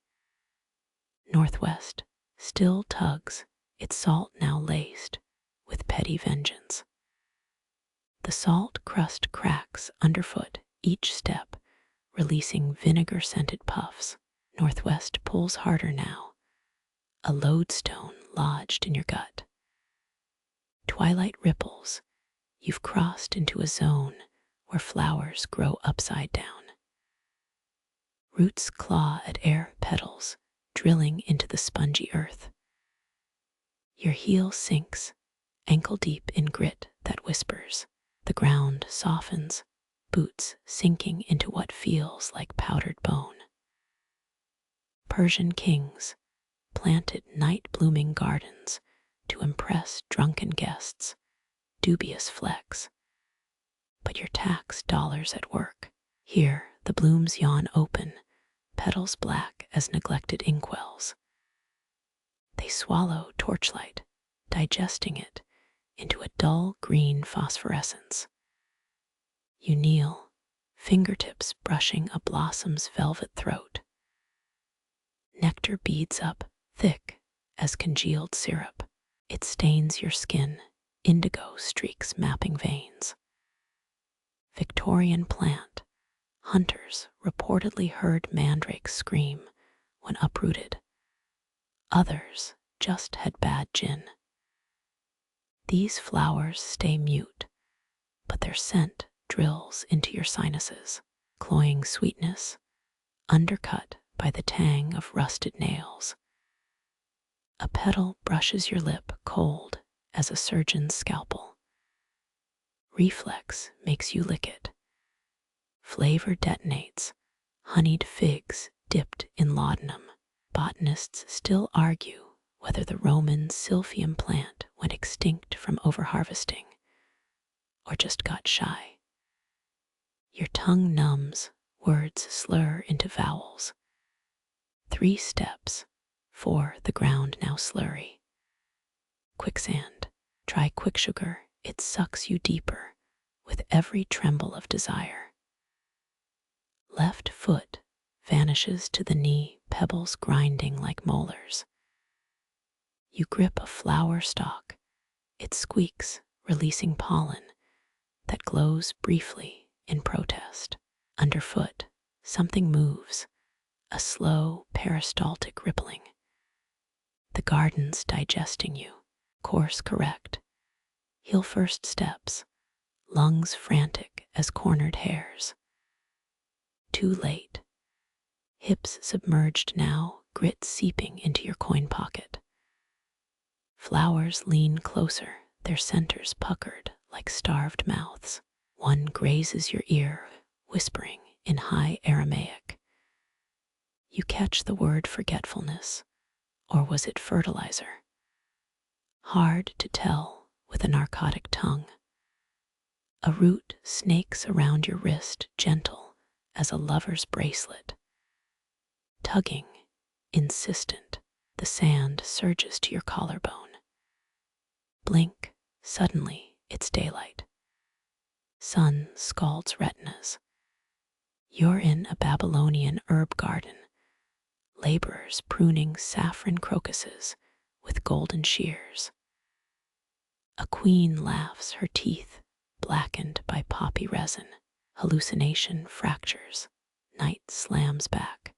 Northwest still tugs, its salt now laced with petty vengeance. The salt crust cracks underfoot each step, releasing vinegar-scented puffs. Northwest pulls harder now, a lodestone lodged in your gut. Twilight ripples, you've crossed into a zone where flowers grow upside down. Roots claw at air petals, drilling into the spongy earth. Your heel sinks, ankle deep in grit that whispers. The ground softens, boots sinking into what feels like powdered bone. Persian kings planted night-blooming gardens to impress drunken guests, dubious flex. But your tax dollars at work. Here, the blooms yawn open, petals black as neglected inkwells. They swallow torchlight, digesting it into a dull green phosphorescence. You kneel, fingertips brushing a blossom's velvet throat. Nectar beads up, thick as congealed syrup. It stains your skin, indigo streaks mapping veins. Victorian plant, hunters reportedly heard mandrakes scream when uprooted. Others just had bad gin. These flowers stay mute, but their scent drills into your sinuses, cloying sweetness, undercut by the tang of rusted nails. A petal brushes your lip cold as a surgeon's scalpel. Reflex makes you lick it. Flavor detonates, honeyed figs dipped in laudanum. Botanists still argue whether the Roman silphium plant went extinct from overharvesting or just got shy. Your tongue numbs, words slur into vowels. 3 steps, 4 the ground now slurry. Quicksand, try quick sugar, it sucks you deeper with every tremble of desire. Left foot vanishes to the knee, pebbles grinding like molars. You grip a flower stalk, it squeaks, releasing pollen that glows briefly in protest. Underfoot, something moves, a slow peristaltic rippling. The garden's digesting you, course correct. Heel first steps, lungs frantic as cornered hares. Too late. Hips submerged now, grit seeping into your coin pocket. Flowers lean closer, their centers puckered like starved mouths. One grazes your ear, whispering in high Aramaic. You catch the word forgetfulness, or was it fertilizer? Hard to tell with a narcotic tongue. A root snakes around your wrist, gentle as a lover's bracelet. Tugging, insistent, the sand surges to your collarbone. Blink, suddenly it's daylight. Sun scalds retinas. You're in a Babylonian herb garden, laborers pruning saffron crocuses with golden shears. A queen laughs, her teeth blackened by poppy resin. Hallucination fractures. Night slams back.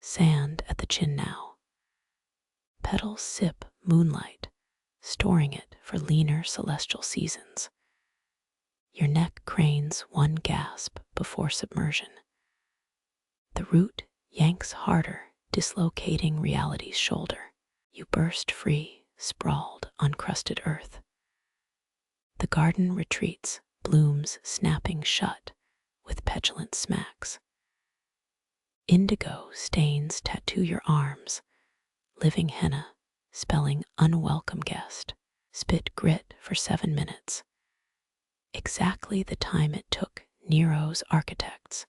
Sand at the chin now. Petals sip moonlight, storing it for leaner celestial seasons. Your neck cranes one gasp before submersion. The root yanks harder, dislocating reality's shoulder. You burst free, sprawled on crusted earth. The garden retreats, blooms snapping shut with petulant smacks. Indigo stains tattoo your arms, living henna, spelling unwelcome guest. Spit grit for 7 minutes. Exactly the time it took Nero's architects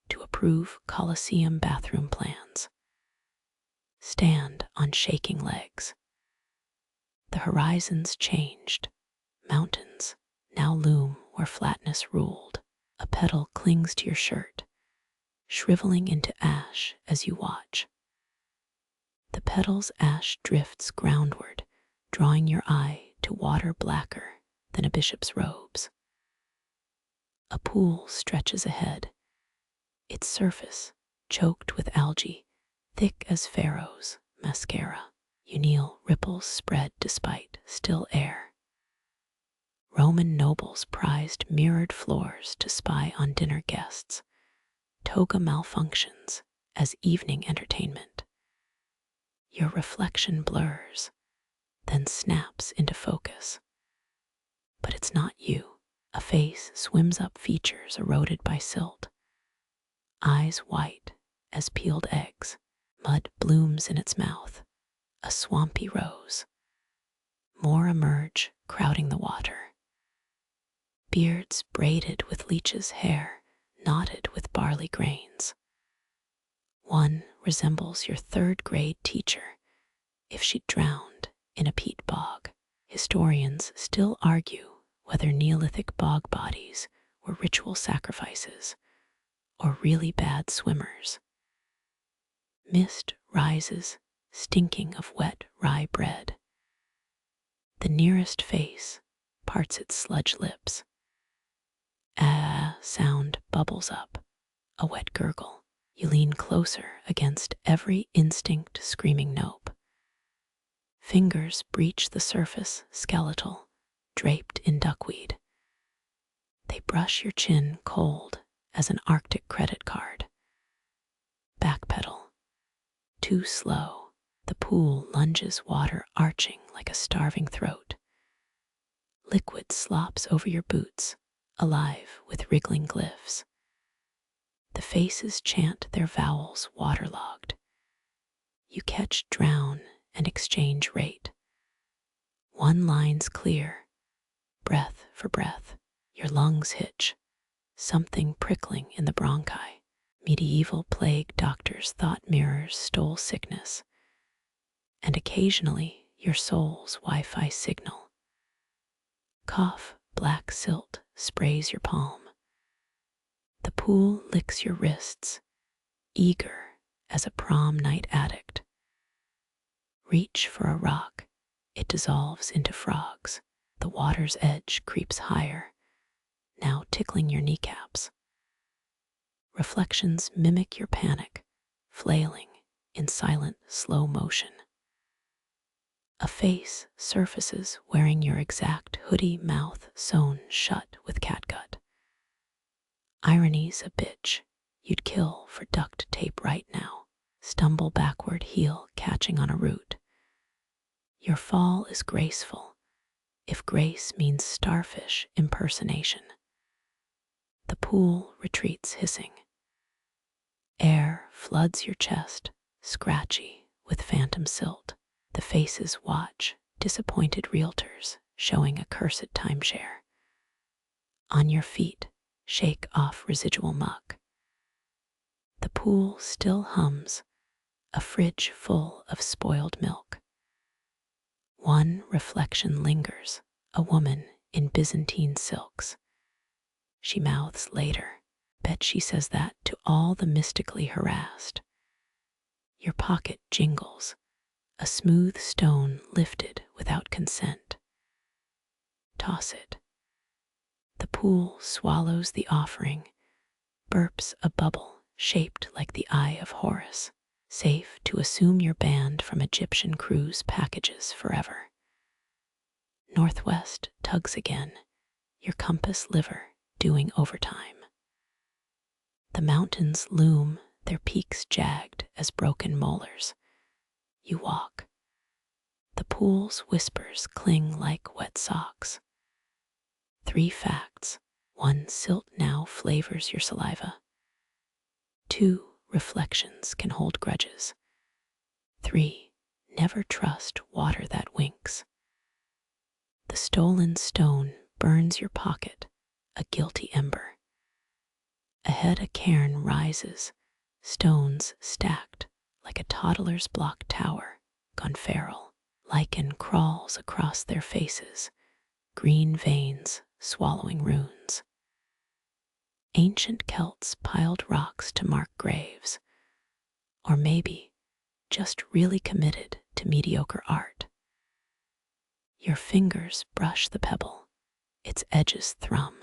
to approve Colosseum bathroom plans. Stand on shaking legs. The horizon's changed. Mountains now loom where flatness ruled. A petal clings to your shirt, shriveling into ash as you watch. The petal's ash drifts groundward, drawing your eye to water blacker than a bishop's robes. A pool stretches ahead, its surface choked with algae, thick as Pharaoh's mascara. You kneel, ripples spread despite still air. Roman nobles prized mirrored floors to spy on dinner guests. Toga malfunctions as evening entertainment. Your reflection blurs, then snaps into focus. But it's not you. A face swims up features eroded by silt. Eyes white as peeled eggs. Mud blooms in its mouth, a swampy rose. More emerge, crowding the water. Beards braided with leech's hair, knotted with barley grains. One resembles your third-grade teacher if she'd drowned in a peat bog. Historians still argue whether Neolithic bog bodies were ritual sacrifices or really bad swimmers. Mist rises, stinking of wet rye bread. The nearest face parts its sludge lips. Ah, sound bubbles up, a wet gurgle. You lean closer against every instinct screaming nope. Fingers breach the surface, skeletal, draped in duckweed. They brush your chin cold as an Arctic credit card. Backpedal. Too slow, the pool lunges, water arching like a starving throat. Liquid slops over your boots, alive with wriggling glyphs. The faces chant their vowels waterlogged. You catch drown and exchange rate. One line's clear, breath for breath. Your lungs hitch, something prickling in the bronchi. Medieval plague doctors thought mirrors stole sickness, and occasionally your soul's Wi-Fi signal. Cough, black silt sprays your palm. The pool licks your wrists, eager as a prom night addict. Reach for a rock, it dissolves into frogs. The water's edge creeps higher, now tickling your kneecaps. Reflections mimic your panic, flailing in silent, slow motion. A face surfaces wearing your exact hoodie, mouth sewn shut with catgut. Irony's a bitch you'd kill for duct tape right now. Stumble backward, heel catching on a root. Your fall is graceful, if grace means starfish impersonation. The pool retreats hissing. Air floods your chest, scratchy with phantom silt. The faces watch, disappointed realtors showing a cursed timeshare. On your feet, shake off residual muck. The pool still hums, a fridge full of spoiled milk. One reflection lingers, a woman in Byzantine silks. She mouths later, bet she says that to all the mystically harassed. Your pocket jingles, a smooth stone lifted without consent. Toss it. The pool swallows the offering, burps a bubble shaped like the eye of Horus, safe to assume you're banned from Egyptian cruise packages forever. Northwest tugs again, your compass liver doing overtime. The mountains loom, their peaks jagged as broken molars. You walk. The pool's whispers cling like wet socks. 3 facts. 1, silt now flavors your saliva. 2, reflections can hold grudges. 3, never trust water that winks. The stolen stone burns your pocket, a guilty ember. Ahead a cairn rises, stones stacked like a toddler's block tower gone feral. Lichen crawls across their faces, green veins swallowing runes. Ancient Celts piled rocks to mark graves, or maybe just really committed to mediocre art. Your fingers brush the pebble, its edges thrum.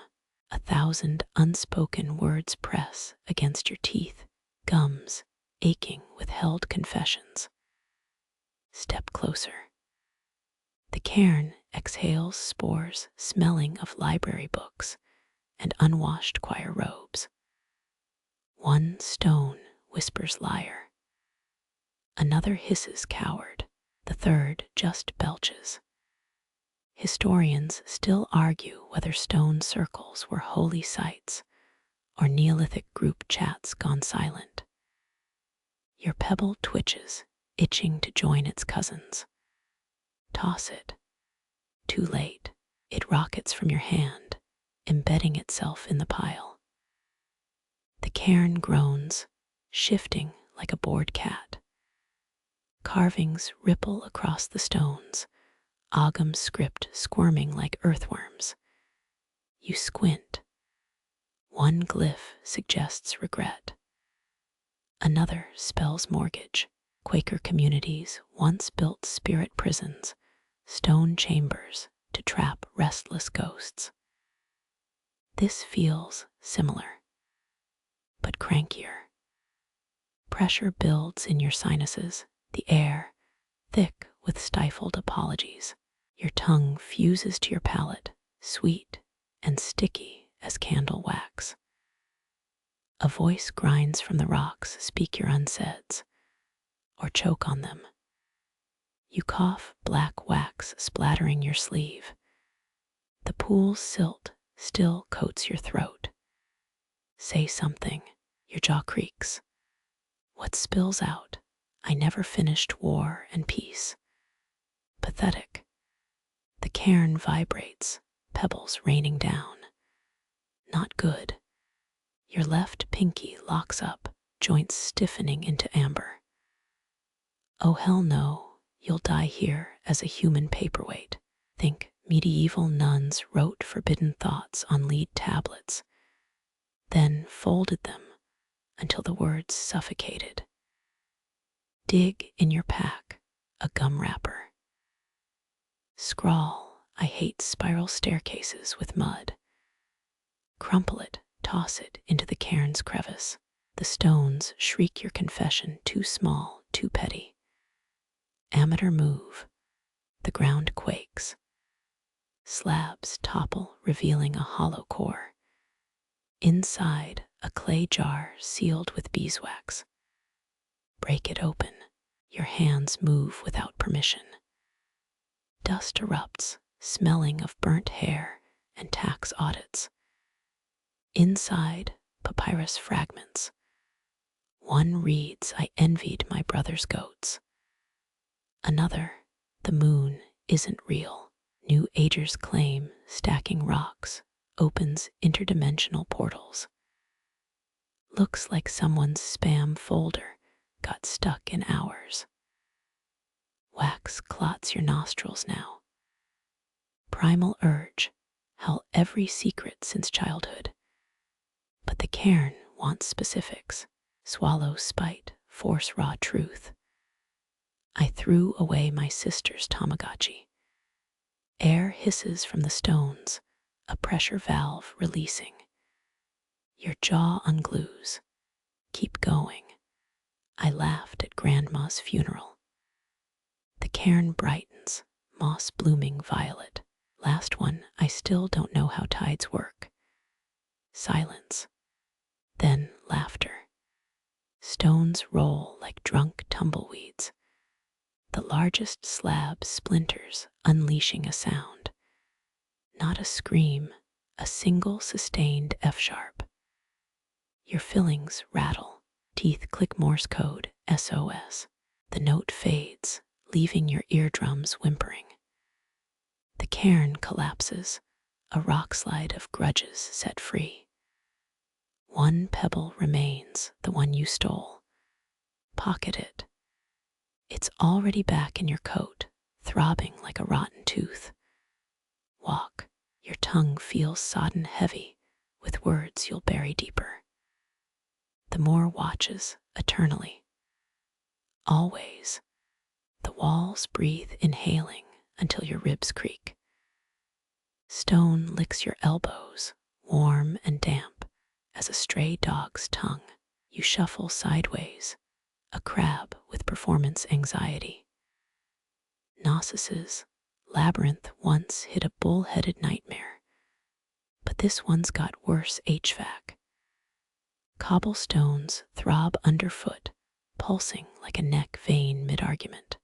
1,000 unspoken words press against your teeth, gums aching with held confessions. Step closer. The cairn exhales spores smelling of library books and unwashed choir robes. One stone whispers liar. Another hisses coward. The third just belches. Historians still argue whether stone circles were holy sites or Neolithic group chats gone silent. Your pebble twitches, itching to join its cousins. Toss it. Too late. It rockets from your hand, embedding itself in the pile. The cairn groans, shifting like a bored cat. Carvings ripple across the stones, Ogham script squirming like earthworms. You squint. One glyph suggests regret. Another spells mortgage. Quaker communities once built spirit prisons, stone chambers to trap restless ghosts. This feels similar, but crankier. Pressure builds in your sinuses, the air thick with stifled apologies. Your tongue fuses to your palate, sweet and sticky as candle wax. A voice grinds from the rocks, speak your unsaids, or choke on them. You cough, black wax splattering your sleeve. The pool's silt still coats your throat. Say something, your jaw creaks. What spills out? I never finished War and Peace. Pathetic. The cairn vibrates, pebbles raining down. Not good. Your left pinky locks up, joints stiffening into amber. Oh hell no, you'll die here as a human paperweight. Think medieval nuns wrote forbidden thoughts on lead tablets, then folded them until the words suffocated. Dig in your pack, a gum wrapper. Scrawl, I hate spiral staircases with mud. Crumple it, toss it into the cairn's crevice. The stones shriek your confession, too small, too petty. Amateur move. The ground quakes. Slabs topple, revealing a hollow core. Inside, a clay jar sealed with beeswax. Break it open. Your hands move without permission. Dust erupts, smelling of burnt hair and tax audits. Inside, papyrus fragments. One reads, I envied my brother's goats. Another, the moon isn't real. New Agers claim stacking rocks opens interdimensional portals. Looks like someone's spam folder got stuck in hours. Wax clots your nostrils now. Primal urge, howl every secret since childhood. But the cairn wants specifics. Swallow spite, force raw truth. I threw away my sister's Tamagotchi. Air hisses from the stones, a pressure valve releasing. Your jaw unglues. Keep going. I laughed at Grandma's funeral. The cairn brightens, moss blooming violet. Last one, I still don't know how tides work. Silence. Then laughter. Stones roll like drunk tumbleweeds. The largest slab splinters, unleashing a sound. Not a scream, a single sustained F-sharp. Your fillings rattle. Teeth click Morse code, SOS. The note fades, leaving your eardrums whimpering. The cairn collapses, a rock slide of grudges set free. One pebble remains, the one you stole. Pocket it. It's already back in your coat, throbbing like a rotten tooth. Walk, your tongue feels sodden heavy with words you'll bury deeper. The Moor watches eternally. Always, the walls breathe inhaling until your ribs creak. Stone licks your elbows, warm and damp as a stray dog's tongue. You shuffle sideways, a crab with performance anxiety. Gnosis' labyrinth once hid a bull-headed nightmare, but this one's got worse HVAC. Cobblestones throb underfoot, pulsing like a neck vein mid-argument.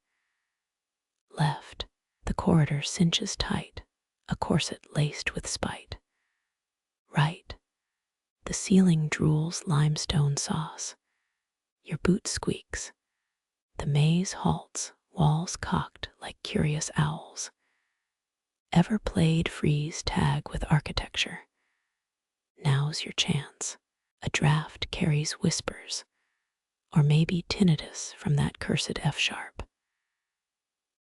Left, the corridor cinches tight, a corset laced with spite. Right, the ceiling drools limestone sauce. Your boot squeaks. The maze halts, walls cocked like curious owls. Ever played freeze tag with architecture? Now's your chance. A draft carries whispers, or maybe tinnitus from that cursed F-sharp.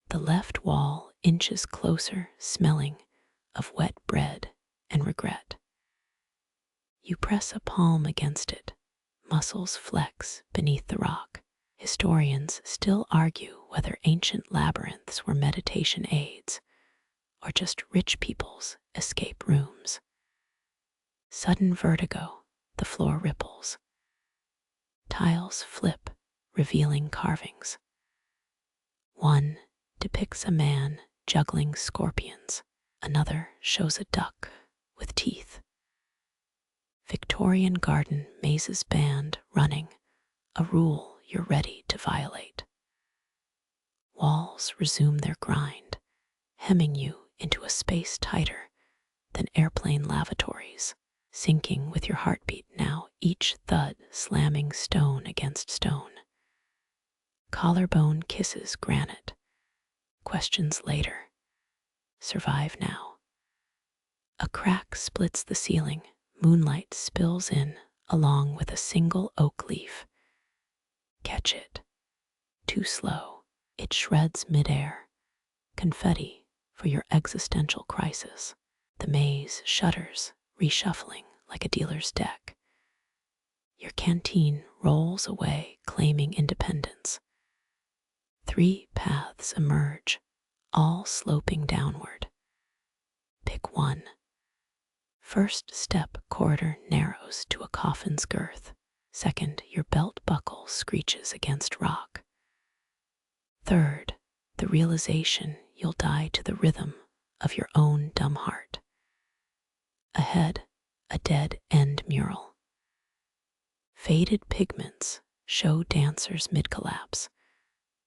The left wall inches closer, smelling of wet bread and regret. You press a palm against it, muscles flex beneath the rock. Historians still argue whether ancient labyrinths were meditation aids or just rich people's escape rooms. Sudden vertigo, the floor ripples. Tiles flip, revealing carvings. One depicts a man juggling scorpions. Another shows a duck with teeth. Victorian garden mazes band running, a rule you're ready to violate. Walls resume their grind, hemming you into a space tighter than airplane lavatories, sinking with your heartbeat now, each thud slamming stone against stone. Collarbone kisses granite. Questions later. Survive now. A crack splits the ceiling. Moonlight spills in along with a single oak leaf. Catch it. Too slow. It shreds midair. Confetti for your existential crisis. The maze shudders, reshuffling like a dealer's deck. Your canteen rolls away, claiming independence. 3 paths emerge, all sloping downward. Pick one. First step corridor narrows to a coffin's girth. Second, your belt buckle screeches against rock. Third, the realization you'll die to the rhythm of your own dumb heart. Ahead, a dead-end mural. Faded pigments show dancers mid-collapse.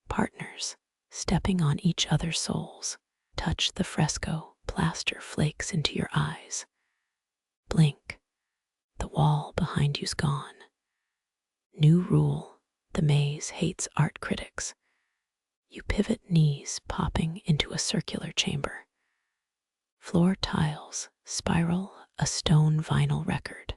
Partners, stepping on each other's soles. Touch the fresco, plaster flakes into your eyes. Blink, the wall behind you's gone. New rule, the maze hates art critics. You pivot, knees popping into a circular chamber. Floor tiles spiral, a stone vinyl record.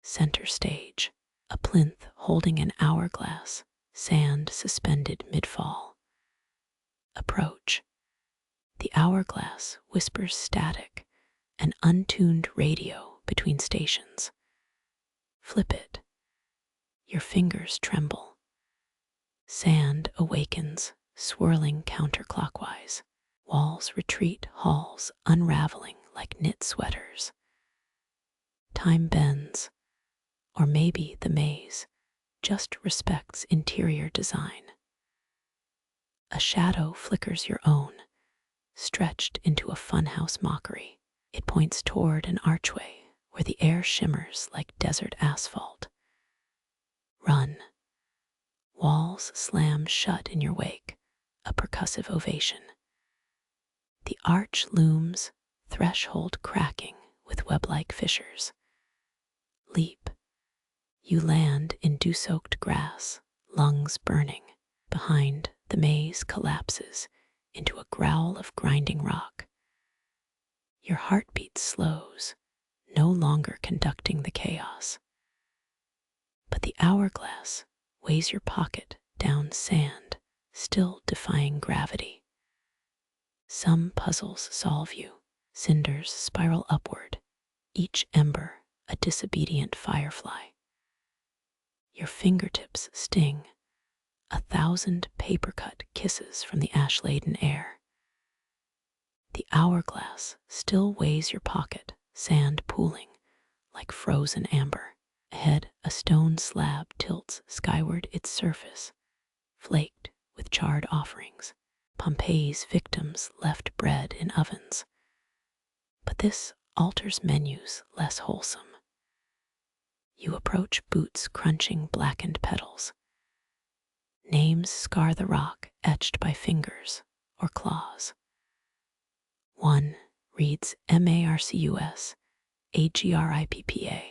Center stage, a plinth holding an hourglass, sand suspended mid-fall. Approach. The hourglass whispers static, an untuned radio between stations. Flip it. Your fingers tremble. Sand awakens, swirling counterclockwise. Walls retreat, halls unraveling like knit sweaters. Time bends, or maybe the maze just respects interior design. A shadow flickers your own, stretched into a funhouse mockery. It points toward an archway where the air shimmers like desert asphalt. Run. Walls slam shut in your wake, a percussive ovation. The arch looms, threshold cracking with web-like fissures. Leap. You land in dew-soaked grass, lungs burning. Behind, the maze collapses into a growl of grinding rock. Your heartbeat slows, no longer conducting the chaos. But the hourglass weighs your pocket down sand, still defying gravity. Some puzzles solve you. Cinders spiral upward, each ember a disobedient firefly. Your fingertips sting, 1,000 paper-cut kisses from the ash-laden air. The hourglass still weighs your pocket, sand pooling like frozen amber. Ahead, a stone slab tilts skyward, its surface flaked with charred offerings. Pompeii's victims left bread in ovens. But this altar's menus less wholesome. You approach boots crunching blackened petals. Names scar the rock etched by fingers or claws. One reads Marcus Agrippa,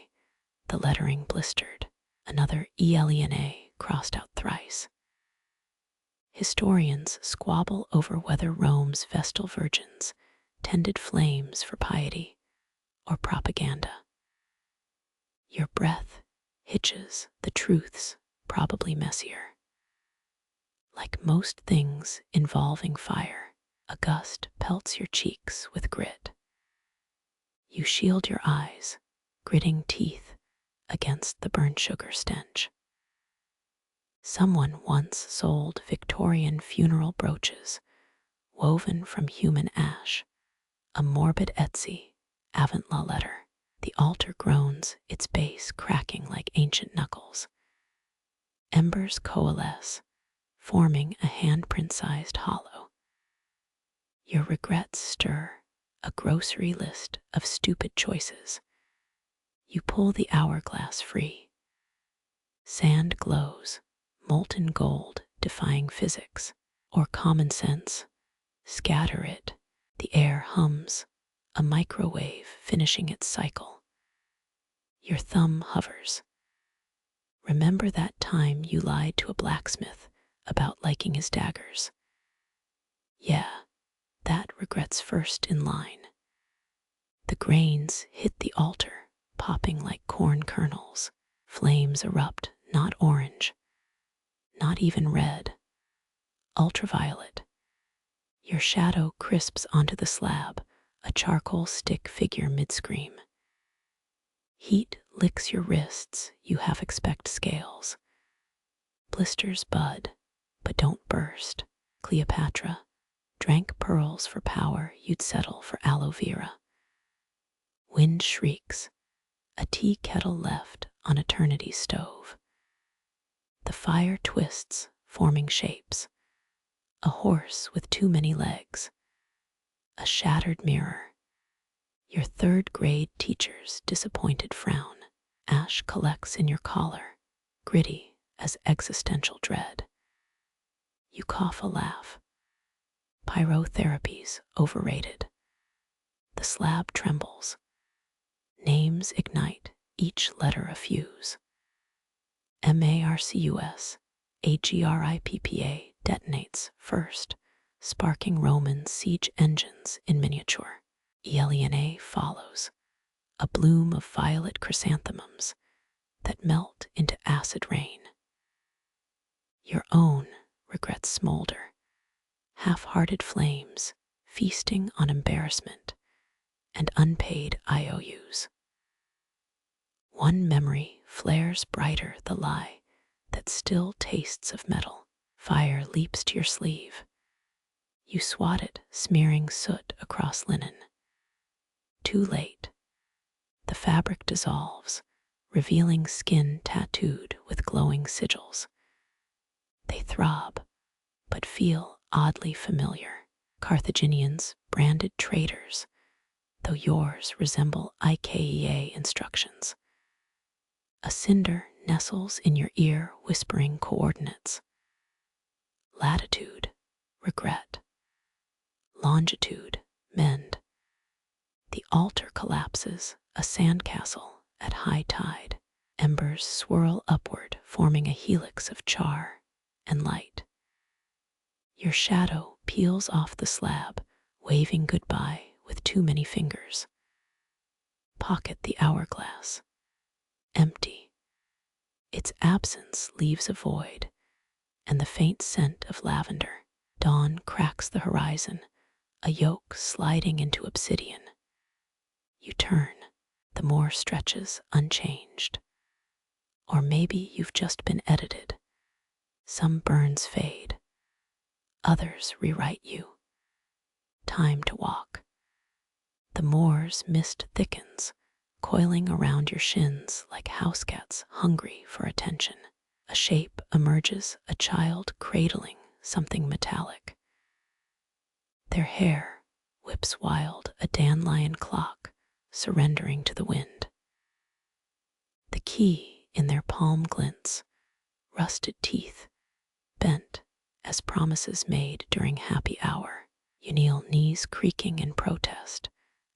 the lettering blistered. Another Elena crossed out thrice. Historians squabble over whether Rome's Vestal virgins tended flames for piety or propaganda. Your breath hitches, the truth's probably messier. Like most things involving fire, a gust pelts your cheeks with grit. You shield your eyes, gritting teeth against the burnt sugar stench. Someone once sold Victorian funeral brooches woven from human ash, a morbid Etsy avant-la letter. The altar groans, its base cracking like ancient knuckles. Embers coalesce, forming a handprint-sized hollow. Your regrets stir, a grocery list of stupid choices. You pull the hourglass free. Sand glows, molten gold defying physics or common sense. Scatter it, the air hums, a microwave finishing its cycle. Your thumb hovers. Remember that time you lied to a blacksmith about liking his daggers? Yeah, that regret's first in line. The grains hit the altar, popping like corn kernels. Flames erupt, not orange, not even red, ultraviolet. Your shadow crisps onto the slab, a charcoal stick figure mid-scream. Heat licks your wrists, you half expect scales. Blisters bud, but don't burst. Cleopatra drank pearls for power, you'd settle for aloe vera. Wind shrieks, a tea kettle left on eternity's stove. The fire twists, forming shapes. A horse with too many legs. A shattered mirror. Your third-grade teacher's disappointed frown. Ash collects in your collar, gritty as existential dread. You cough a laugh. Pyrotherapy's overrated. The slab trembles. Names ignite, each letter a fuse. Marcus Agrippa detonates first, sparking Roman siege engines in miniature. Elena follows, a bloom of violet chrysanthemums that melt into acid rain. Your own regrets smolder, half-hearted flames feasting on embarrassment and unpaid IOUs. One memory flares brighter, the lie that still tastes of metal. Fire leaps to your sleeve. You swat it, smearing soot across linen. Too late. The fabric dissolves, revealing skin tattooed with glowing sigils. They throb, but feel oddly familiar. Carthaginians, branded traitors, though yours resemble IKEA instructions. A cinder nestles in your ear, whispering coordinates. Latitude, regret. Longitude, mend. The altar collapses, a sandcastle at high tide. Embers swirl upward, forming a helix of char and light. Your shadow peels off the slab, waving goodbye with too many fingers. Pocket the hourglass. Empty. Its absence leaves a void, and the faint scent of lavender. Dawn cracks the horizon, a yoke sliding into obsidian. You turn, the Moor stretches unchanged. Or maybe you've just been edited. Some burns fade, others rewrite you. Time to walk. The Moor's mist thickens, coiling around your shins like house cats hungry for attention. A shape emerges, a child cradling something metallic. Their hair whips wild, a dandelion clock surrendering to the wind. The key in their palm glints, rusted teeth bent as promises made during happy hour. You kneel, knees creaking in protest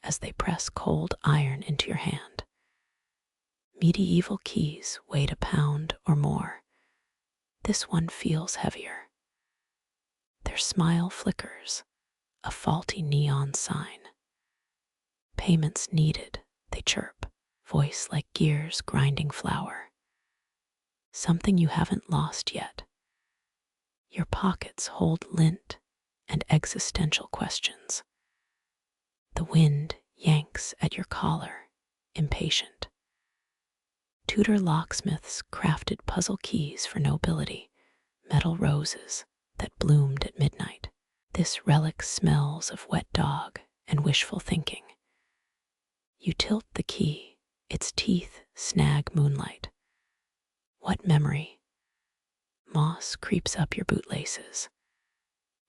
as they press cold iron into your hand. Medieval keys weighed a pound or more. This one feels heavier. Their smile flickers, a faulty neon sign. Payments needed, they chirp, voice like gears grinding flour. Something you haven't lost yet. Your pockets hold lint and existential questions. The wind yanks at your collar, impatient. Tudor locksmiths crafted puzzle keys for nobility, metal roses that bloomed at midnight. This relic smells of wet dog and wishful thinking. You tilt the key, its teeth snag moonlight. What memory? Moss creeps up your bootlaces.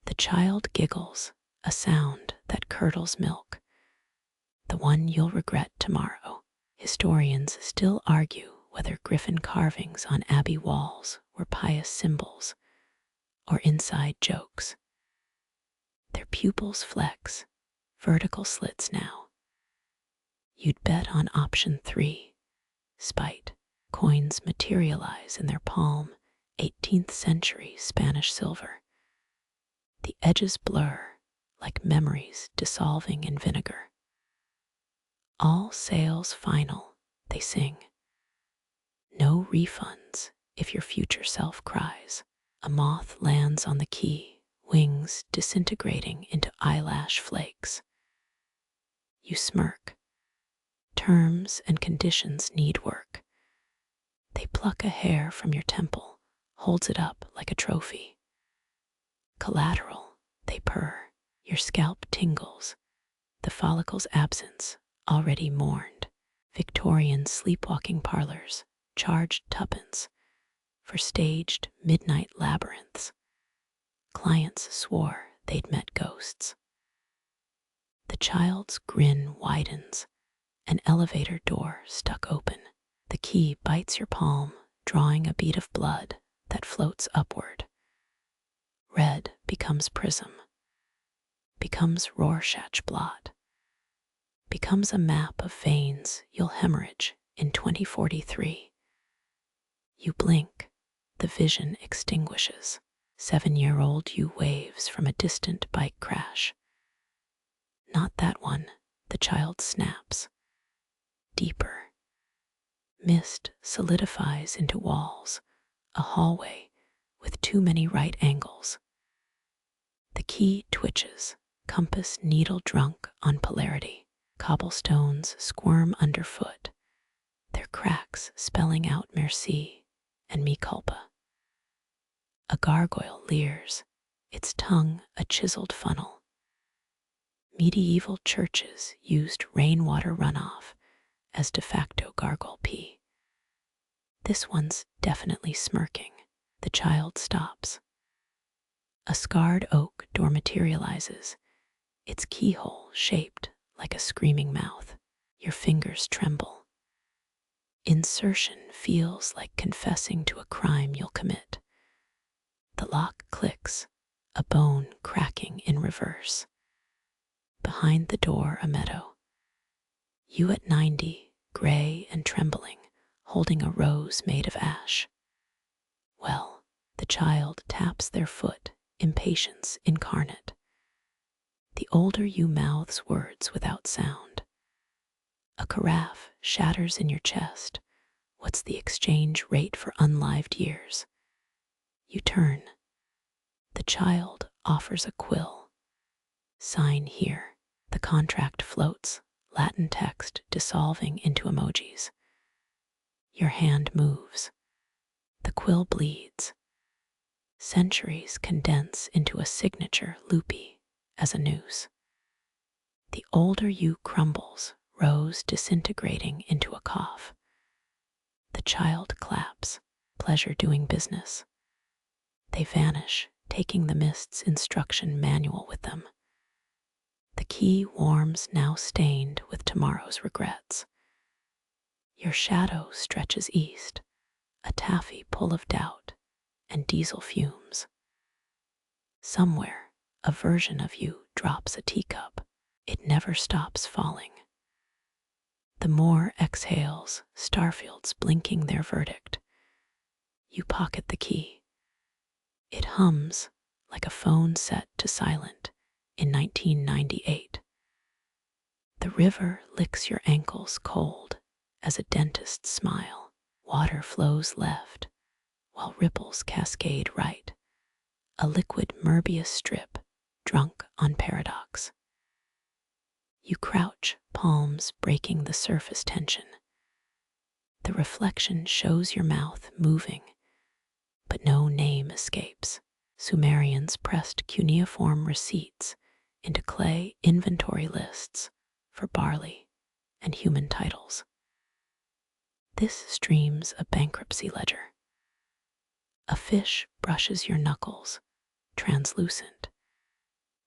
The child giggles, a sound that curdles milk. The one you'll regret tomorrow. Historians still argue whether griffin carvings on abbey walls were pious symbols or inside jokes. Their pupils flex, vertical slits now. You'd bet on option 3, spite. Coins materialize in their palm, 18th century Spanish silver. The edges blur like memories dissolving in vinegar. All sales final, they sing. No refunds if your future self cries. A moth lands on the key, wings disintegrating into eyelash flakes. You smirk. Terms and conditions need work. They pluck a hair from your temple, holds it up like a trophy. Collateral, they purr. Your scalp tingles, the follicle's absence already mourned. Victorian sleepwalking parlors charged tuppence for staged midnight labyrinths. Clients swore they'd met ghosts. The child's grin widens, an elevator door stuck open. The key bites your palm, drawing a bead of blood that floats upward. Red becomes prism, becomes Rorschach blot, becomes a map of veins you'll hemorrhage in 2043. You blink, the vision extinguishes. 7-year-old you waves from a distant bike crash. Not that one, the child snaps. Deeper. Mist solidifies into walls, a hallway with too many right angles. The key twitches, compass needle drunk on polarity. Cobblestones squirm underfoot, their cracks spelling out merci and me culpa. A gargoyle leers, its tongue a chiseled funnel. Medieval churches used rainwater runoff as de facto gargoyle pee. This one's definitely smirking. The child stops. A scarred oak door materializes, its keyhole shaped like a screaming mouth. Your fingers tremble. Insertion feels like confessing to a crime you'll commit. The lock clicks, a bone cracking in reverse. Behind the door, a meadow. You at 90, gray and trembling, holding a rose made of ash. Well, the child taps their foot, impatience incarnate. The older you mouths words without sound. A carafe shatters in your chest. What's the exchange rate for unlived years? You turn. The child offers a quill. Sign here. The contract floats, Latin text dissolving into emojis. Your hand moves. The quill bleeds. Centuries condense into a signature loopy as a noose. The older you crumbles, rose disintegrating into a cough. The child claps, pleasure doing business. They vanish, taking the mist's instruction manual with them. The key warms, now stained with tomorrow's regrets. Your shadow stretches east, a taffy pull of doubt and diesel fumes. Somewhere, a version of you drops a teacup. It never stops falling. The Moor exhales, Starfields blinking their verdict. You pocket the key. It hums like a phone set to silent in 1998. The river licks your ankles cold as a dentist's smile. Water flows left, while ripples cascade right. A liquid Möbius strip, drunk on paradox. You crouch, palms breaking the surface tension. The reflection shows your mouth moving, but no name escapes. Sumerians pressed cuneiform receipts into clay inventory lists for barley and human titles. This streams a bankruptcy ledger. A fish brushes your knuckles, translucent,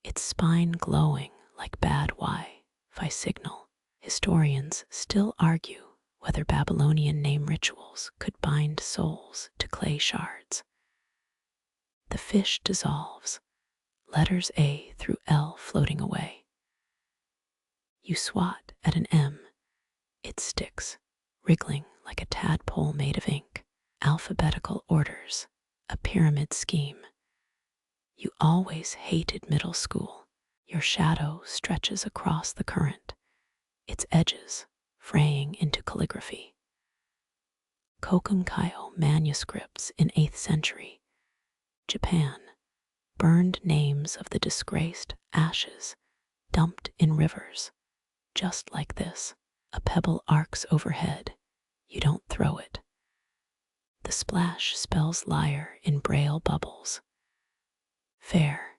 its spine glowing like bad Wi-Fi signal. Historians still argue whether Babylonian name rituals could bind souls to clay shards. The fish dissolves, letters A through L floating away. You swat at an M. It sticks, wriggling like a tadpole made of ink. Alphabetical orders, a pyramid scheme. You always hated middle school. Your shadow stretches across the current, its edges fraying into calligraphy. Kokunkyo manuscripts in 8th century Japan, burned names of the disgraced, ashes dumped in rivers, just like this. A pebble arcs overhead. You don't throw it. The splash spells liar in braille bubbles. Fair.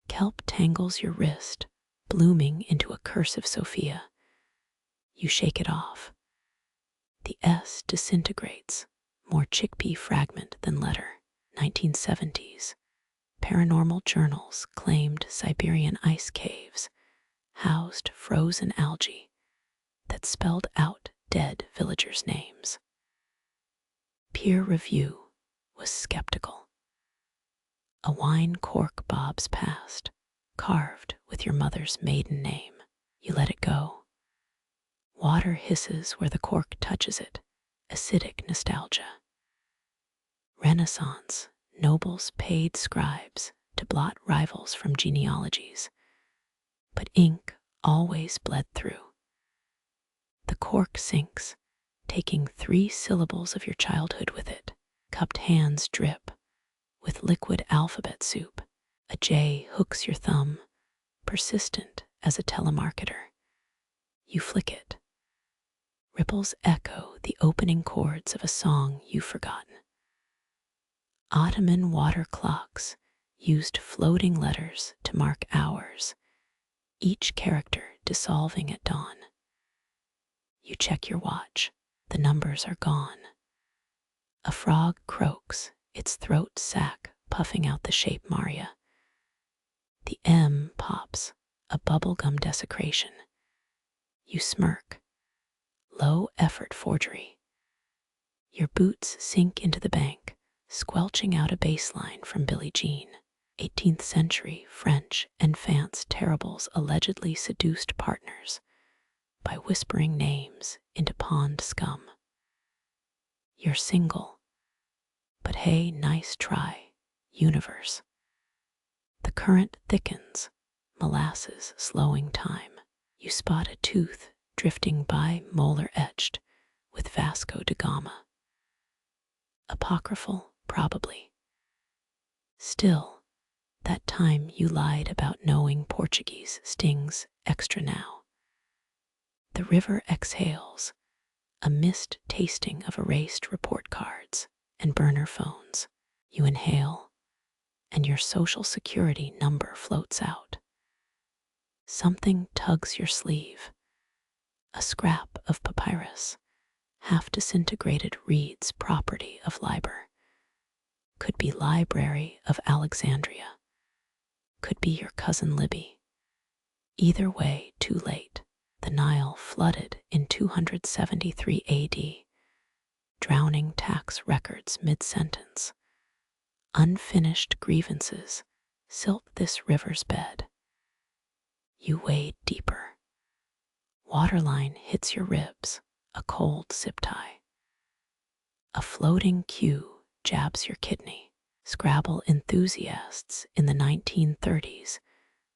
Kelp tangles your wrist, blooming into a cursive Sophia. You shake it off. The S disintegrates, more chickpea fragment than letter. 1970s. Paranormal journals claimed Siberian ice caves housed frozen algae that spelled out dead villagers' names. Peer review was skeptical. A wine cork bobs past, carved with your mother's maiden name. You let it go. Water hisses where the cork touches it, acidic nostalgia. Renaissance, nobles paid scribes to blot rivals from genealogies, but ink always bled through. The cork sinks, taking 3 syllables of your childhood with it. Cupped hands drip with liquid alphabet soup. A J hooks your thumb, persistent as a telemarketer. You flick it. Ripples echo the opening chords of a song you've forgotten. Ottoman water clocks used floating letters to mark hours, each character dissolving at dawn. You check your watch. The numbers are gone. A frog croaks, its throat sac puffing out the shape Maria. The M pops, a bubblegum desecration. You smirk. Low effort forgery. Your boots sink into the bank, squelching out a bass line from Billie Jean. 18th century French enfants terribles allegedly seduced partners by whispering names into pond scum. You're single, but hey, nice try, universe. The current thickens, molasses slowing time. You spot a tooth drifting by, molar etched with Vasco da Gama. Apocryphal, probably. Still, That time you lied about knowing Portuguese stings extra now. The river exhales, a mist tasting of erased report cards and burner phones. You inhale, and your social security number floats out. Something tugs your sleeve. A scrap of papyrus, half disintegrated reads property of Liber. Could be Library of Alexandria. Could be your cousin Libby. Either way, too late. The Nile flooded in 273 AD, drowning tax records mid-sentence. Unfinished grievances silt this river's bed. You wade deeper. Waterline hits your ribs, a cold zip tie. A floating queue jabs your kidney. Scrabble enthusiasts in the 1930s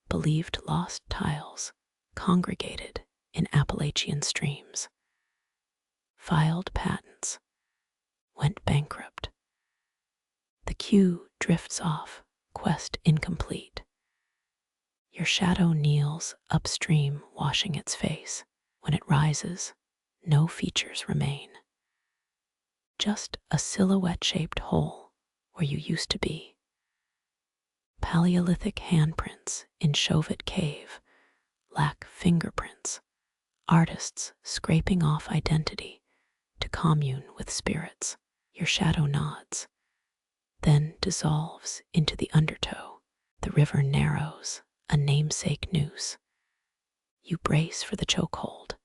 believed lost tiles congregated in Appalachian streams. Filed patents went bankrupt. The queue drifts off, quest incomplete. Your shadow kneels upstream, washing its face. When it rises, no features remain. Just a silhouette-shaped hole where you used to be. Paleolithic handprints in Chauvet Cave lack fingerprints, artists scraping off identity to commune with spirits. Your shadow nods, then dissolves into the undertow. The river narrows, a namesake noose. You brace for the chokehold.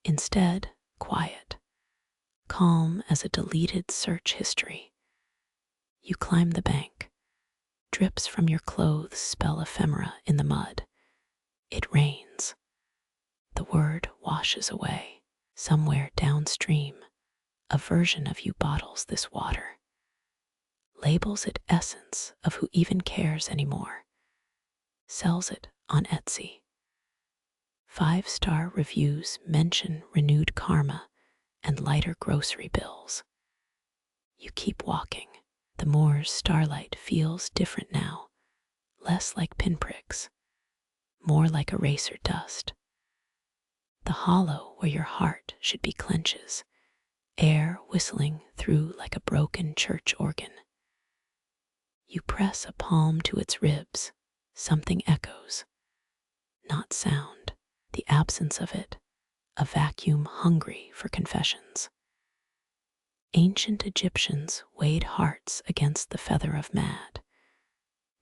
Instead, quiet, calm as a deleted search history. You climb the bank. Drips from your clothes spell ephemera in the mud. It rains. The word washes away. Somewhere downstream, a version of you bottles this water. Labels it essence of who even cares anymore. Sells it on Etsy. 5-star reviews mention renewed karma and lighter grocery bills. You keep walking. The Moor's starlight feels different now, less like pinpricks, more like eraser dust. The hollow where your heart should be clenches, air whistling through like a broken church organ. You press a palm to its ribs, something echoes, not sound, the absence of it, a vacuum hungry for confessions. Ancient Egyptians weighed hearts against the feather of mad,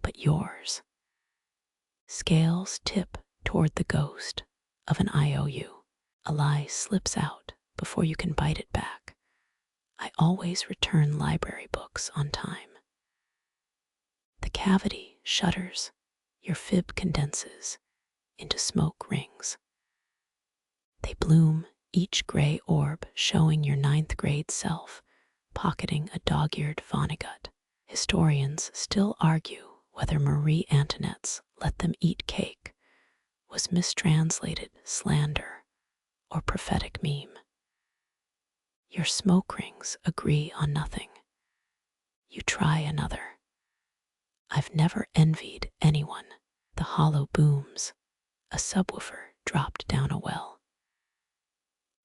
but yours. Scales tip toward the ghost of an IOU. A lie slips out before you can bite it back. I always return library books on time. The cavity shudders, your fib condenses into smoke rings. They bloom, each gray orb showing your 9th grade self, pocketing a dog-eared Vonnegut. Historians still argue whether Marie Antoinette's "let them eat cake" was mistranslated slander or prophetic meme. Your smoke rings agree on nothing. You try another. I've never envied anyone. The hollow booms, a subwoofer dropped down a well.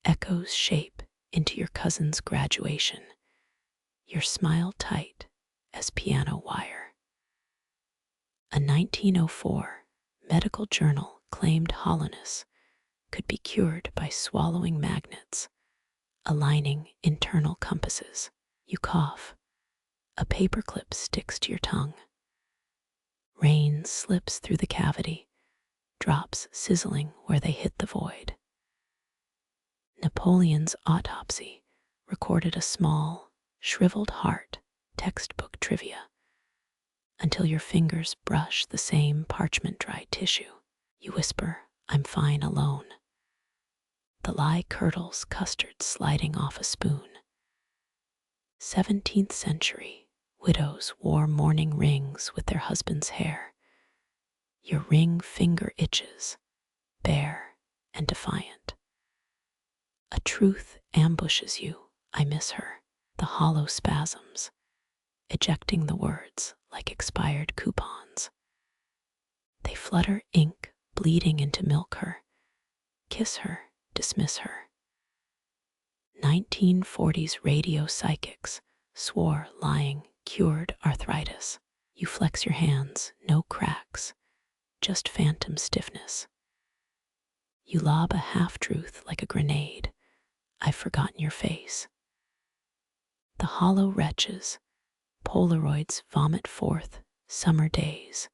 Echoes shape into your cousin's graduation, your smile tight as piano wire. A 1904 medical journal claimed hollowness could be cured by swallowing magnets, aligning internal compasses. You cough. A paperclip sticks to your tongue. Rain slips through the cavity, drops sizzling where they hit the void. Napoleon's autopsy recorded a small, shriveled heart, textbook trivia, until your fingers brush the same parchment-dry tissue. You whisper, "I'm fine alone." The lie curdles custard sliding off a spoon. 17th century, widows wore mourning rings with their husband's hair. Your ring finger itches, bare and defiant. A truth ambushes you. I miss her. The hollow spasms. ejecting the words like expired coupons. They flutter ink bleeding into milk her, kiss her, dismiss her. 1940s radio psychics swore lying cured arthritis. You flex your hands, no cracks, just phantom stiffness. You lob a half-truth like a grenade. I've forgotten your face. The hollow wretches, Polaroids vomit forth summer days.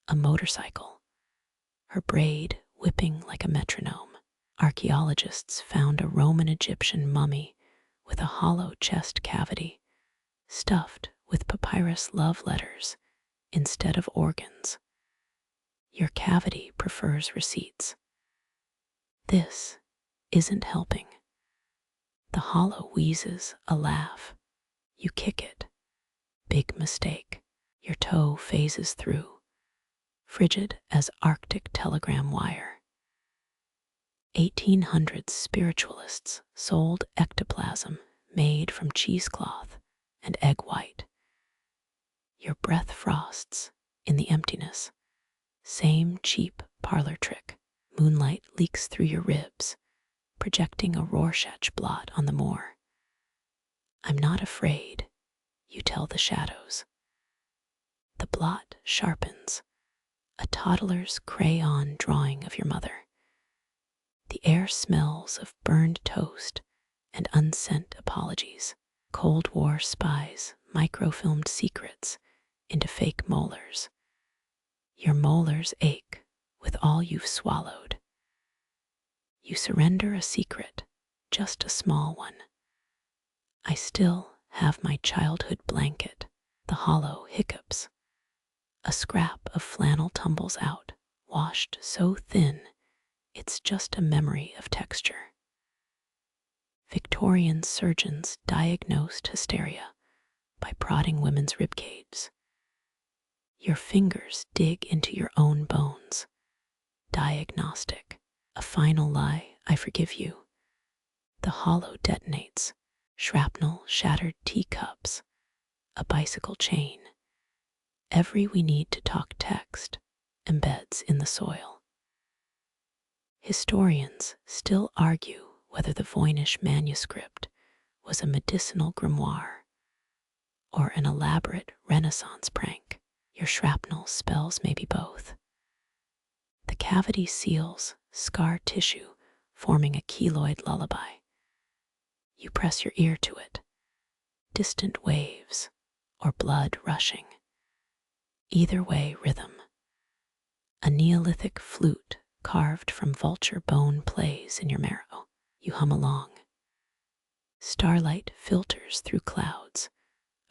A motorcycle, her braid whipping like a metronome. Archaeologists found a Roman Egyptian mummy with a hollow chest cavity, stuffed with papyrus love letters instead of organs. Your cavity prefers receipts. This isn't helping. The hollow wheezes a laugh. You kick it. Big mistake. Your toe phases through, frigid as Arctic telegram wire. 1800s spiritualists sold ectoplasm made from cheesecloth and egg white. Your breath frosts in the emptiness. Same cheap parlor trick. Moonlight leaks through your ribs, projecting a Rorschach blot on the Moor. I'm not afraid, you tell the shadows. The blot sharpens, a toddler's crayon drawing of your mother. The air smells of burned toast and unsent apologies. Cold War spies microfilmed secrets into fake molars. Your molars ache with all you've swallowed. You surrender a secret, just a small one. I still have my childhood blanket. The hollow hiccups. A scrap of flannel tumbles out, washed so thin it's just a memory of texture. Victorian surgeons diagnosed hysteria by prodding women's ribcage. Your fingers dig into your own bones. Diagnostic. A final lie, I forgive you. The hollow detonates. Shrapnel shattered teacups. A bicycle chain. Every we need to talk text embeds in the soil. Historians still argue whether the Voynich manuscript was a medicinal grimoire or an elaborate Renaissance prank. Your shrapnel spells maybe both. The cavity seals scar tissue, forming a keloid lullaby. You press your ear to it. Distant waves or blood rushing. Either way, rhythm. A Neolithic flute carved from vulture bone plays in your marrow. You hum along. Starlight filters through clouds,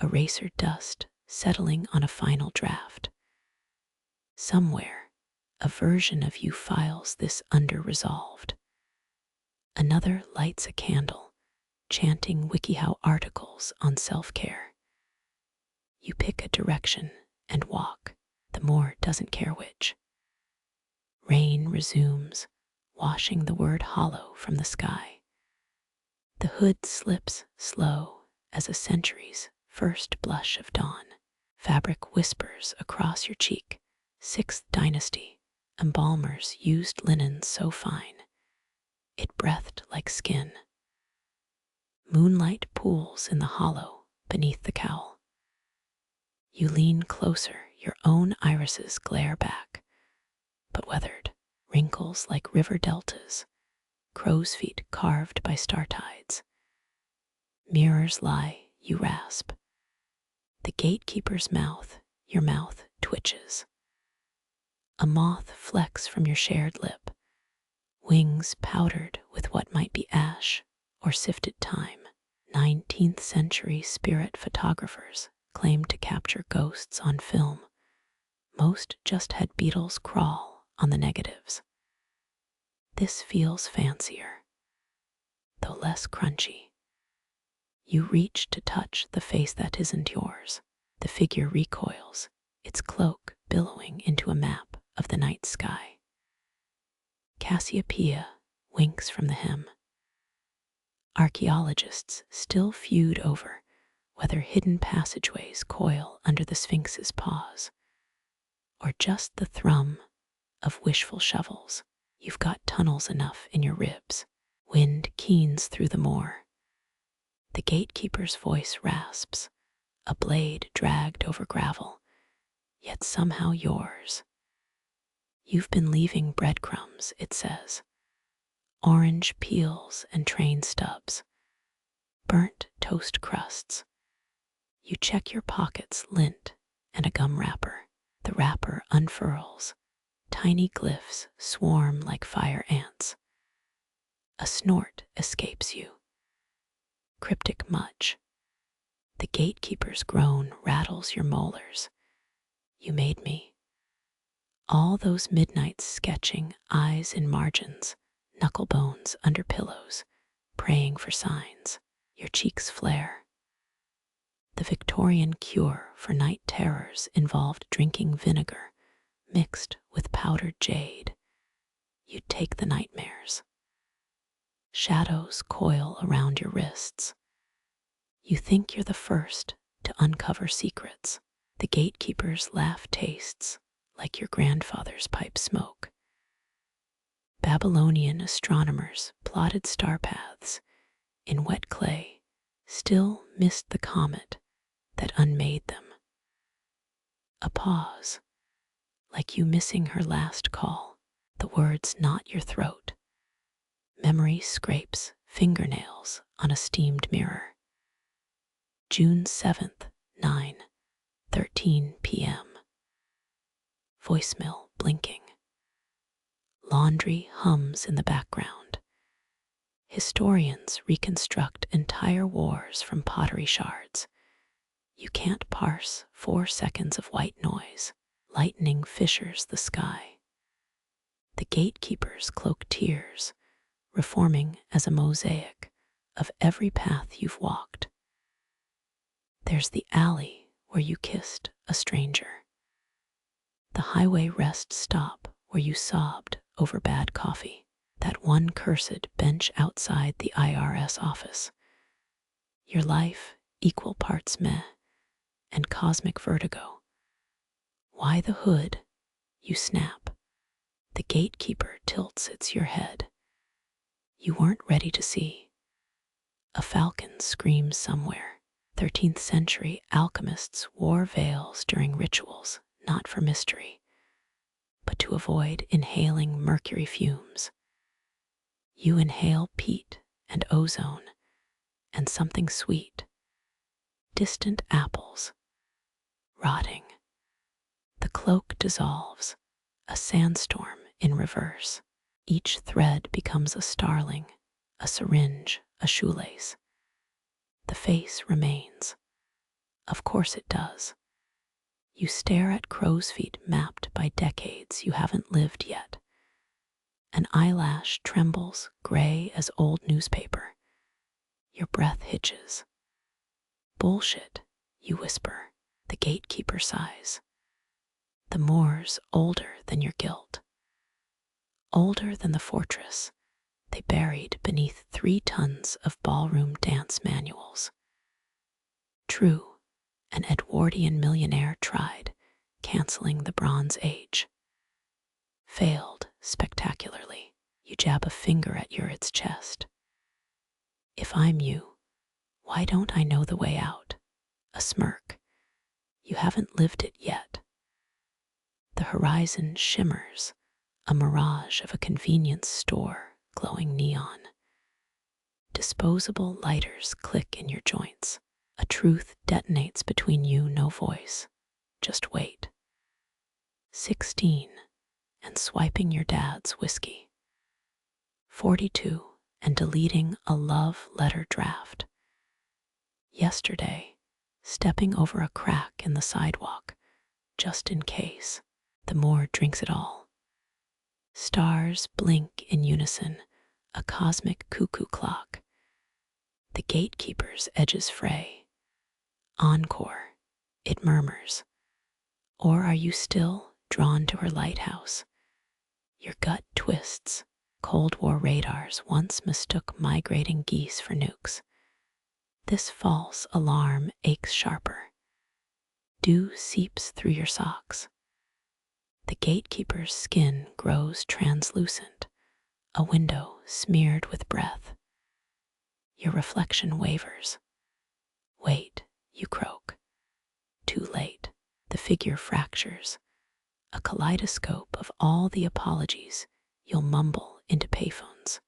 eraser dust settling on a final draft. Somewhere, a version of you files this under-resolved. Another lights a candle, chanting WikiHow articles on self-care. You pick a direction and walk. The Moor doesn't care which. Rain resumes, washing the word hollow from the sky. The hood slips slow as a century's first blush of dawn. Fabric whispers across your cheek. 6th dynasty, embalmers used linen so fine, it breathed like skin. Moonlight pools in the hollow beneath the cowl. You lean closer, your own irises glare back, but weathered, wrinkles like river deltas, crow's feet carved by star tides. Mirrors lie, you rasp. The gatekeeper's mouth, your mouth twitches. A moth flecks from your shared lip, wings powdered with what might be ash or sifted time. 19th century spirit photographers claimed to capture ghosts on film. Most just had beetles crawl on the negatives. This feels fancier, though less crunchy. You reach to touch the face that isn't yours. The figure recoils, its cloak billowing into a map of the night sky. Cassiopeia winks from the hem. Archaeologists still feud over whether hidden passageways coil under the Sphinx's paws, or just the thrum of wishful shovels. You've got tunnels enough in your ribs. Wind keens through the moor. The gatekeeper's voice rasps, a blade dragged over gravel, yet somehow yours. You've been leaving breadcrumbs, it says, orange peels and train stubs, burnt toast crusts. You check your pockets, lint and a gum wrapper. The wrapper unfurls. Tiny glyphs swarm like fire ants. A snort escapes you. Cryptic much. The gatekeeper's groan rattles your molars. You made me. All those midnights sketching, eyes in margins, knuckle bones under pillows, praying for signs. Your cheeks flare. The Victorian cure for night terrors involved drinking vinegar mixed with powdered jade. You'd take the nightmares. Shadows coil around your wrists. You think you're the first to uncover secrets. The gatekeeper's laugh tastes like your grandfather's pipe smoke. Babylonian astronomers plotted star paths in wet clay, still missed the comet that unmade them. A pause, like you missing her last call. The words knot your throat. Memory scrapes fingernails on a steamed mirror. June 7th, 9:13 p.m. Voicemail blinking. Laundry hums in the background. Historians reconstruct entire wars from pottery shards. You can't parse 4 seconds of white noise. Lightning fissures the sky. The gatekeepers cloak tears, reforming as a mosaic of every path you've walked. There's the alley where you kissed a stranger. The highway rest stop where you sobbed over bad coffee. That one cursed bench outside the IRS office. Your life equal parts meh and cosmic vertigo. Why the hood? You snap. The gatekeeper tilts its your head. You weren't ready to see. A falcon screams somewhere. 13th century alchemists wore veils during rituals, not for mystery, but to avoid inhaling mercury fumes. You inhale peat and ozone and something sweet. Distant apples. Rotting. The cloak dissolves, a sandstorm in reverse. Each thread becomes a starling, a syringe, a shoelace. The face remains. Of course it does. You stare at crow's feet mapped by decades you haven't lived yet. An eyelash trembles, gray as old newspaper. Your breath hitches. Bullshit, you whisper. The gatekeeper sighs. The Moor's older than your guilt. Older than the fortress they buried beneath 3 tons of ballroom dance manuals. True, an Edwardian millionaire tried canceling the Bronze Age. Failed spectacularly. You jab a finger at Urid's chest. If I'm you, why don't I know the way out? A smirk. You haven't lived it yet. The horizon shimmers, a mirage of a convenience store glowing neon. Disposable lighters click in your joints. A truth detonates between you, no voice. Just wait. 16, and swiping your dad's whiskey. 42, and deleting a love letter draft. Yesterday, stepping over a crack in the sidewalk, just in case. The Moor drinks it all. Stars blink in unison, a cosmic cuckoo clock. The gatekeeper's edges fray. Encore, it murmurs. Or are you still drawn to her lighthouse? Your gut twists. Cold War radars once mistook migrating geese for nukes. This false alarm aches sharper. Dew seeps through your socks. The gatekeeper's skin grows translucent, a window smeared with breath. Your reflection wavers. Wait, you croak. Too late. The figure fractures, a kaleidoscope of all the apologies you'll mumble into payphones.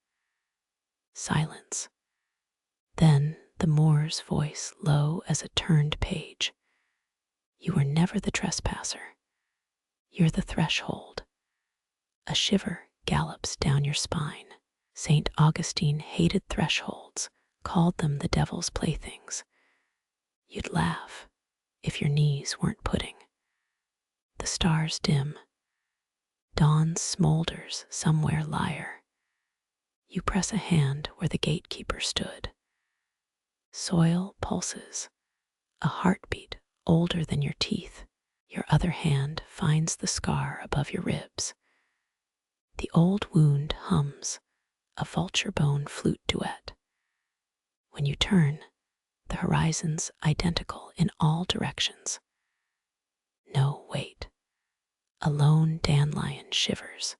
Silence. Then the Moor's voice low as a turned page. You were never the trespasser. You're the threshold. A shiver gallops down your spine. St. Augustine hated thresholds, called them the devil's playthings. You'd laugh if your knees weren't pudding. The stars dim. Dawn smolders somewhere lyre. You press a hand where the gatekeeper stood. Soil pulses, a heartbeat older than your teeth. Your other hand finds the scar above your ribs. The old wound hums, a vulture bone flute duet. When you turn, the horizon's identical in all directions. No, wait. A lone dandelion shivers.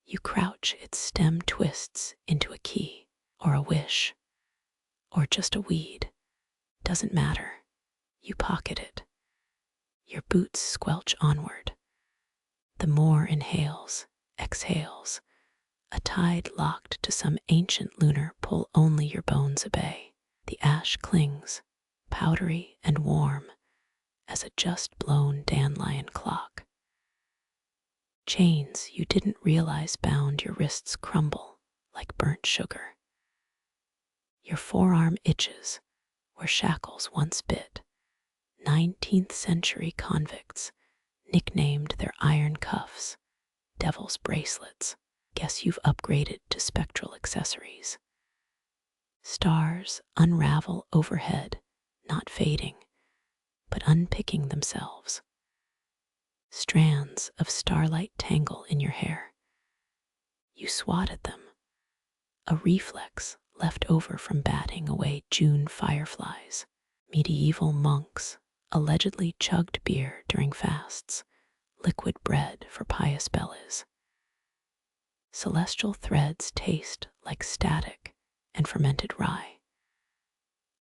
You crouch, its stem twists into a key, or a wish, or just a weed. Doesn't matter. You pocket it. Your boots squelch onward. The Moor inhales, exhales. A tide locked to some ancient lunar pull only your bones obey. The ash clings, powdery and warm, as a just-blown dandelion clock. Chains you didn't realize bound your wrists crumble like burnt sugar. Your forearm itches where shackles once bit. 19th century convicts nicknamed their iron cuffs devil's bracelets. Guess you've upgraded to spectral accessories. Stars unravel overhead, not fading, but unpicking themselves. Strands of starlight tangle in your hair. You swat at them, a reflex left over from batting away June fireflies. Medieval monks allegedly chugged beer during fasts, liquid bread for pious bellies. Celestial threads taste like static and fermented rye.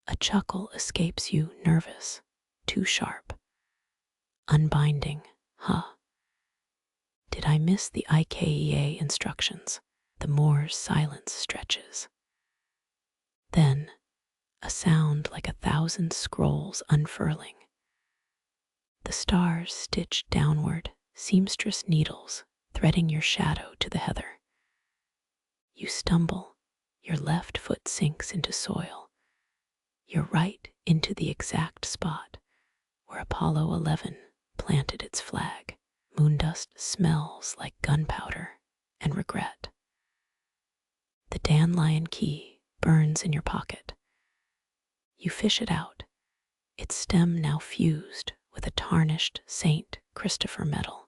A chuckle escapes you, nervous, too sharp. Unbinding, huh? Did I miss the IKEA instructions? The Moor's silence stretches. Then, a sound like 1,000 scrolls unfurling. The stars stitch downward, seamstress needles threading your shadow to the heather. You stumble, your left foot sinks into soil, your right into the exact spot where Apollo 11 planted its flag. Moondust smells like gunpowder and regret. The dandelion key burns in your pocket. You fish it out, its stem now fused with a tarnished St. Christopher medal.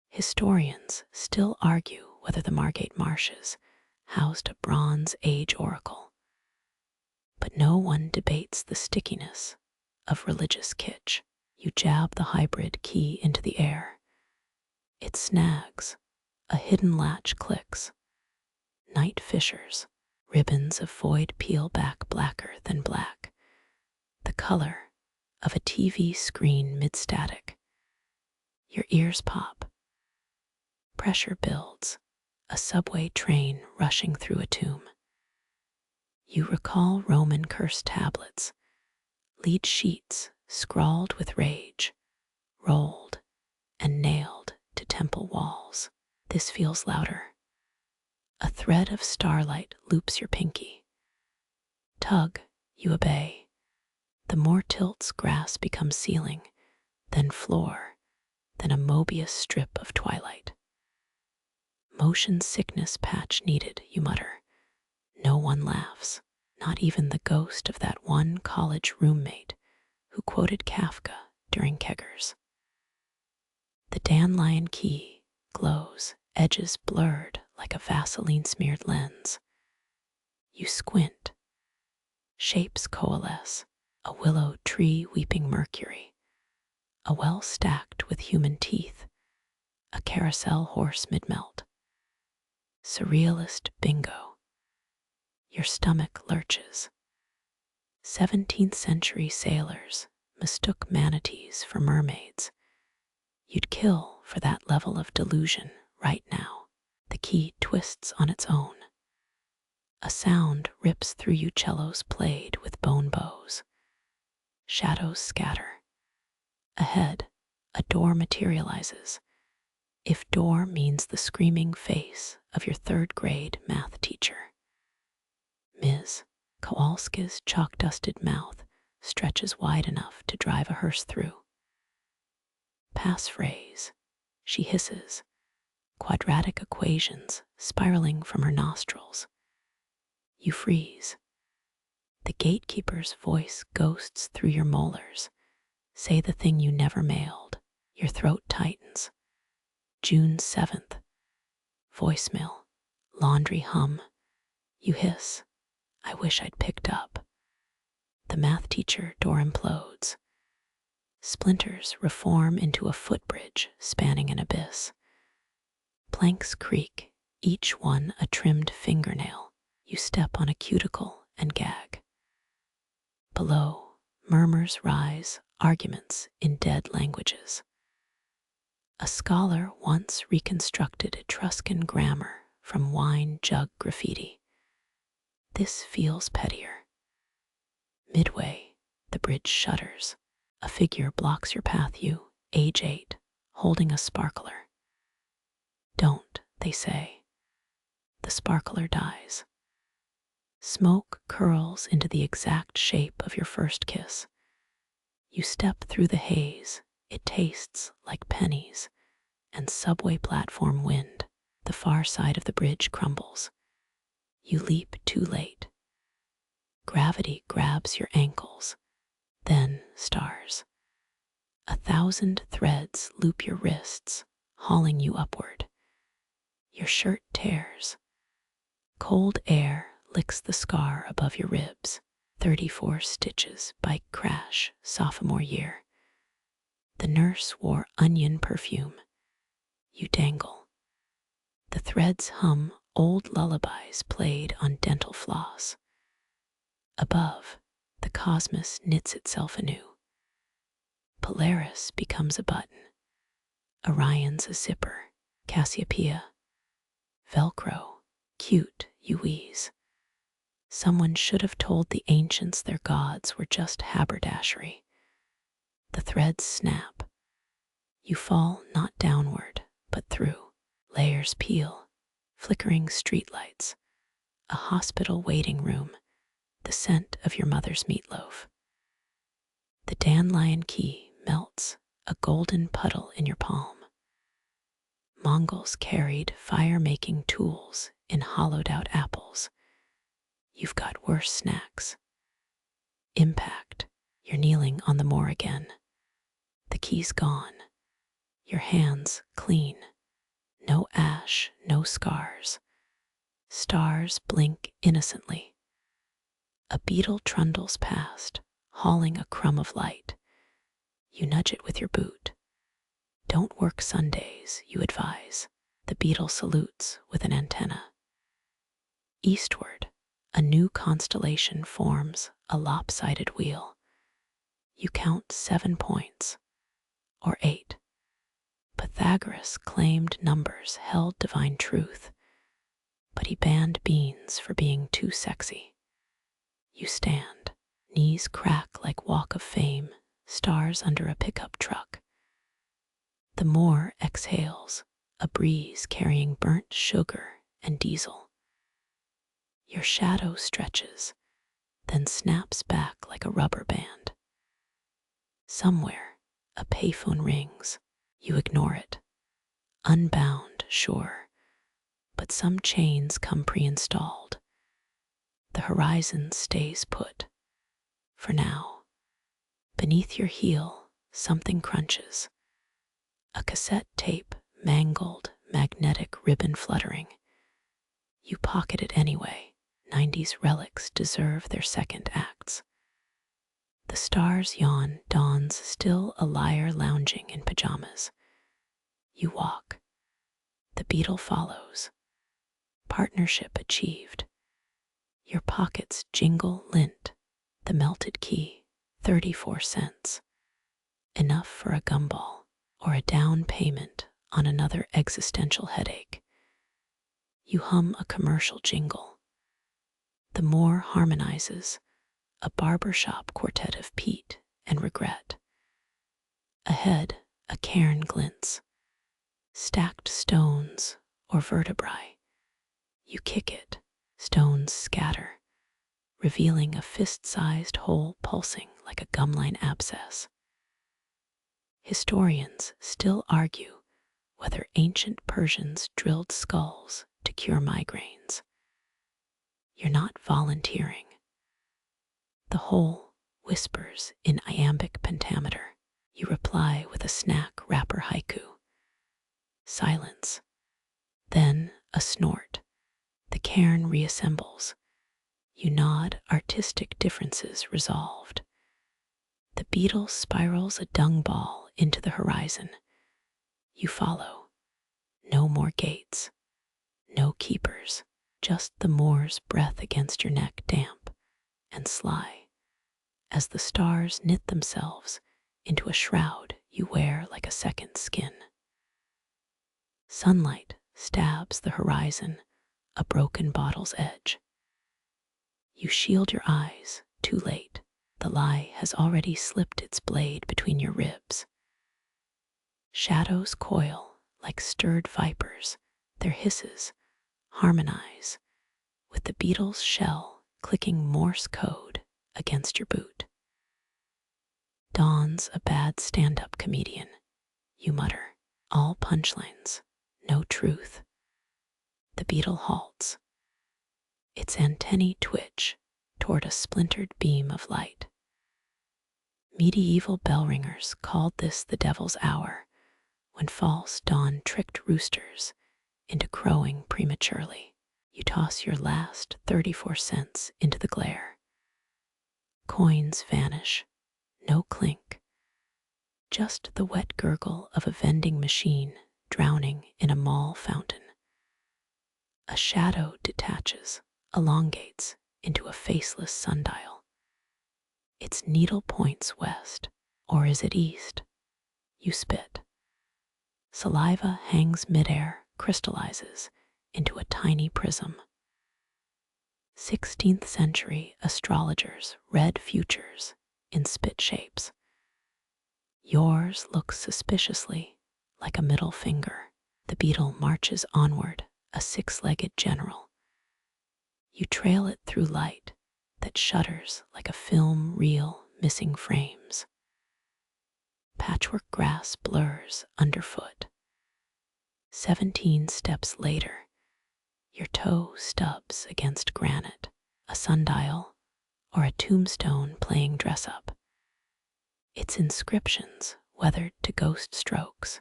Historians still argue whether the Margate Marshes housed a Bronze Age oracle, but no one debates the stickiness of religious kitsch. You jab the hybrid key into the air. It snags, a hidden latch clicks. Night fissures, ribbons of void peel back blacker than black, the color of a TV screen mid-static. Your ears pop. Pressure builds, a subway train rushing through a tomb. You recall Roman curse tablets, lead sheets scrawled with rage, rolled and nailed to temple walls. This feels louder. A thread of starlight loops your pinky. Tug, you obey. The more tilts grass becomes ceiling, then floor, then a Mobius strip of twilight. Motion sickness patch needed, you mutter. No one laughs, not even the ghost of that one college roommate who quoted Kafka during keggers. The dandelion key glows, edges blurred like a Vaseline-smeared lens. You squint. Shapes coalesce, a willow tree weeping Mercury, a well stacked with human teeth, a carousel horse mid-melt. Surrealist bingo. Your stomach lurches. 17th century sailors mistook manatees for mermaids. You'd kill for that level of delusion right now. The key twists on its own. A sound rips through you, cellos played with bone bows. Shadows scatter. Ahead, a door materializes. If door means the screaming face of your third grade math teacher. Ms. Kowalski's chalk-dusted mouth stretches wide enough to drive a hearse through. Passphrase, she hisses, quadratic equations spiraling from her nostrils. You freeze. The gatekeeper's voice ghosts through your molars. Say the thing you never mailed. Your throat tightens. June 7th. Voicemail. Laundry hum. You hiss. I wish I'd picked up. The math teacher door implodes. Splinters reform into a footbridge spanning an abyss. Planks creak, each one a trimmed fingernail. You step on a cuticle and gag. Below, murmurs rise, arguments in dead languages. A scholar once reconstructed Etruscan grammar from wine jug graffiti. This feels pettier. Midway, the bridge shudders. A figure blocks your path, you, age 8, holding a sparkler. Don't, they say. The sparkler dies. Smoke curls into the exact shape of your first kiss. You step through the haze. It tastes like pennies and subway platform wind. The far side of the bridge crumbles. You leap too late. Gravity grabs your ankles. Then stars. 1,000 threads loop your wrists, hauling you upward. Your shirt tears. Cold air licks the scar above your ribs. 34 stitches, bike crash, sophomore year. The nurse wore onion perfume. You dangle. The threads hum old lullabies played on dental floss. Above, the cosmos knits itself anew. Polaris becomes a button. Orion's a zipper. Cassiopeia. Velcro. Cute, you wheeze. Someone should have told the ancients their gods were just haberdashery. The threads snap. You fall not downward, but through. Layers peel. Flickering streetlights. A hospital waiting room. The scent of your mother's meatloaf. The dandelion key melts, a golden puddle in your palm. Mongols carried fire-making tools in hollowed-out apples. You've got worse snacks. Impact. You're kneeling on the Moor again. The key's gone. Your hands clean. No ash, no scars. Stars blink innocently. A beetle trundles past, hauling a crumb of light. You nudge it with your boot. Don't work Sundays, you advise. The beetle salutes with an antenna. Eastward, a new constellation forms a lopsided wheel. You count 7 points, or 8. Pythagoras claimed numbers held divine truth, but he banned beans for being too sexy. You stand, knees crack like walk of fame, stars under a pickup truck. The Moor exhales, a breeze carrying burnt sugar and diesel. Your shadow stretches, then snaps back like a rubber band. Somewhere, a payphone rings. You ignore it. Unbound, sure, but some chains come pre-installed. The horizon stays put. For now. Beneath your heel, something crunches. A cassette tape, mangled, magnetic ribbon fluttering. You pocket it anyway. 90s relics deserve their second acts. The stars yawn, dawn's still a liar lounging in pajamas. You walk. The beetle follows. Partnership achieved. Your pockets jingle lint. The melted key, 34 cents. Enough for a gumball or a down payment on another existential headache. You hum a commercial jingle. The Moor harmonizes, a barbershop quartet of Peat and regret. Ahead, a cairn glints. Stacked stones or vertebrae. You kick it, stones scatter, revealing a fist-sized hole pulsing like a gumline abscess. Historians still argue whether ancient Persians drilled skulls to cure migraines. You're not volunteering. The hole whispers in iambic pentameter. You reply with a snack wrapper haiku. Silence. Then a snort. The cairn reassembles. You nod, artistic differences resolved. The beetle spirals a dung ball into the horizon. You follow. No more gates. No keepers. Just the Moor's breath against your neck, damp and sly, as the stars knit themselves into a shroud you wear like a second skin. Sunlight stabs the horizon, a broken bottle's edge. You shield your eyes, too late. The lie has already slipped its blade between your ribs. Shadows coil like stirred vipers, their hisses harmonize with the beetle's shell clicking Morse code against your boot. Dawn's a bad stand-up comedian, you mutter. All punchlines, no truth. The beetle halts. Its antennae twitch toward a splintered beam of light. Medieval bell ringers called this the devil's hour, when false dawn tricked roosters into crowing prematurely. You toss your last 34 cents into the glare. Coins vanish, no clink, just the wet gurgle of a vending machine drowning in a mall fountain. A shadow detaches, elongates into a faceless sundial. Its needle points west, or is it east? You spit. Saliva hangs midair, crystallizes into a tiny prism. 16th century astrologers read futures in spit shapes. Yours looks suspiciously like a middle finger. The beetle marches onward, a six-legged general. You trail it through light that shudders like a film reel missing frames. Patchwork grass blurs underfoot. 17 steps later, your toe stubs against granite, a sundial or a tombstone playing dress-up. Its inscriptions weathered to ghost strokes.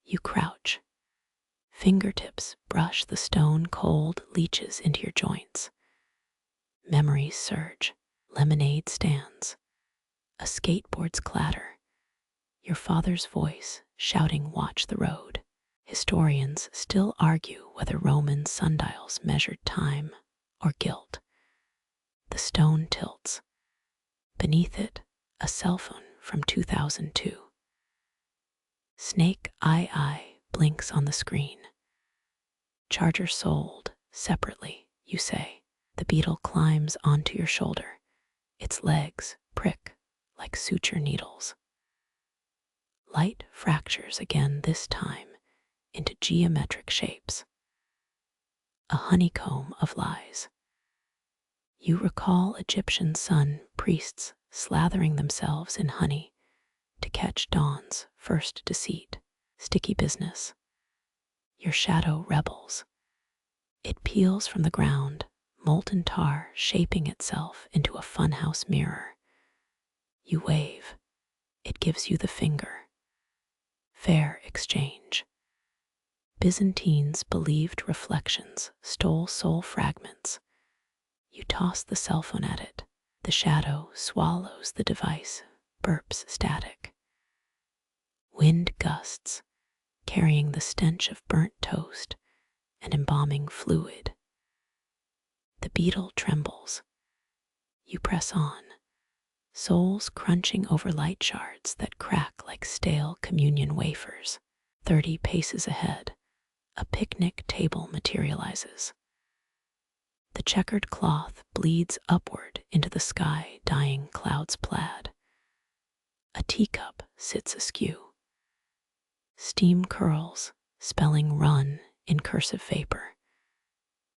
You crouch. Fingertips brush the stone cold leeches into your joints. Memories surge. Lemonade stands. A skateboard's clatter. Your father's voice shouting, "Watch the road." Historians still argue whether Roman sundials measured time or guilt. The stone tilts. Beneath it, a cell phone from 2002. Snake Eye blinks on the screen. Charger sold separately, you say. The beetle climbs onto your shoulder. Its legs prick like suture needles. Light fractures again, this time into geometric shapes. A honeycomb of lies. You recall Egyptian sun priests slathering themselves in honey to catch dawn's first deceit. Sticky business. Your shadow rebels. It peels from the ground, molten tar shaping itself into a funhouse mirror. You wave. It gives you the finger. Fair exchange. Byzantines believed reflections stole soul fragments. You toss the cell phone at it. The shadow swallows the device, burps static. Wind gusts, carrying the stench of burnt toast and embalming fluid. The beetle trembles. You press on, soles crunching over light shards that crack like stale communion wafers. 30 paces ahead, a picnic table materializes. The checkered cloth bleeds upward into the sky, dyeing clouds plaid. A teacup sits askew. Steam curls, spelling run in cursive vapor.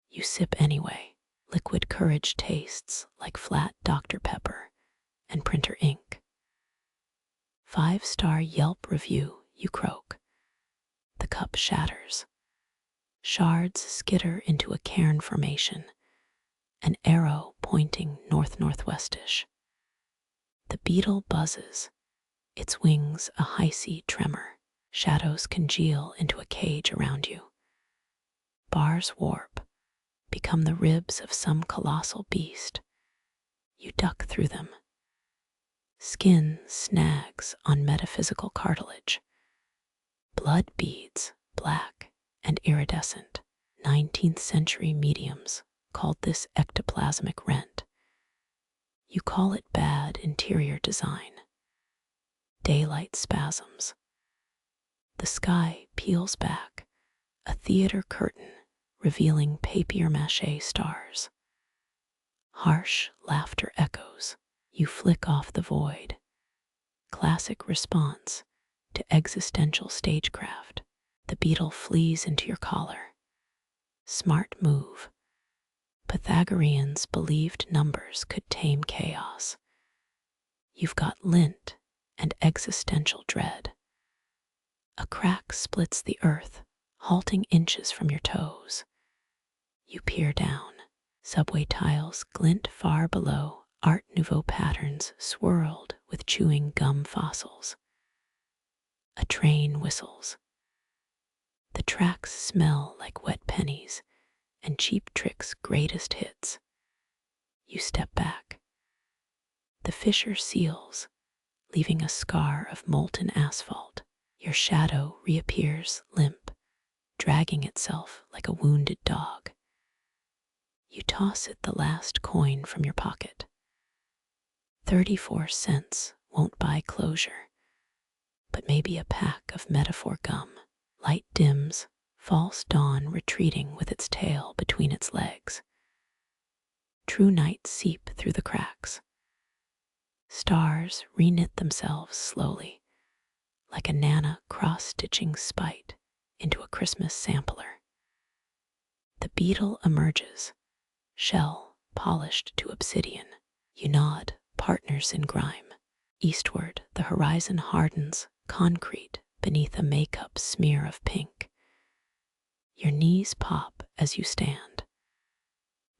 You sip anyway. Liquid courage tastes like flat Dr. Pepper and printer ink. 5-star Yelp review, you croak. The cup shatters. Shards skitter into a cairn formation, an arrow pointing north-northwestish. The beetle buzzes, its wings a high-sea tremor. Shadows congeal into a cage around you. Bars warp, become the ribs of some colossal beast. You duck through them. Skin snags on metaphysical cartilage. Blood beads, black and iridescent. 19th century mediums called this ectoplasmic rent. You call it bad interior design. Daylight spasms. The sky peels back, a theater curtain revealing papier-mâché stars. Harsh laughter echoes. You flick off the void. Classic response to existential stagecraft. The beetle flees into your collar. Smart move. Pythagoreans believed numbers could tame chaos. You've got lint and existential dread. A crack splits the earth, halting inches from your toes. You peer down. Subway tiles glint far below, Art Nouveau patterns swirled with chewing gum fossils. A train whistles. The tracks smell like wet pennies and Cheap Trick's greatest hits. You step back. The fissure seals, leaving a scar of molten asphalt. Your shadow reappears limp, dragging itself like a wounded dog. You toss it the last coin from your pocket. 34 cents won't buy closure, but maybe a pack of metaphor gum. Light dims, false dawn retreating with its tail between its legs. True night seep through the cracks. Stars reknit themselves slowly, like a Nana cross-stitching spite into a Christmas sampler. The beetle emerges, shell polished to obsidian. You nod, partners in grime. Eastward, the horizon hardens, concrete beneath a makeup smear of pink. Your knees pop as you stand.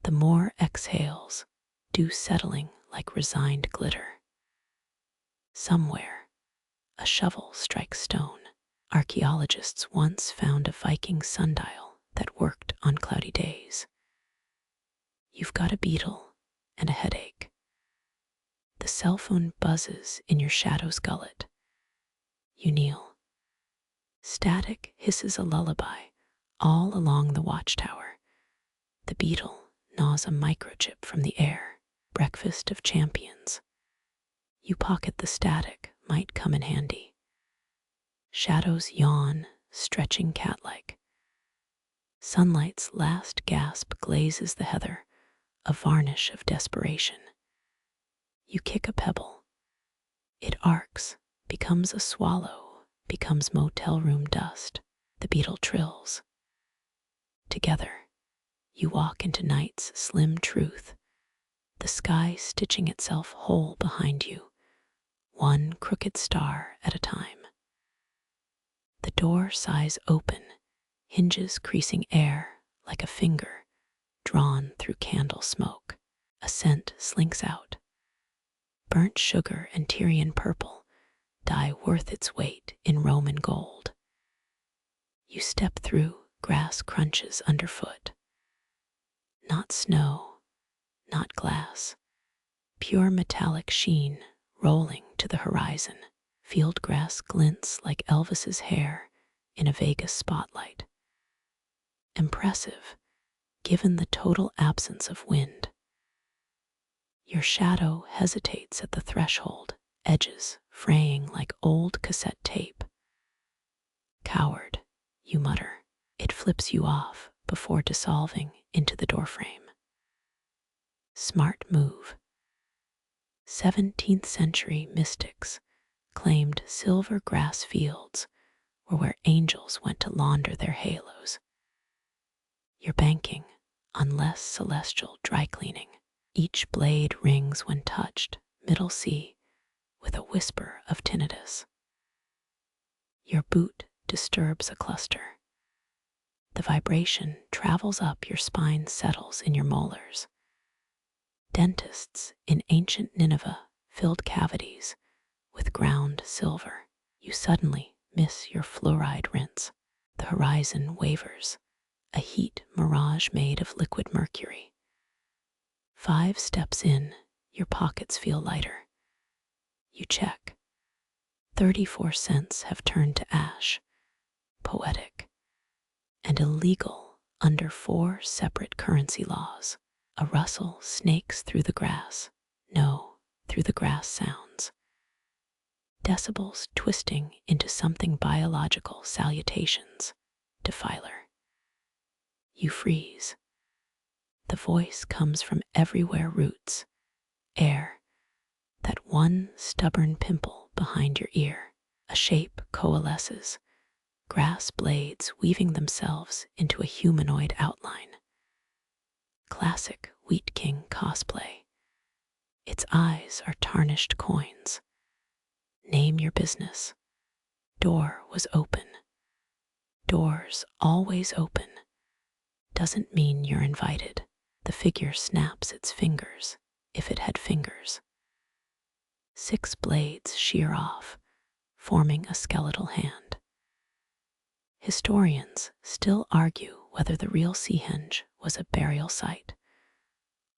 The Moor exhales, dew settling like resigned glitter. Somewhere, a shovel strikes stone. Archaeologists once found a Viking sundial that worked on cloudy days. You've got a beetle and a headache. The cell phone buzzes in your shadow's gullet. You kneel. Static hisses a lullaby all along the watchtower. The beetle gnaws a microchip from the air. Breakfast of champions. You pocket the static, might come in handy. Shadows yawn, stretching cat-like. Sunlight's last gasp glazes the heather, a varnish of desperation. You kick a pebble. It arcs, becomes a swallow, becomes motel room dust. The beetle trills. Together, you walk into night's slim truth, the sky stitching itself whole behind you, one crooked star at a time. The door sighs open, hinges creasing air like a finger drawn through candle smoke. A scent slinks out. Burnt sugar and Tyrian purple, dye worth its weight in Roman gold. You step through, grass crunches underfoot. Not snow, not glass. Pure metallic sheen rolling to the horizon. Field grass glints like Elvis's hair in a Vegas spotlight. Impressive, given the total absence of wind. Your shadow hesitates at the threshold, edges fraying like old cassette tape. Coward, you mutter. It flips you off before dissolving into the doorframe. Smart move. 17th century mystics claimed silver grass fields were where angels went to launder their halos. You're banking on less celestial dry cleaning. Each blade rings when touched, middle C, with a whisper of tinnitus. Your boot disturbs a cluster. The vibration travels up your spine, settles in your molars. Dentists in ancient Nineveh filled cavities with ground silver. You suddenly miss your fluoride rinse. The horizon wavers, a heat mirage made of liquid mercury. 5 steps in, your pockets feel lighter. You check. 34 cents have turned to ash. Poetic and illegal under 4 separate currency laws. A rustle snakes through the grass. No, through the grass sounds. Decibels twisting into something biological. Salutations. Defiler. You freeze. The voice comes from everywhere. Roots. Air. That one stubborn pimple behind your ear. A shape coalesces. Grass blades weaving themselves into a humanoid outline. Classic Wheat King cosplay. Its eyes are tarnished coins. Name your business. Door was open. Doors always open. Doesn't mean you're invited. The figure snaps its fingers, if it had fingers. 6 blades shear off, forming a skeletal hand. Historians still argue whether the real Seahenge was a burial site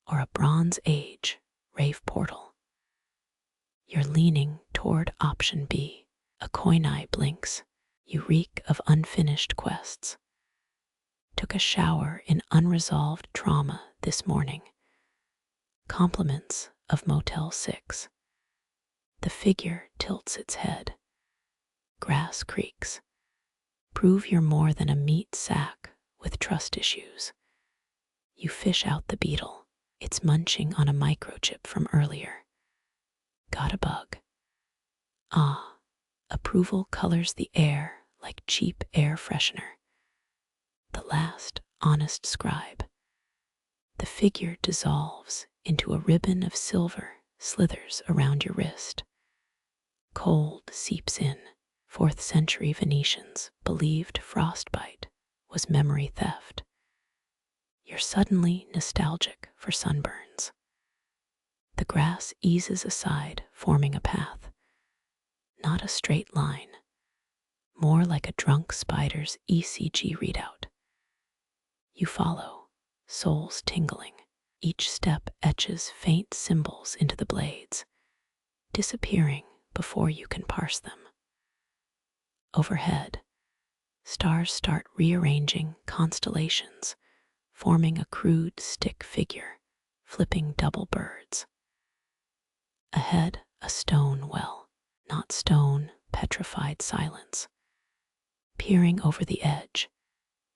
or a Bronze Age rave portal. You're leaning toward option B. A coin eye blinks. You reek of unfinished quests. Took a shower in unresolved trauma this morning. Compliments of Motel 6. The figure tilts its head. Grass creaks. Prove you're more than a meat sack with trust issues. You fish out the beetle. It's munching on a microchip from earlier. Got a bug. Ah, approval colors the air like cheap air freshener. The last honest scribe. The figure dissolves into a ribbon of silver, slithers around your wrist. Cold seeps in. 4th century Venetians believed frostbite was memory theft. You're suddenly nostalgic for sunburns. The grass eases aside, forming a path. Not a straight line, more like a drunk spider's ECG readout. You follow, soles tingling. Each step etches faint symbols into the blades, disappearing before you can parse them. Overhead, stars start rearranging constellations, forming a crude stick figure, flipping double birds. Ahead, a stone well, not stone, petrified silence. Peering over the edge,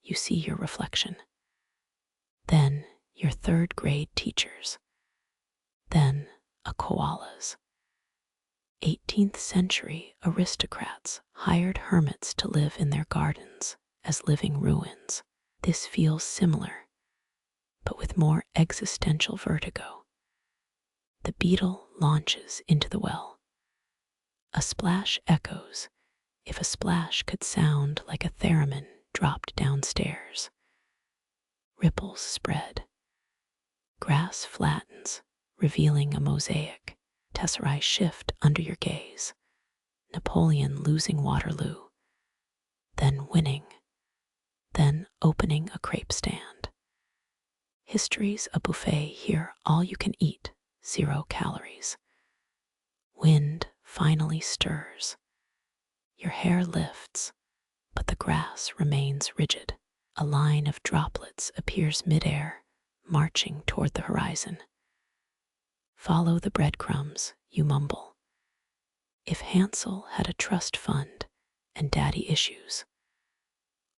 you see your reflection. Then your 3rd grade teachers. Then a koala's. 18th century aristocrats hired hermits to live in their gardens as living ruins. This feels similar, but with more existential vertigo. The beetle launches into the well. A splash echoes, if a splash could sound like a theremin dropped downstairs. Ripples spread. Grass flattens, revealing a mosaic. Tesserae shift under your gaze. Napoleon losing Waterloo, then winning, then opening a crepe stand. History's a buffet here, all you can eat, 0 calories. Wind finally stirs. Your hair lifts, but the grass remains rigid. A line of droplets appears midair, marching toward the horizon. Follow the breadcrumbs, you mumble. If Hansel had a trust fund and daddy issues.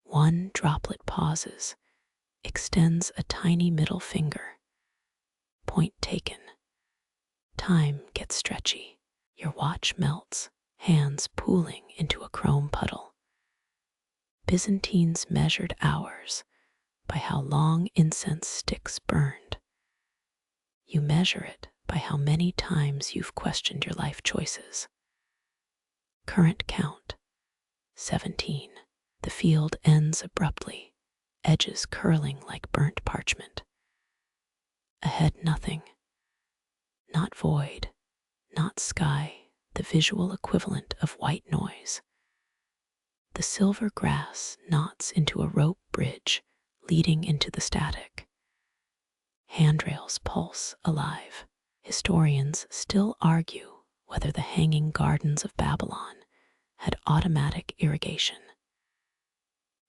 One droplet pauses, extends a tiny middle finger. Point taken. Time gets stretchy. Your watch melts, hands pooling into a chrome puddle. Byzantines measured hours by how long incense sticks burned. You measure it by how many times you've questioned your life choices. Current count, 17. The field ends abruptly, edges curling like burnt parchment. Ahead nothing. Not void, not sky, the visual equivalent of white noise. The silver grass knots into a rope bridge leading into the static. Handrails pulse alive. Historians still argue whether the hanging gardens of Babylon had automatic irrigation.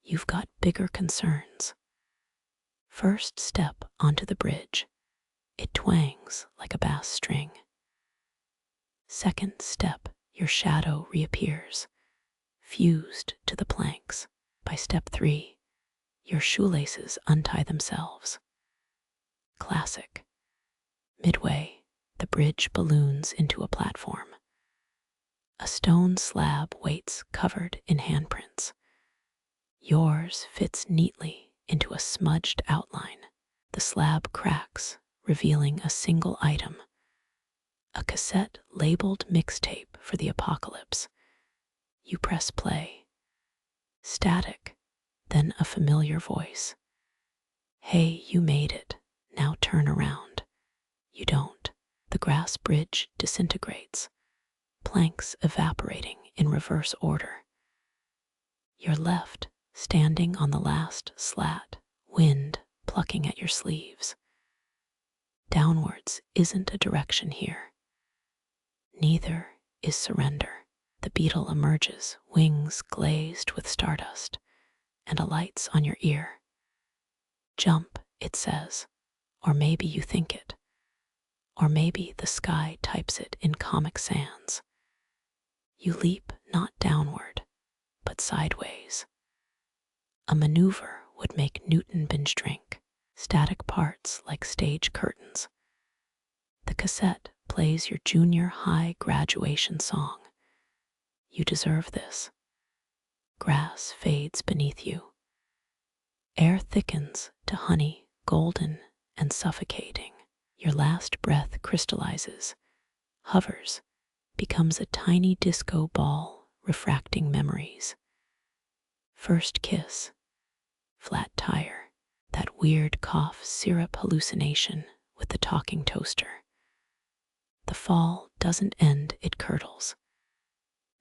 You've got bigger concerns. First step onto the bridge. It twangs like a bass string. Second step, your shadow reappears, fused to the planks. By step 3, your shoelaces untie themselves. Classic. Midway, the bridge balloons into a platform. A stone slab waits covered in handprints. Yours fits neatly into a smudged outline. The slab cracks, revealing a single item. A cassette labeled mixtape for the apocalypse. You press play. Static, then a familiar voice. Hey, you made it. Now turn around. You don't. The grass bridge disintegrates, planks evaporating in reverse order. You're left, standing on the last slat, wind plucking at your sleeves. Downwards isn't a direction here. Neither is surrender. The beetle emerges, wings glazed with stardust, and alights on your ear. Jump, it says, or maybe you think it. Or maybe the sky types it in Comic Sans. You leap not downward, but sideways. A maneuver would make Newton binge drink, static parts like stage curtains. The cassette plays your junior high graduation song. You deserve this. Grass fades beneath you. Air thickens to honey, golden and suffocating. Your last breath crystallizes, hovers, becomes a tiny disco ball refracting memories. First kiss, flat tire, that weird cough syrup hallucination with the talking toaster. The fall doesn't end, it curdles.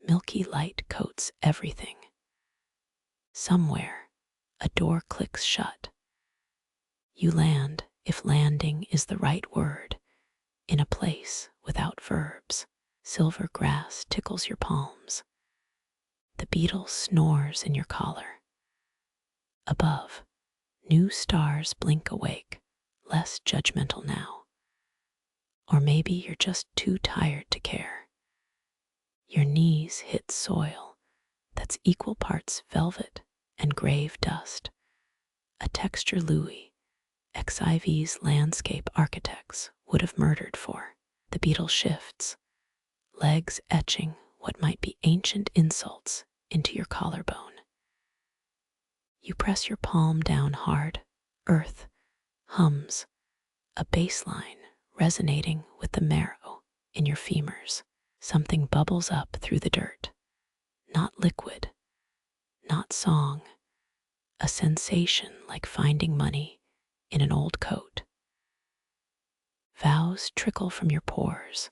Milky light coats everything. Somewhere, a door clicks shut. You land, if landing is the right word, in a place without verbs. Silver grass tickles your palms. The beetle snores in your collar. Above, new stars blink awake, less judgmental now. Or maybe you're just too tired to care. Your knees hit soil that's equal parts velvet and grave dust, a texture Louis, XIV's landscape architects would have murdered for. The beetle shifts, legs etching what might be ancient insults into your collarbone. You press your palm down hard, earth hums, a bass line resonating with the marrow in your femurs. Something bubbles up through the dirt, not liquid, not song, a sensation like finding money in an old coat. Vows trickle from your pores,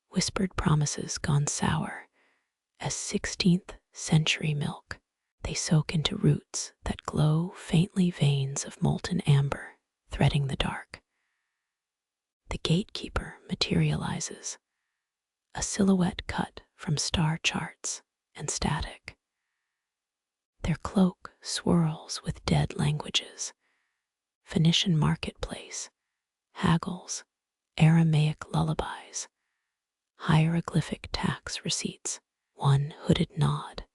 whispered promises gone sour as 16th century milk. They soak into roots that glow faintly, veins of molten amber threading the dark. The Gatekeeper materializes, a silhouette cut from star charts and static. Their cloak swirls with dead languages, Phoenician marketplace, haggles, Aramaic lullabies, hieroglyphic tax receipts, one hooded nod,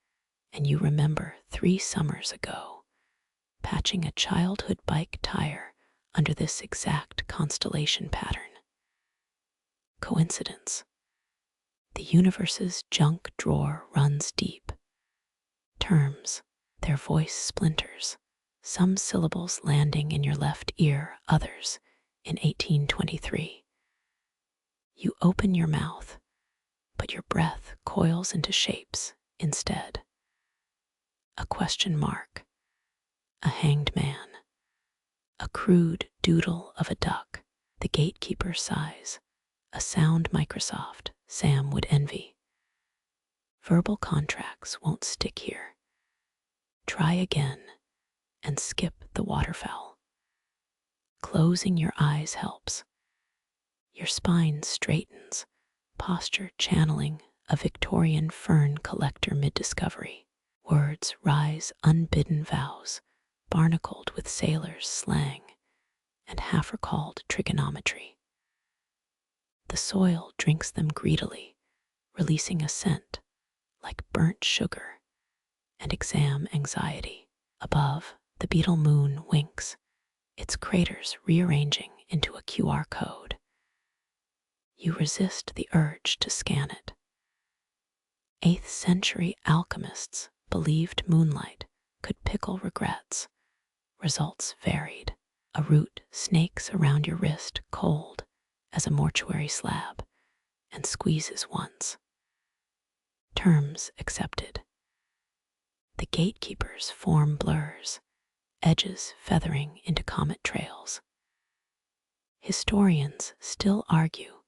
and you remember 3 summers ago, patching a childhood bike tire under this exact constellation pattern. Coincidence? The universe's junk drawer runs deep. Terms, their voice splinters, some syllables landing in your left ear, others in 1823. You open your mouth, but your breath coils into shapes instead. A question mark, a hanged man, a crude doodle of a duck, the Gatekeeper sighs, a sound Microsoft Sam would envy. Verbal contracts won't stick here. Try again and skip the waterfowl. Closing your eyes helps. Your spine straightens, posture channeling a Victorian fern collector mid-discovery. Words rise unbidden vows, barnacled with sailors' slang and half-recalled trigonometry. The soil drinks them greedily, releasing a scent like burnt sugar and exam anxiety. Above, the beetle moon winks, its craters rearranging into a QR code. You resist the urge to scan it. 8th century alchemists believed moonlight could pickle regrets. Results varied. A root snakes around your wrist cold as a mortuary slab and squeezes once. Terms accepted. The Gatekeeper's form blurs, edges feathering into comet trails. Historians still argue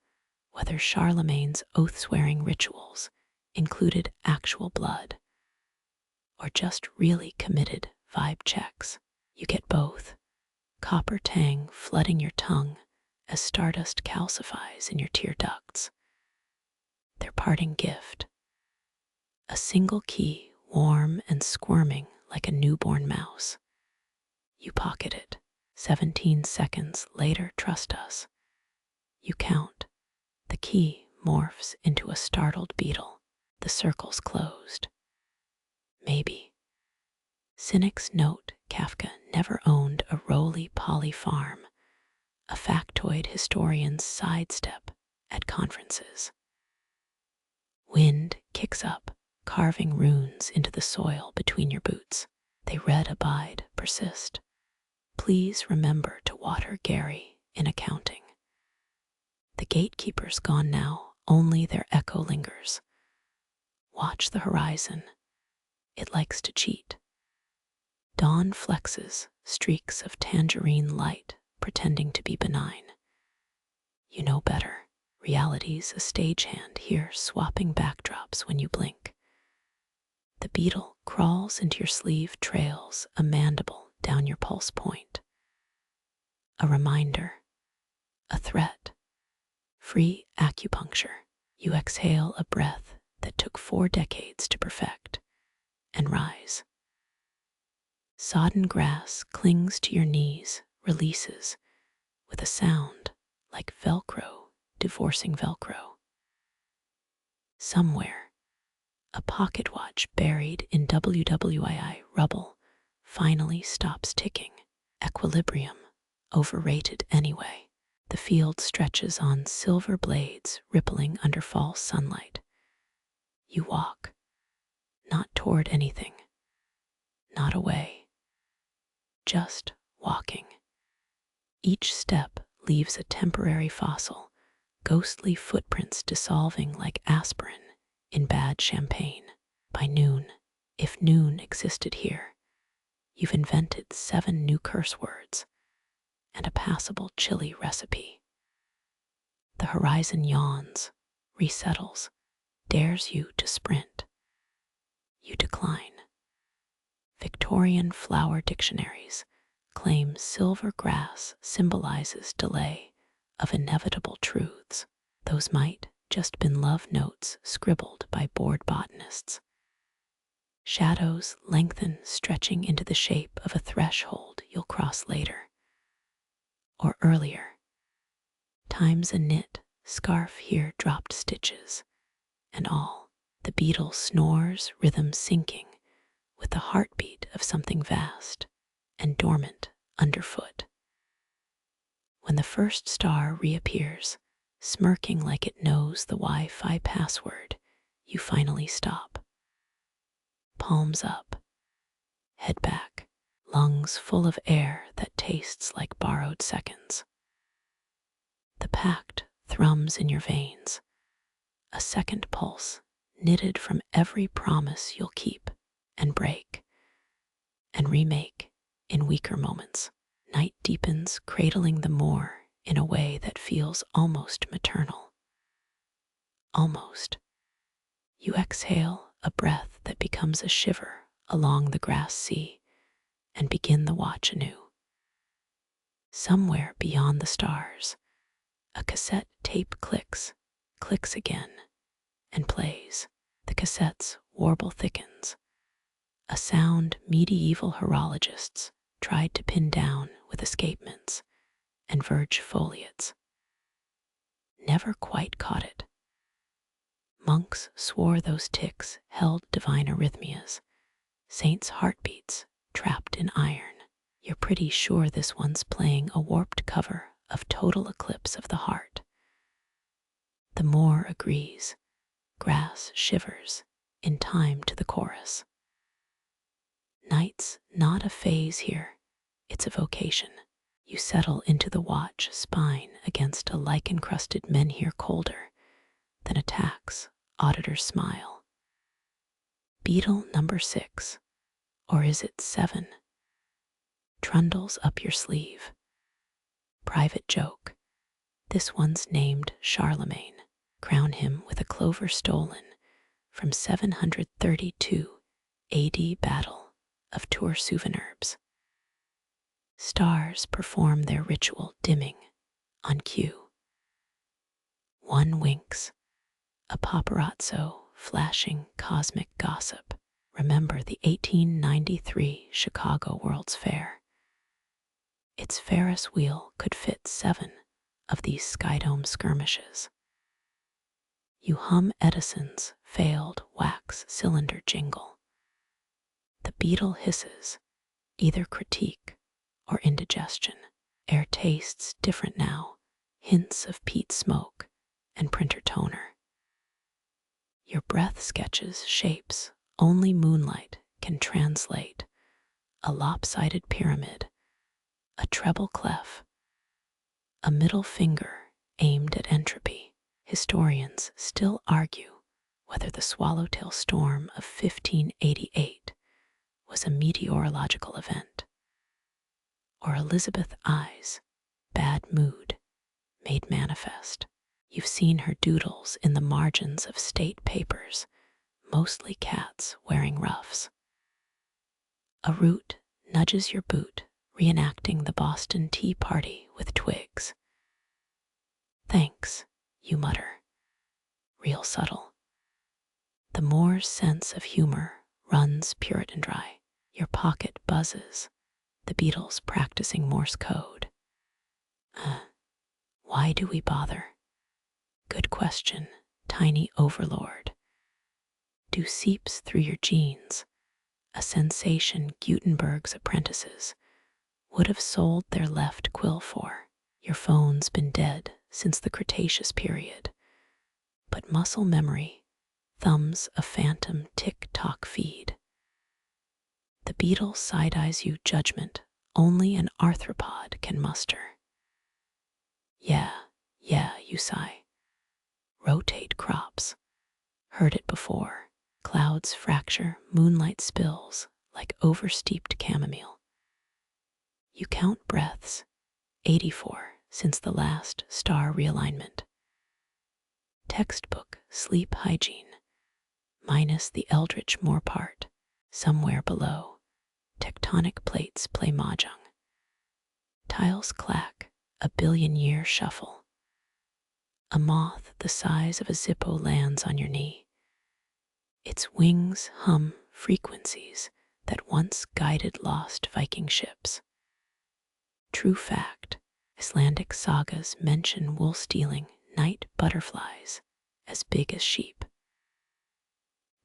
whether Charlemagne's oath-swearing rituals included actual blood or just really committed vibe checks. You get both, copper tang flooding your tongue as stardust calcifies in your tear ducts. Their parting gift, a single key warm and squirming like a newborn mouse. You pocket it. 17 seconds later, trust us. You count. The key morphs into a startled beetle. The circle's closed. Maybe. Cynics note Kafka never owned a roly-poly farm, a factoid historians sidestep at conferences. Wind kicks up, carving runes into the soil between your boots. They read, abide, persist. Please remember to water Gary in accounting. The Gatekeeper's gone now, only their echo lingers. Watch the horizon. It likes to cheat. Dawn flexes, streaks of tangerine light pretending to be benign. You know better. Reality's a stagehand here, swapping backdrops when you blink. The beetle crawls into your sleeve, trails a mandible down your pulse point. A reminder, a threat, free acupuncture. You exhale a breath that took 4 decades to perfect and rise. Sodden grass clings to your knees, releases with a sound like Velcro divorcing Velcro. Somewhere, a pocket watch buried in WWII rubble finally stops ticking. Equilibrium, overrated anyway. The field stretches on silver blades rippling under false sunlight. You walk, not toward anything, not away, just walking. Each step leaves a temporary fossil, ghostly footprints dissolving like aspirin in bad champagne. By noon, if noon existed here, you've invented 7 new curse words and a passable chili recipe. The horizon yawns, resettles, dares you to sprint. You decline. Victorian flower dictionaries claim silver grass symbolizes delay of inevitable truths. Those might just been love notes scribbled by bored botanists. Shadows lengthen, stretching into the shape of a threshold you'll cross later. Or earlier, time's a knit scarf here dropped stitches, and all the beetle snores, rhythm sinking with the heartbeat of something vast and dormant underfoot. When the first star reappears, smirking like it knows the Wi-Fi password, you finally stop. Palms up, head back, lungs full of air that tastes like borrowed seconds. The pact thrums in your veins, a second pulse knitted from every promise you'll keep and break and remake in weaker moments. Night deepens, cradling the Moor in a way that feels almost maternal. Almost. You exhale a breath that becomes a shiver along the grass sea and begin the watch anew. Somewhere beyond the stars, a cassette tape clicks again, and plays. The cassette's warble thickens, a sound medieval horologists tried to pin down with escapements and verge foliates. Never quite caught it. Monks swore those ticks held divine arrhythmias, saints' heartbeats trapped in iron. You're pretty sure this one's playing a warped cover of Total Eclipse of the Heart. The Moor agrees. Grass shivers in time to the chorus. Night's not a phase here, it's a vocation. You settle into the watch, spine against a lichen-crusted menhir colder than attacks auditor's smile. Beetle number 6, or is it 7? Trundles up your sleeve. Private joke. This one's named Charlemagne. Crown him with a clover stolen from 732 AD Battle of Tours Souvenir's. Stars perform their ritual dimming on cue. One winks, a paparazzo flashing cosmic gossip. Remember the 1893 Chicago World's Fair. Its Ferris wheel could fit 7 of these skydome skirmishes. You hum Edison's failed wax cylinder jingle. The beetle hisses, either critique or indigestion. Air tastes different now, hints of peat smoke and printer toner. Your breath sketches shapes only moonlight can translate, a lopsided pyramid, a treble clef, a middle finger aimed at entropy. Historians still argue whether the swallowtail storm of 1588 was a meteorological event, or Elizabeth I's bad mood made manifest. You've seen her doodles in the margins of state papers, mostly cats wearing ruffs. A root nudges your boot, reenacting the Boston Tea Party with twigs. Thanks, you mutter, real subtle. The Moor's sense of humor runs Puritan dry. Your pocket buzzes, the beetles practicing Morse code. Why do we bother? Good question, tiny overlord. Do seeps through your jeans, a sensation Gutenberg's apprentices would have sold their left quill for. Your phone's been dead since the Cretaceous period, but muscle memory thumbs a phantom tick-tock feed. The beetle side-eyes you judgment only an arthropod can muster. Yeah, you sigh. Rotate crops. Heard it before. Clouds fracture, moonlight spills like oversteeped chamomile. You count breaths, 84 since the last star realignment. Textbook sleep hygiene, minus the eldritch Moor part. Somewhere below, tectonic plates play mahjong. Tiles clack, a billion-year shuffle. A moth the size of a Zippo lands on your knee. Its wings hum frequencies that once guided lost Viking ships. True fact, Icelandic sagas mention wool-stealing night butterflies as big as sheep.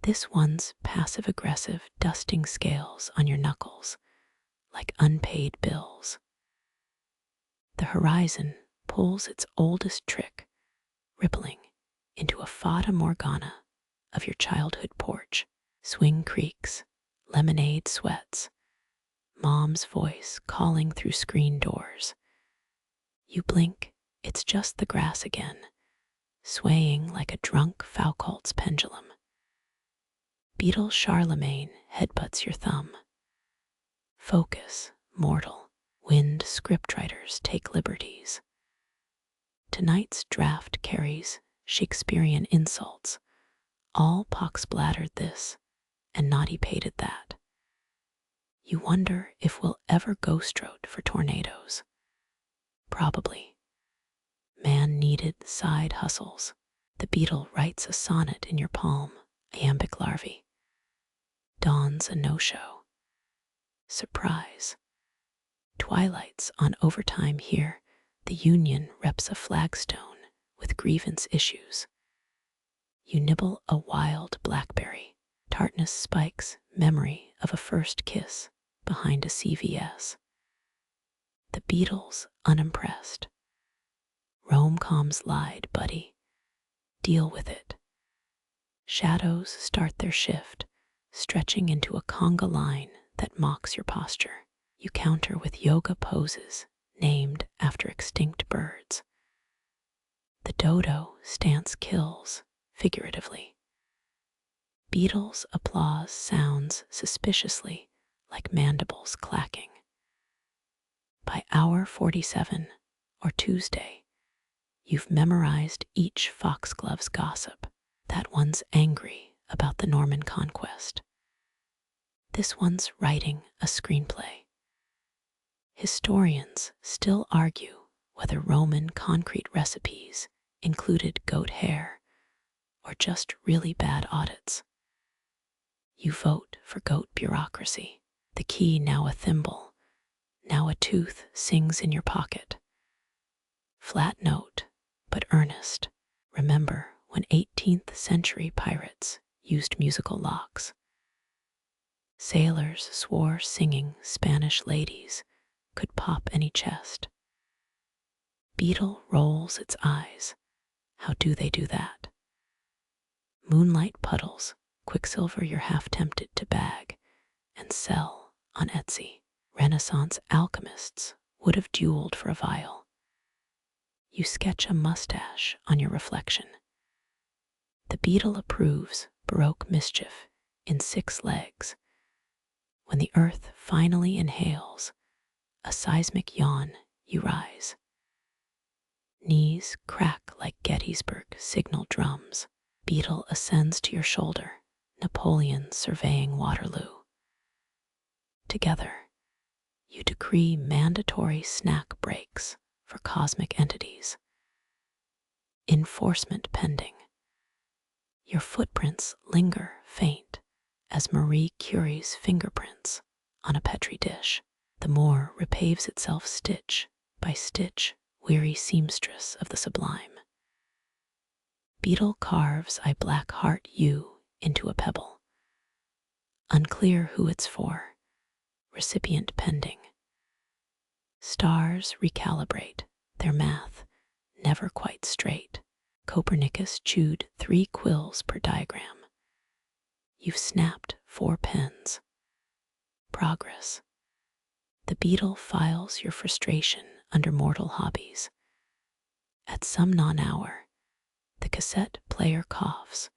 This one's passive-aggressive dusting scales on your knuckles like unpaid bills. The horizon pulls its oldest trick, rippling into a fata morgana of your childhood porch. Swing creaks, lemonade sweats, mom's voice calling through screen doors. You blink, it's just the grass again, swaying like a drunk Foucault's pendulum. Beetle Charlemagne headbutts your thumb. Focus, mortal. Wind scriptwriters take liberties. Tonight's draft carries Shakespearean insults. All pox-bladdered this, and naughty-pated that. You wonder if we'll ever ghost-road for tornadoes. Probably. Man needed side hustles. The beetle writes a sonnet in your palm, iambic larvae. Dawn's a no-show. Surprise. Twilight's on overtime here. The union reps a flagstone with grievance issues. You nibble a wild blackberry. Tartness spikes memory of a first kiss behind a CVS. The beetle's unimpressed. Rom-coms lied, buddy. Deal with it. Shadows start their shift, stretching into a conga line that mocks your posture. You counter with yoga poses named after extinct birds. The dodo stance kills, figuratively. Beetles' applause sounds suspiciously like mandibles clacking. By hour 47, or Tuesday, you've memorized each foxglove's gossip. That one's angry about the Norman conquest. This one's writing a screenplay. Historians still argue whether Roman concrete recipes included goat hair or just really bad audits. You vote for goat bureaucracy. The key now a thimble, now a tooth sings in your pocket. Flat note, but earnest. Remember when 18th century pirates used musical locks. Sailors swore singing Spanish ladies could pop any chest. Beetle rolls its eyes. How do they do that? Moonlight puddles, quicksilver you're half tempted to bag and sell on Etsy. Renaissance alchemists would have dueled for a vial. You sketch a mustache on your reflection. The beetle approves Baroque mischief in 6 legs. When the earth finally inhales, a seismic yawn, you rise. Knees crack like Gettysburg signal drums. Beetle ascends to your shoulder, Napoleon surveying Waterloo. Together, you decree mandatory snack breaks for cosmic entities. Enforcement pending. Your footprints linger faint as Marie Curie's fingerprints on a petri dish. The Moor repaves itself stitch by stitch, weary seamstress of the sublime. Beetle carves I black heart you into a pebble. Unclear who it's for, recipient pending. Stars recalibrate, their math never quite straight. Copernicus chewed 3 quills per diagram. You've snapped 4 pens. Progress. The beetle files your frustration under mortal hobbies. At some non-hour, the cassette player coughs,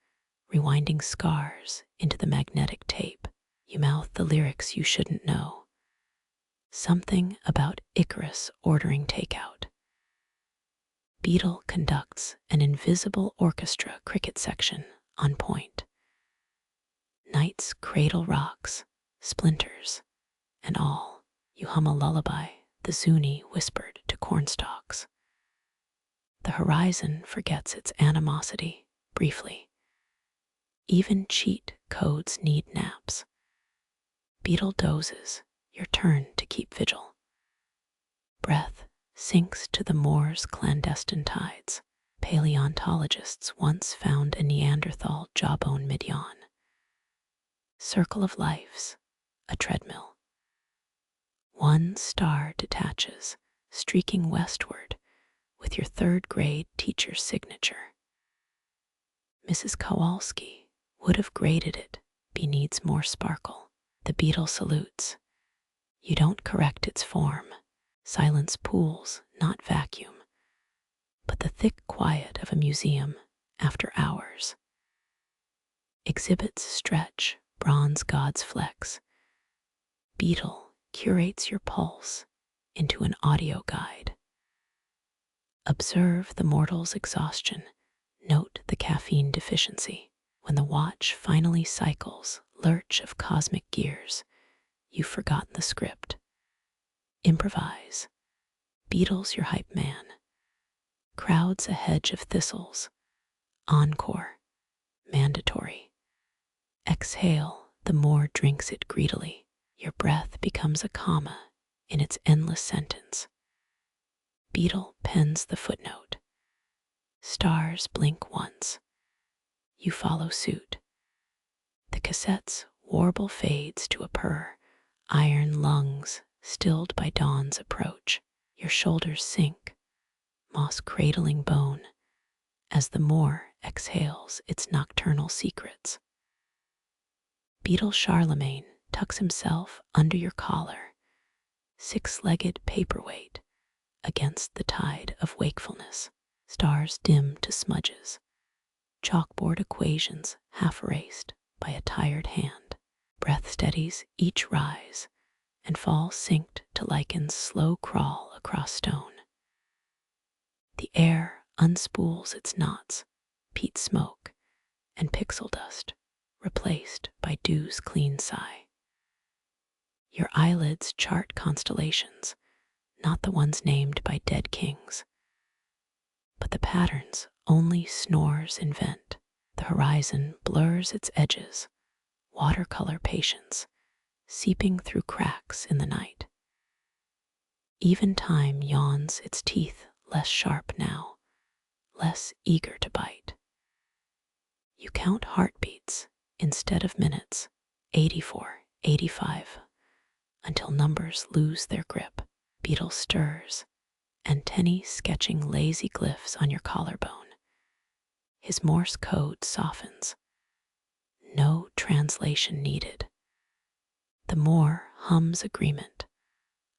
rewinding scars into the magnetic tape. You mouth the lyrics you shouldn't know. Something about Icarus ordering takeout. Beetle conducts an invisible orchestra cricket section on point. Night's cradle rocks, splinters, and all. You hum a lullaby the Zuni whispered to cornstalks. The horizon forgets its animosity briefly. Even cheat codes need naps. Beetle dozes, your turn to keep vigil. Breath sinks to the Moor's clandestine tides. Paleontologists once found a Neanderthal jawbone mid-yawn. Circle of lives, a treadmill. One star detaches, streaking westward with your third-grade teacher's signature. Mrs. Kowalski would have graded it, needs more sparkle. The beetle salutes. You don't correct its form. Silence pools, not vacuum, but the thick quiet of a museum after hours. Exhibits stretch, bronze gods flex. Beetle curates your pulse into an audio guide. Observe the mortal's exhaustion. Note the caffeine deficiency. When the watch finally cycles, lurch of cosmic gears, you've forgotten the script. Improvise. Beetle's your hype man. Crowds a hedge of thistles. Encore. Mandatory. Exhale, the Moor drinks it greedily. Your breath becomes a comma in its endless sentence. Beetle pens the footnote. Stars blink once. You follow suit. The cassette's warble fades to a purr. Iron lungs stilled by dawn's approach. Your shoulders sink, moss cradling bone, as the Moor exhales its nocturnal secrets. Beetle Charlemagne tucks himself under your collar, six-legged paperweight against the tide of wakefulness. Stars dim to smudges, chalkboard equations half erased by a tired hand. Breath steadies each rise and fall synced to lichen's slow crawl across stone. The air unspools its knots, peat smoke and pixel dust replaced by dew's clean sigh. Your eyelids chart constellations, not the ones named by dead kings, but the patterns only snores invent. The horizon blurs its edges, watercolor patience, seeping through cracks in the night. Even time yawns its teeth less sharp now, less eager to bite. You count heartbeats instead of minutes, 84, 85, until numbers lose their grip. Beetle stirs, antennae sketching lazy glyphs on your collarbone. His Morse code softens. No translation needed. The Moor hums agreement,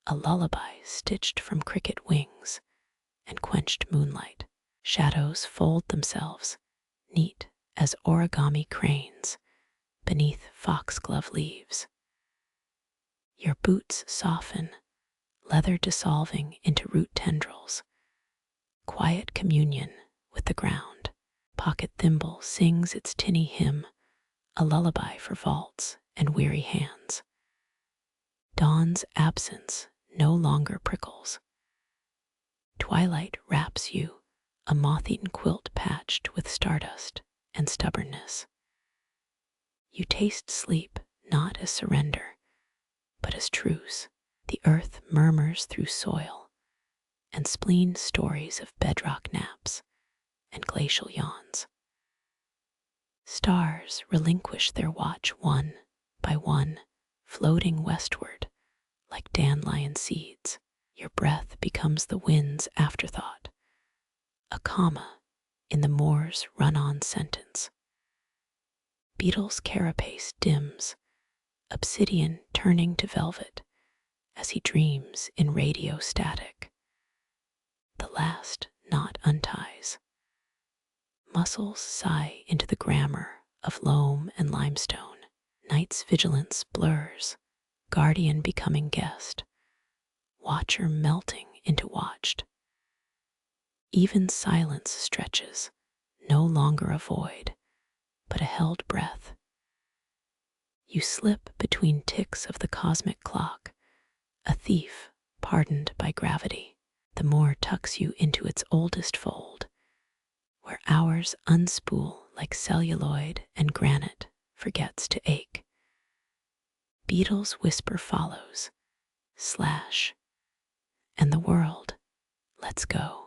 a lullaby stitched from cricket wings and quenched moonlight. Shadows fold themselves, neat as origami cranes, beneath foxglove leaves. Your boots soften, leather dissolving into root tendrils. Quiet communion with the ground. Pocket thimble sings its tinny hymn, a lullaby for vaults and weary hands. Dawn's absence no longer prickles. Twilight wraps you, a moth-eaten quilt patched with stardust and stubbornness. You taste sleep not as surrender, but as truce. The earth murmurs through soil, and spleen stories of bedrock naps and glacial yawns. Stars relinquish their watch one by one, floating westward like dandelion seeds. Your breath becomes the wind's afterthought, a comma in the Moor's run-on sentence. Beetle's carapace dims, obsidian turning to velvet as he dreams in radio static. The last knot unties. Muscles sigh into the grammar of loam and limestone. Night's vigilance blurs, guardian becoming guest, watcher melting into watched. Even silence stretches, no longer a void, but a held breath. You slip between ticks of the cosmic clock, a thief pardoned by gravity. The Moor tucks you into its oldest fold, where hours unspool like celluloid and granite forgets to ache. Beetle's whisper follows, slash, and the world lets go.